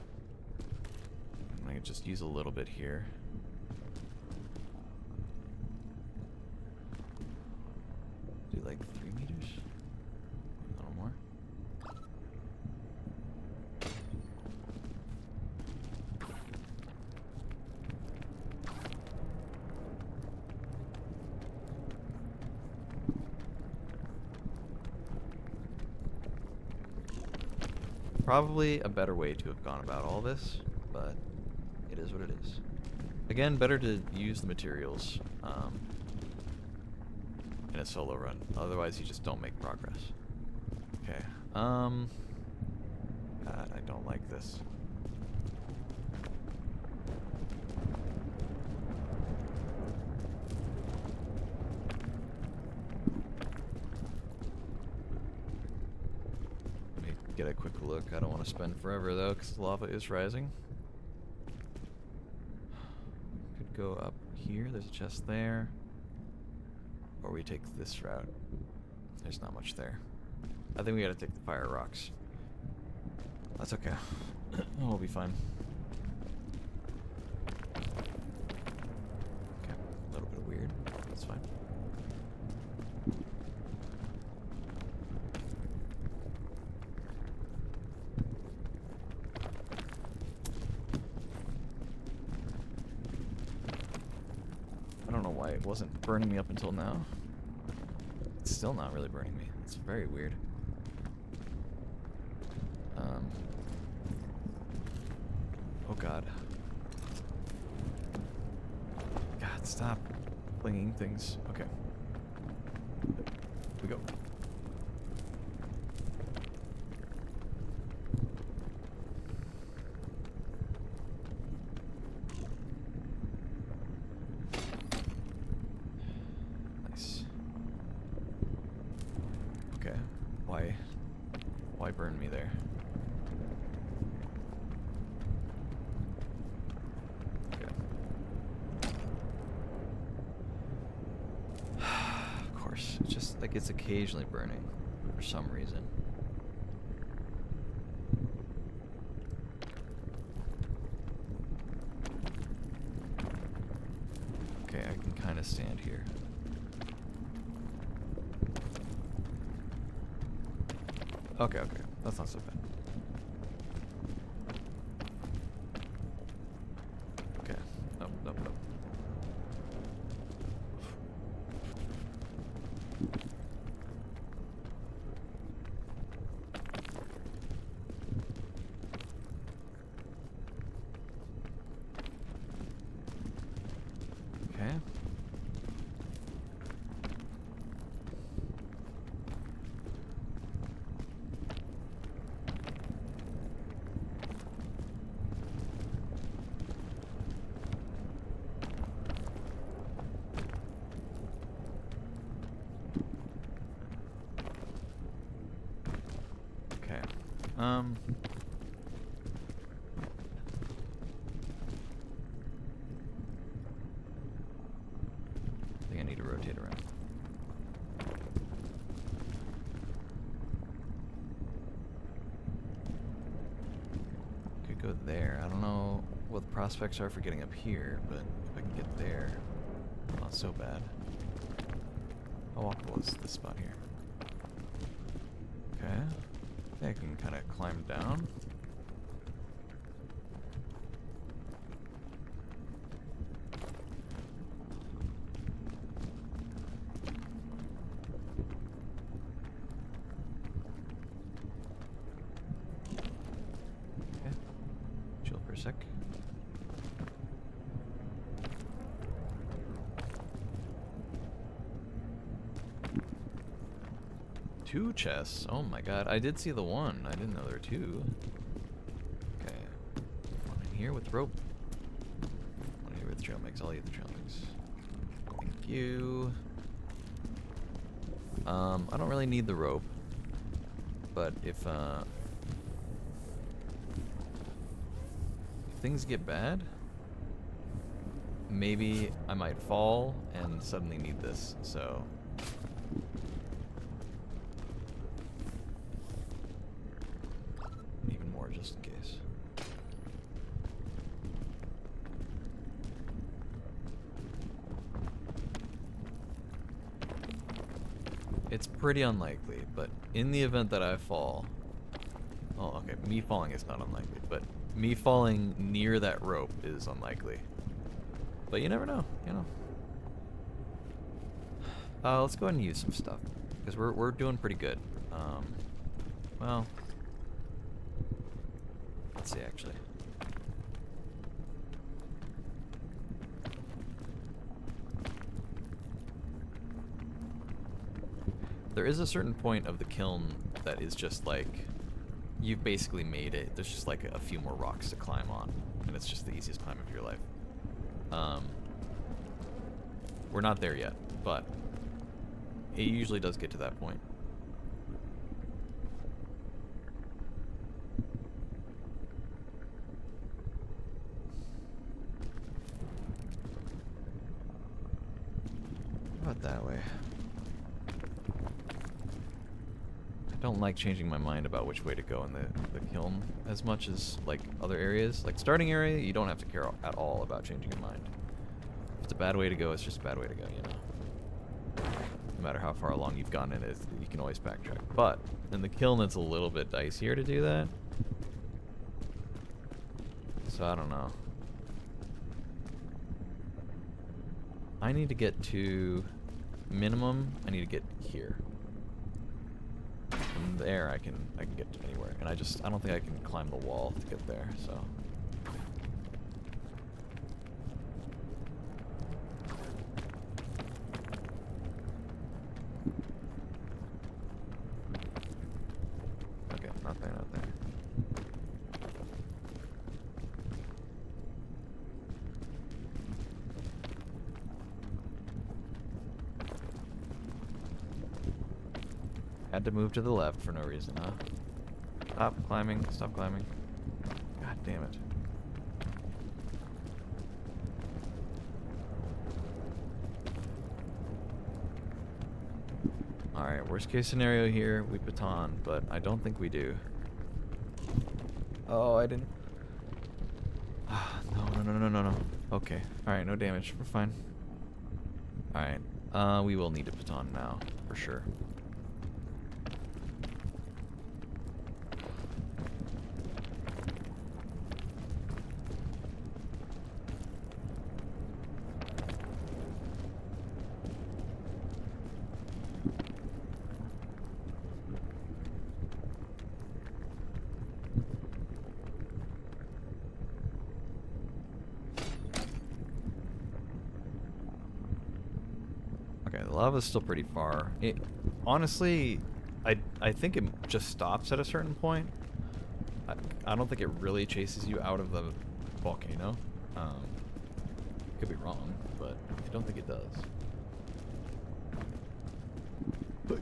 going to just use a little bit here. Do like 3 meters? A little more. Probably a better way to have gone about all this, but it is what it is. Again, better to use the materials in a solo run. Otherwise, you just don't make progress. Okay. God, I don't like this. Let me get a quick look. I don't want to spend forever though, because the lava is rising. Could go up here. There's a chest there. Or we take this route. There's not much there. I think we gotta take the fire rocks. That's okay. We'll be fine. Okay, a little bit weird. That's fine. I don't know why it wasn't burning me up until now. It's still not really burning me. It's very weird. Oh god. God, stop flinging things. Okay. Here we go. Nice. Okay. Why burn me there? Okay. Of course. It's just like it's occasionally burning for some reason. Okay, I can kind of stand here. Okay, okay. That's not so bad. Okay. Nope, nope, nope. Okay. Okay. I think I need to there. I don't know what the prospects are for getting up here, but if I can get there, not so bad. How walkable is this spot here? Okay. I think I can kind of climb down. Okay. Chill for a sec. Two chests. Oh my god. I did see the one. I didn't know there were two. Okay. One in here with rope. One in here with trail mix. I'll eat the trail mix. Thank you. I don't really need the rope. But if things get bad, maybe I might fall and suddenly need this, so... even more just in case. It's pretty unlikely, but in the event that I fall... Oh, okay, me falling is not unlikely, but me falling near that rope is unlikely. But you never know, you know. Let's go ahead and use some stuff, because we're doing pretty good. Well, let's see actually. There is a certain point of the kiln that is just like, you've basically made it. There's just like a few more rocks to climb on, and it's just the easiest climb of your life. We're not there yet, but it usually does get to that point. How about that way? I don't like changing my mind about which way to go in the kiln as much as like other areas. Like starting area, you don't have to care at all about changing your mind. If it's a bad way to go, it's just a bad way to go, you know. No matter how far along you've gone in it, you can always backtrack. But in the kiln, it's a little bit dicier to do that. So I don't know. I need to get to minimum. I need to get here. From there, I can get to anywhere, and I don't think I can climb the wall to get there. So. Okay, not there, not there. Had to move to the left for no reason, huh? Stop climbing, stop climbing. God damn it. Alright, worst case scenario here, we baton, but I don't think we do. Oh, I didn't... No. Okay, alright, no damage, we're fine. Alright, we will need a baton now, for sure. Okay, the lava's still pretty far. Honestly, I think it just stops at a certain point. I don't think it really chases you out of the volcano. Could be wrong, but I don't think it does. But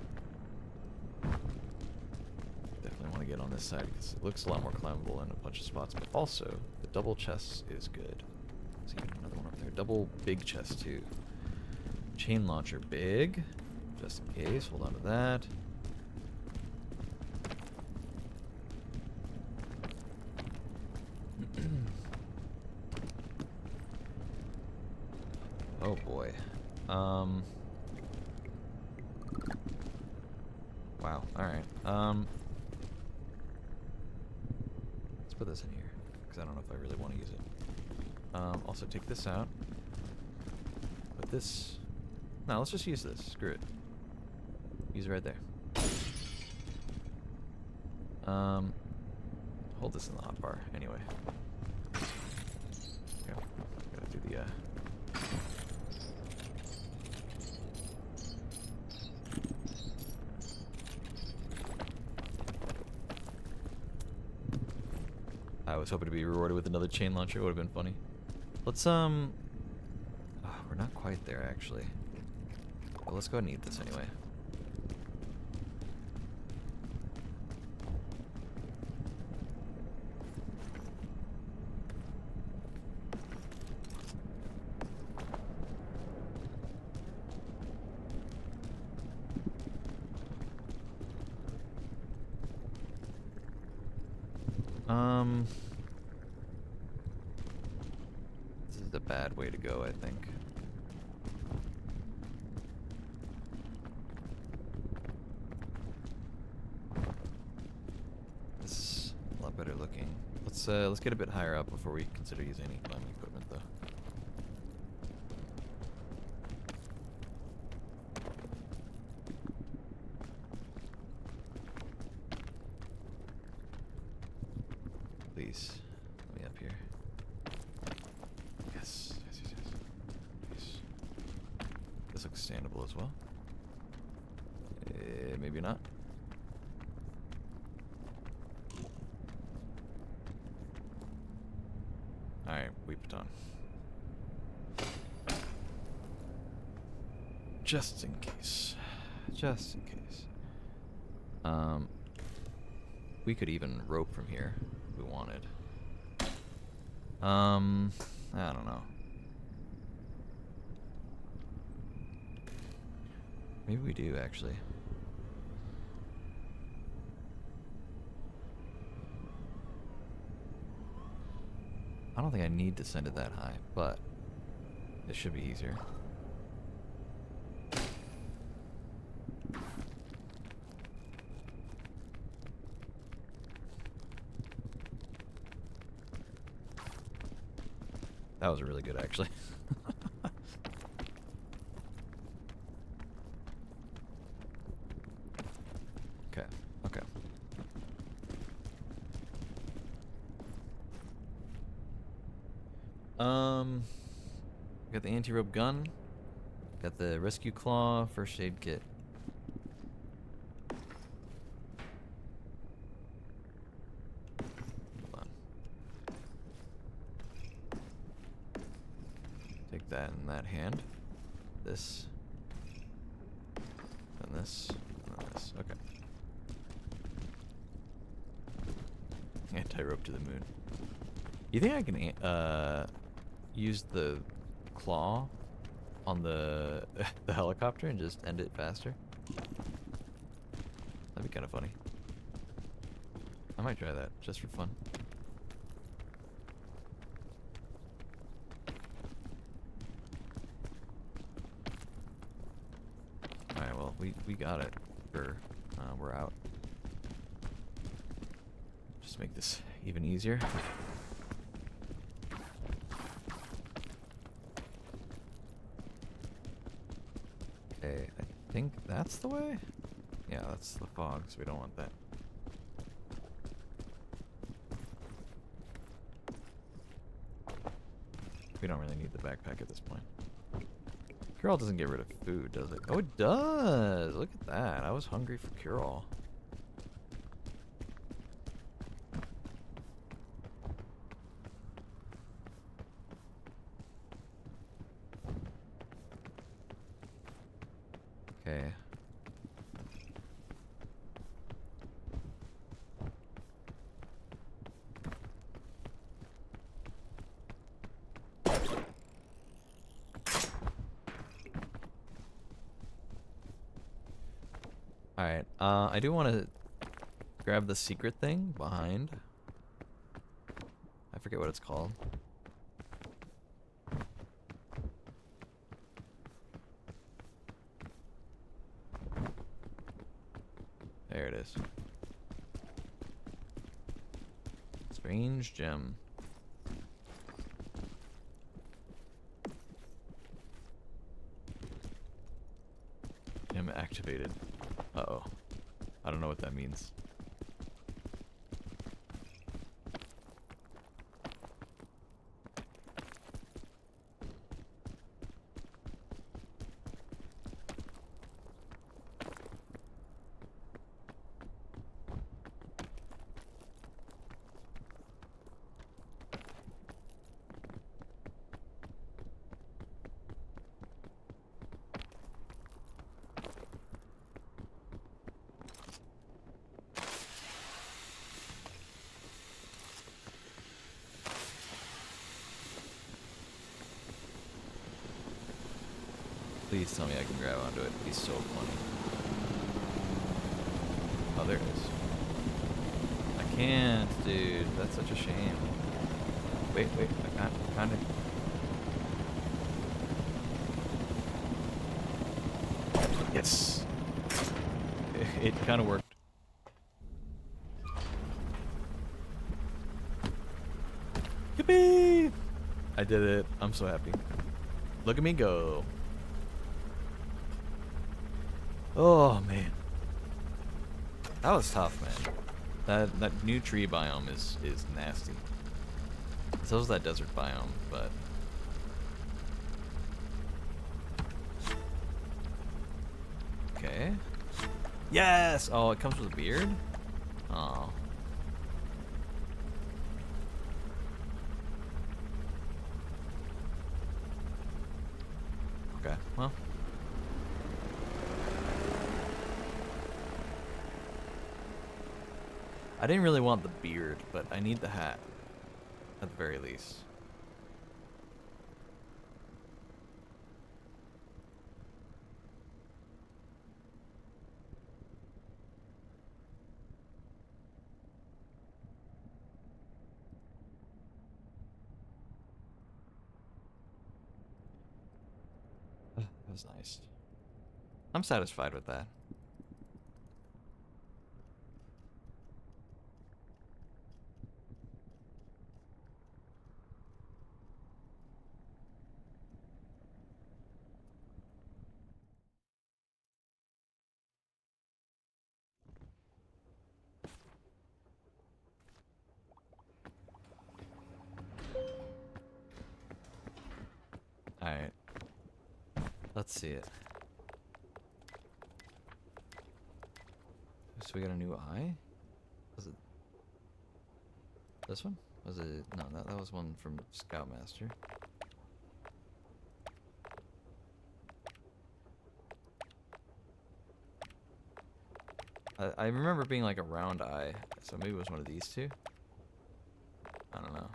definitely want to get on this side because it looks a lot more climbable in a bunch of spots. But also, the double chest is good. See another one up there. Double big chest too. Chain launcher big, just in case. Hold on to that. Oh boy. Wow. All right. Let's put this in here because I don't know if I really want to use it. Also take this out. Put this. No, let's just use this. Screw it. Use it right there. Hold this in the hotbar anyway. Okay. Gotta do the I was hoping to be rewarded with another chain launcher. It would have been funny. Let's oh, we're not quite there actually. But let's go ahead and eat this anyway. This is a bad way to go, I think. This is a lot better looking. Let's get a bit higher up before we consider using any climbing equipment, though. Please, let me up here. Yes, yes, yes, yes. Please. This looks standable as well. Maybe not. Alright, we put on. Just in case. Just in case. We could even rope from here if we wanted. I don't know. Maybe we do, actually. I don't think I need to send it that high, but it should be easier. That was really good, actually. Okay, okay. Got the anti-rope gun. Got the rescue claw, first aid kit. Hold on. Take that in that hand. This. And this. And this. Okay. Anti-rope to the moon. You think I can use the claw on the the helicopter and just end it faster? That'd be kind of funny. I might try that just for fun. Alright, well, we got it. We're out. Just make this even easier. Okay, I think that's the way? Yeah, that's the fog, so we don't want that. We don't really need the backpack at this point. Cure-all doesn't get rid of food, does it? Oh, it does! Look at that. I was hungry for Cure-all. Okay. Alright, I do want to grab the secret thing behind. I forget what it's called. it is. Strange gem. Gem activated. Uh-oh. I don't know what that means. Please tell me I can grab onto it. It'd be so funny. Oh, there it is. I can't, dude. That's such a shame. Wait, I can't. Kinda. Yes! It kind of worked. Yippee! I did it. I'm so happy. Look at me go. Oh, man. That was tough, man. That new tree biome is nasty. So is that desert biome, but... Okay. Yes! Oh, it comes with a beard? Oh. Okay, well. I didn't really want the beard, but I need the hat. At the very least. That was nice. I'm satisfied with that. Alright. Let's see it. So we got a new eye? Was it this one? Was it no, that was one from Scoutmaster. I remember being like a round eye, so maybe it was one of these two. I don't know.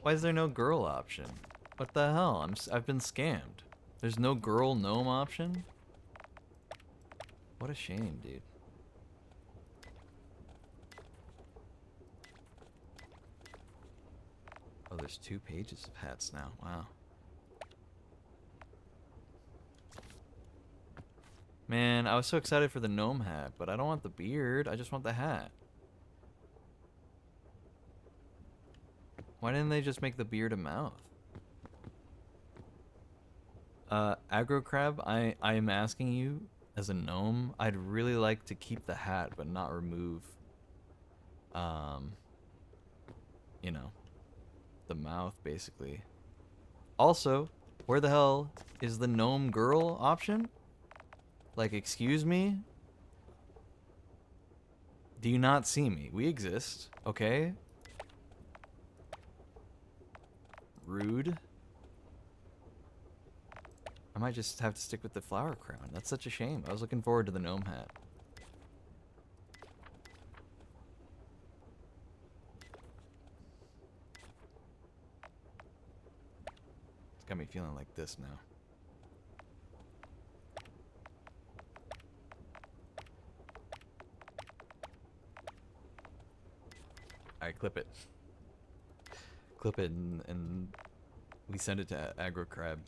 Why is there no girl option? What the hell? I've been scammed. There's no girl gnome option? What a shame, dude. Oh, there's 2 pages of hats now. Wow. Man, I was so excited for the gnome hat, but I don't want the beard. I just want the hat. Why didn't they just make the beard a mouth? Aggro Crab, I am asking you, as a gnome, I'd really like to keep the hat, but not remove, you know, the mouth, basically. Also, where the hell is the gnome girl option? Like, excuse me? Do you not see me? We exist, okay? Rude. I might just have to stick with the flower crown. That's such a shame. I was looking forward to the gnome hat. It's got me feeling like this now. Alright, clip it. Clip it and we send it to Aggro Crab.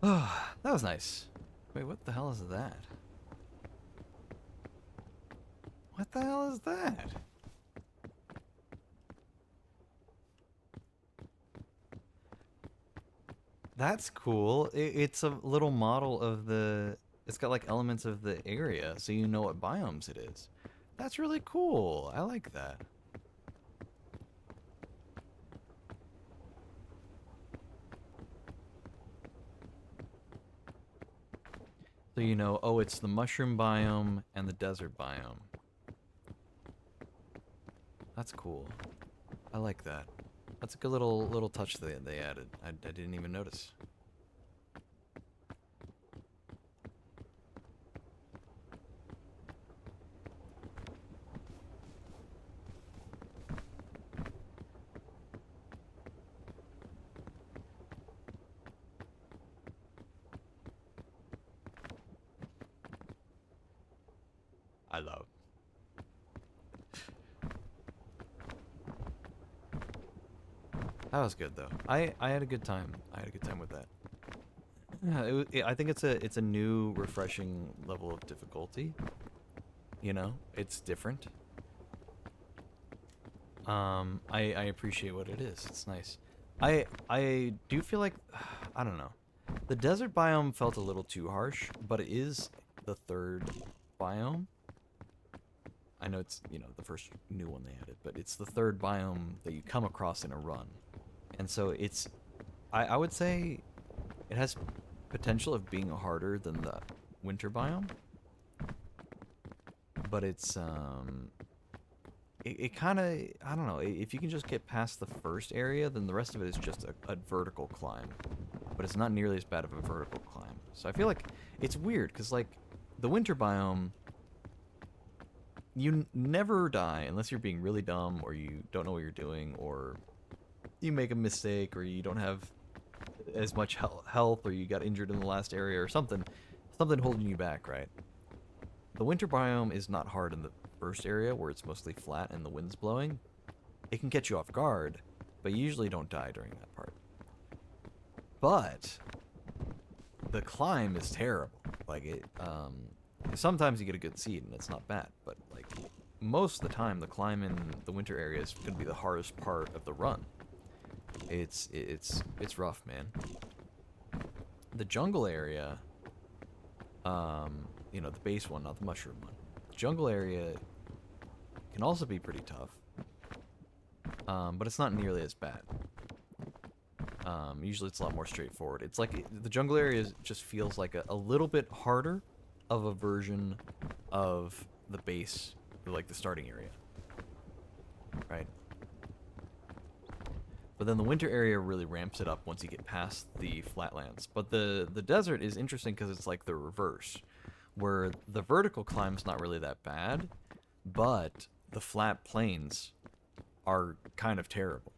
Oh, that was nice. Wait, what the hell is that? What the hell is that? That's cool. It's a little model of the... It's got like elements of the area, so you know what biomes it is. That's really cool. I like that. So you know, oh, it's the mushroom biome and the desert biome. That's cool. I like that. That's a good little touch they added. I didn't even notice. I love. That was good though. I had a good time. I had a good time with that. Yeah, I think it's a new, refreshing level of difficulty. You know, it's different. I appreciate what it is. It's nice. I do feel like I don't know. The desert biome felt a little too harsh, but it is the third biome. I know it's, you know, the first new one they added, but it's the third biome that you come across in a run. And so it's, I would say it has potential of being harder than the winter biome. But it's, it kind of, I don't know, if you can just get past the first area, then the rest of it is just a vertical climb. But it's not nearly as bad of a vertical climb. So I feel like it's weird, because, like, the winter biome, you never die unless you're being really dumb, or you don't know what you're doing, or you make a mistake, or you don't have as much health, or you got injured in the last area, or something holding you back, right? The winter biome is not hard in the first area, where it's mostly flat and the wind's blowing. It can catch you off guard, but you usually don't die during that part. But the climb is terrible. Like, it, sometimes you get a good seed and it's not bad, but like most of the time the climb in the winter area is going to be the hardest part of the run. It's rough, man. The jungle area, you know, the base one, not the mushroom one. The jungle area can also be pretty tough, but it's not nearly as bad. Usually it's a lot more straightforward. It's like the jungle area just feels like a little bit harder of a version of the base, like the starting area, right? But then the winter area really ramps it up once you get past the flatlands. But the desert is interesting because it's like the reverse, where the vertical climb's not really that bad, but the flat plains are kind of terrible.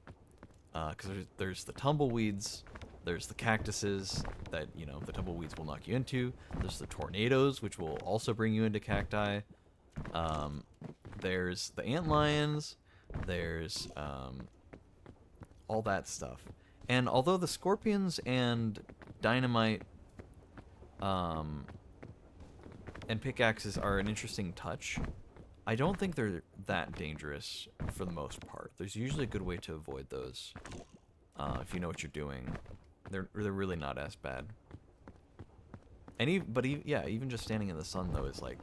Because there's the tumbleweeds, there's the cactuses that, you know, the tumbleweeds will knock you into. There's the tornadoes, which will also bring you into cacti. There's the antlions. There's all that stuff. And although the scorpions and dynamite and pickaxes are an interesting touch, I don't think they're that dangerous for the most part. There's usually a good way to avoid those if you know what you're doing. They're really not as bad. And yeah, even just standing in the sun though is like,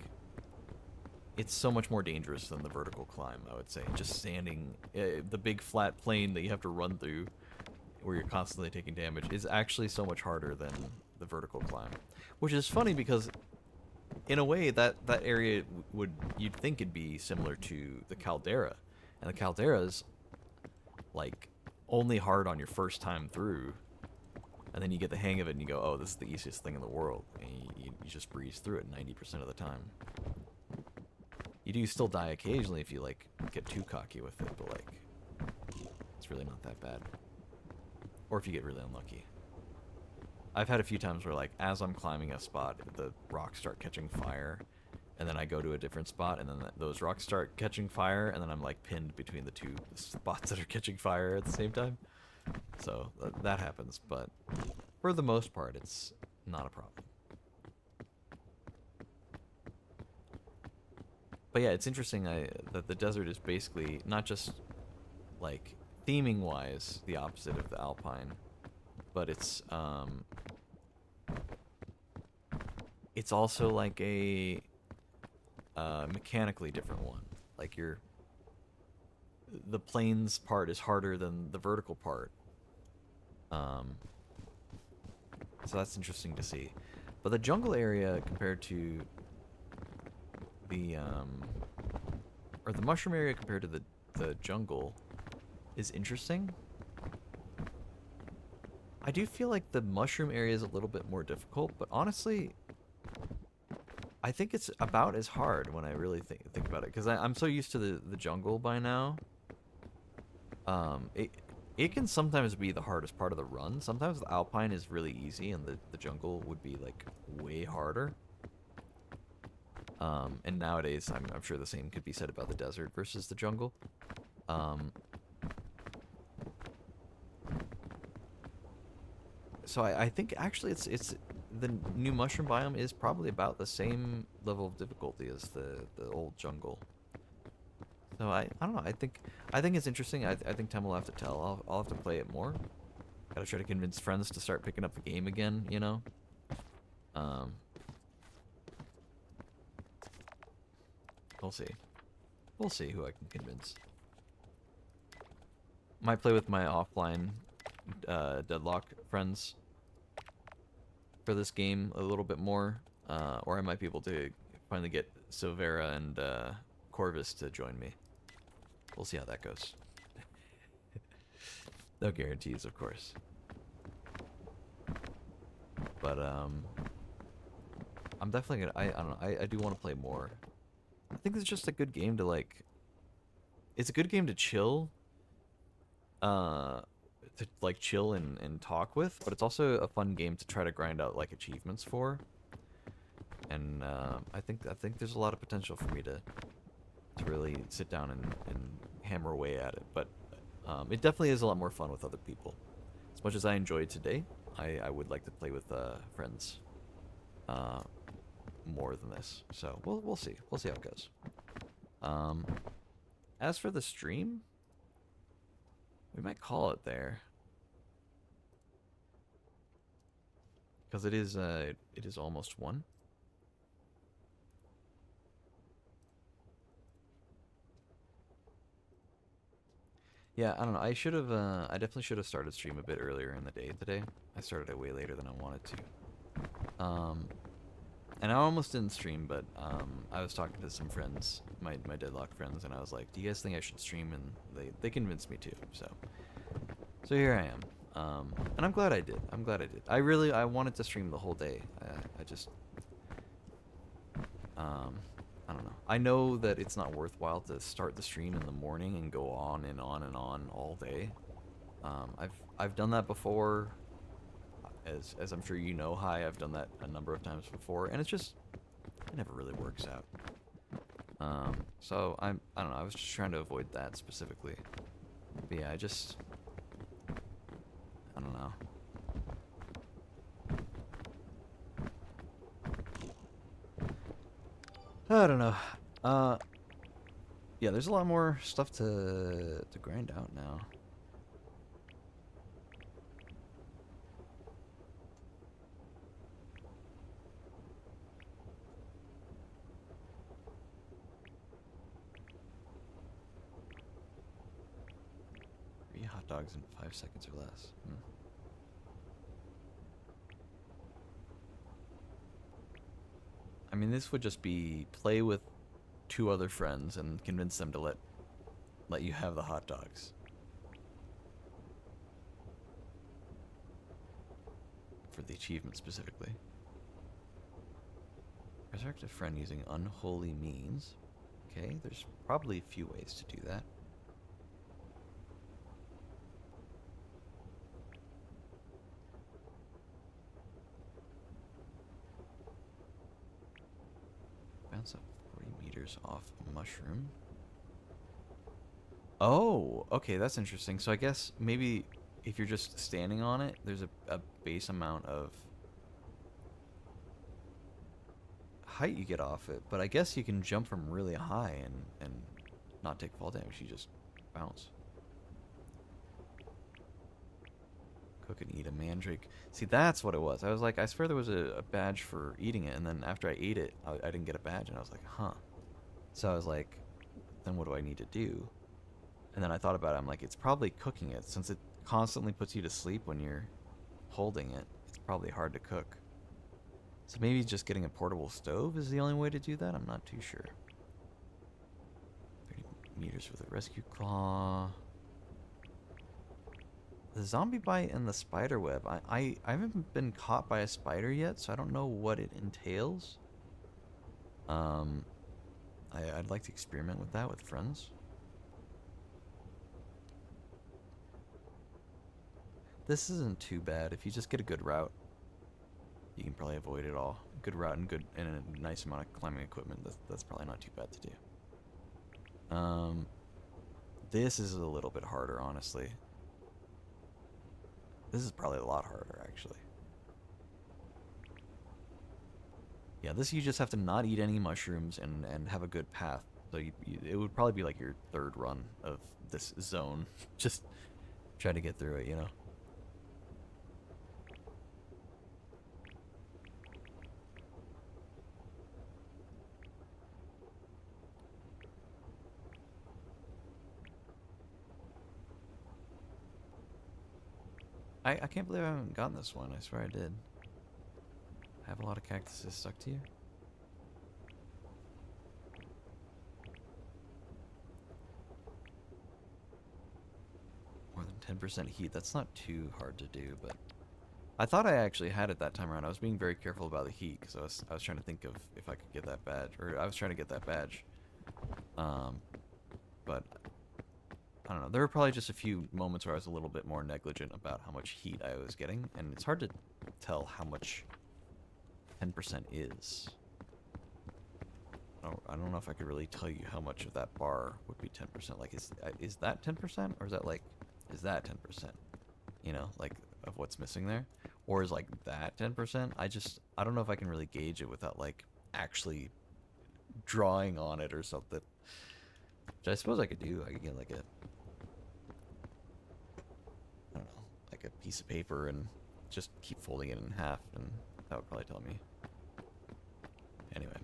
it's so much more dangerous than the vertical climb, I would say. Just standing, the big flat plane that you have to run through, where you're constantly taking damage, is actually so much harder than the vertical climb. Which is funny because, in a way, that area you'd think it'd be similar to the caldera, and the caldera's like only hard on your first time through, And then you get the hang of it and you go, oh, this is the easiest thing in the world. And you just breeze through it 90% of the time. You do still die occasionally if you, like, get too cocky with it, but, like, it's really not that bad. Or if you get really unlucky. I've had a few times where, like, as I'm climbing a spot, the rocks start catching fire, and then I go to a different spot, and then those rocks start catching fire, and then I'm, like, pinned between the two spots that are catching fire at the same time. So, that happens, but for the most part, it's not a problem. But yeah, it's interesting that the desert is basically not just, like, theming-wise the opposite of the Alpine, but it's also like a mechanically different one. Like the plains part is harder than the vertical part. So that's interesting to see. But the jungle area compared to the or the mushroom area compared to the jungle is interesting. I do feel like the mushroom area is a little bit more difficult, but honestly, I think it's about as hard when I really think about it, because I'm so used to the jungle by now. It can sometimes be the hardest part of the run. Sometimes the Alpine is really easy, and the jungle would be like way harder. And nowadays, I'm sure the same could be said about the desert versus the jungle. So I think actually it's the new mushroom biome is probably about the same level of difficulty as the old jungle. So I don't know. I think it's interesting. I think time will have to tell. I'll have to play it more. Gotta try to convince friends to start picking up the game again. You know. We'll see. We'll see who I can convince. Might play with my offline deadlock friends for this game a little bit more, or I might be able to finally get Silvera and Corvus to join me. We'll see how that goes. No guarantees, of course. But I'm definitely gonna. I don't know. I do want to play more. I think it's just a good game to like. It's a good game to chill. To like chill and talk with, but it's also a fun game to try to grind out like achievements for. And I think there's a lot of potential for me to really sit down and hammer away at it. But it definitely is a lot more fun with other people. As much as I enjoyed today, I would like to play with friends more than this. So we'll see. We'll see how it goes. As for the stream, we might call it there. Because it is almost 1. Yeah, I don't know. I should have. I definitely should have started stream a bit earlier in the day today. I started it way later than I wanted to. And I almost didn't stream, but I was talking to some friends, my deadlock friends, and I was like, "Do you guys think I should stream?" And they convinced me to. So here I am. And I'm glad I did. I wanted to stream the whole day. I just I don't know. I know that it's not worthwhile to start the stream in the morning and go on and on and on all day. I've done that before. As I'm sure you know, I've done that a number of times before, and it never really works out. So I don't know. I was just trying to avoid that specifically. But yeah, I don't know. I don't know. Yeah, there's a lot more stuff to grind out now. Hot dogs in 5 seconds or less. I mean, this would just be play with 2 other friends and convince them to let you have the hot dogs. for the achievement specifically. Resurrect a friend using unholy means. Okay, there's probably a few ways to do that. Bounce up 40 meters off a mushroom. Oh, okay, that's interesting. So I guess maybe if you're just standing on it, there's a base amount of height you get off it. But I guess you can jump from really high and not take fall damage. You just bounce. Cook and eat a mandrake. See, that's what it was. I was like, I swear there was a badge for eating it, and then after I ate it, I didn't get a badge, and I was like, huh. So I was like, then what do I need to do? And then I thought about it. I'm like, it's probably cooking it. Since it constantly puts you to sleep when you're holding it, it's probably hard to cook. So maybe just getting a portable stove is the only way to do that? I'm not too sure. 30 meters with a rescue claw. The zombie bite and the spider web. I haven't been caught by a spider yet, so I don't know what it entails. I'd like to experiment with that with friends. This isn't too bad. If you just get a good route, you can probably avoid it all. Good route and a nice amount of climbing equipment. That's probably not too bad to do. This is a little bit harder, honestly. This is probably a lot harder, actually. Yeah, this you just have to not eat any mushrooms and have a good path. So it would probably be like your third run of this zone. Just try to get through it, you know? I can't believe I haven't gotten this one. I swear I did. Have a lot of cactuses stuck to you? More than 10% heat. That's not too hard to do, but I thought I actually had it that time around. I was being very careful about the heat because I was trying to think of if I could get that badge, or I was trying to get that badge. But I don't know. There were probably just a few moments where I was a little bit more negligent about how much heat I was getting, and it's hard to tell how much 10% is. I don't know if I could really tell you how much of that bar would be 10%. Like, is that 10%, or is that like, is that 10%? You know, like of what's missing there, or is like that 10%? I don't know if I can really gauge it without like actually drawing on it or something. Which I suppose I could do. I could get like a, I don't know, like a piece of paper and just keep folding it in half, and that would probably tell me. Anyway,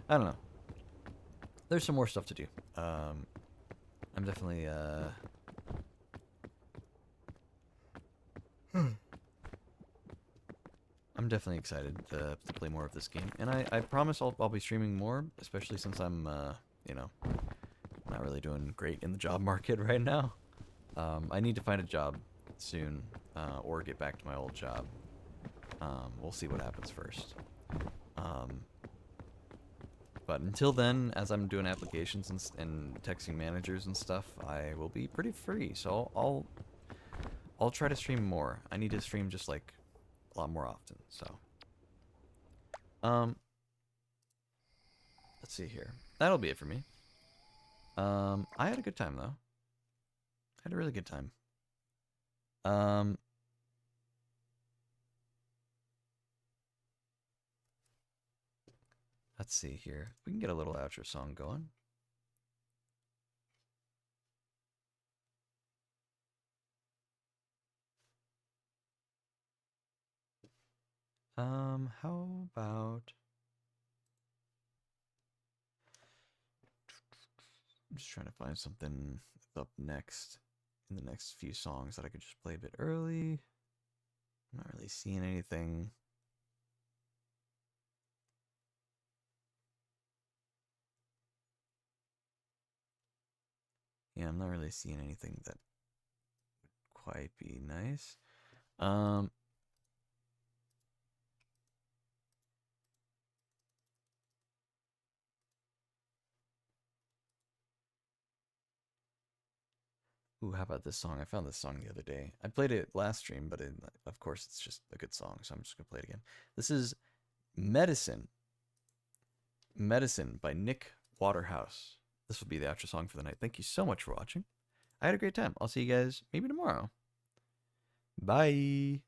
I don't know. There's some more stuff to do. I'm definitely I'm definitely excited to play more of this game, and I promise I'll be streaming more, especially since I'm you know, not really doing great in the job market right now. I need to find a job soon, or get back to my old job. We'll see what happens first. But until then, as I'm doing applications and texting managers and stuff, I will be pretty free. So I'll try to stream more. I need to stream just like a lot more often. So let's see here. That'll be it for me. I had a good time though. I had a really good time. Um, let's see here. We can get a little outro song going. How about I'm just trying to find something up next in the next few songs that I could just play a bit early. I'm not really seeing anything. Yeah, I'm not really seeing anything that would quite be nice. Um, Ooh, how about this song? I found this song the other day. I played it last stream, but of course it's just a good song, so I'm just gonna play it again. This is Medicine. Medicine by Nick Waterhouse. This will be the outro song for the night. Thank you so much for watching. I had a great time. I'll see you guys maybe tomorrow. Bye.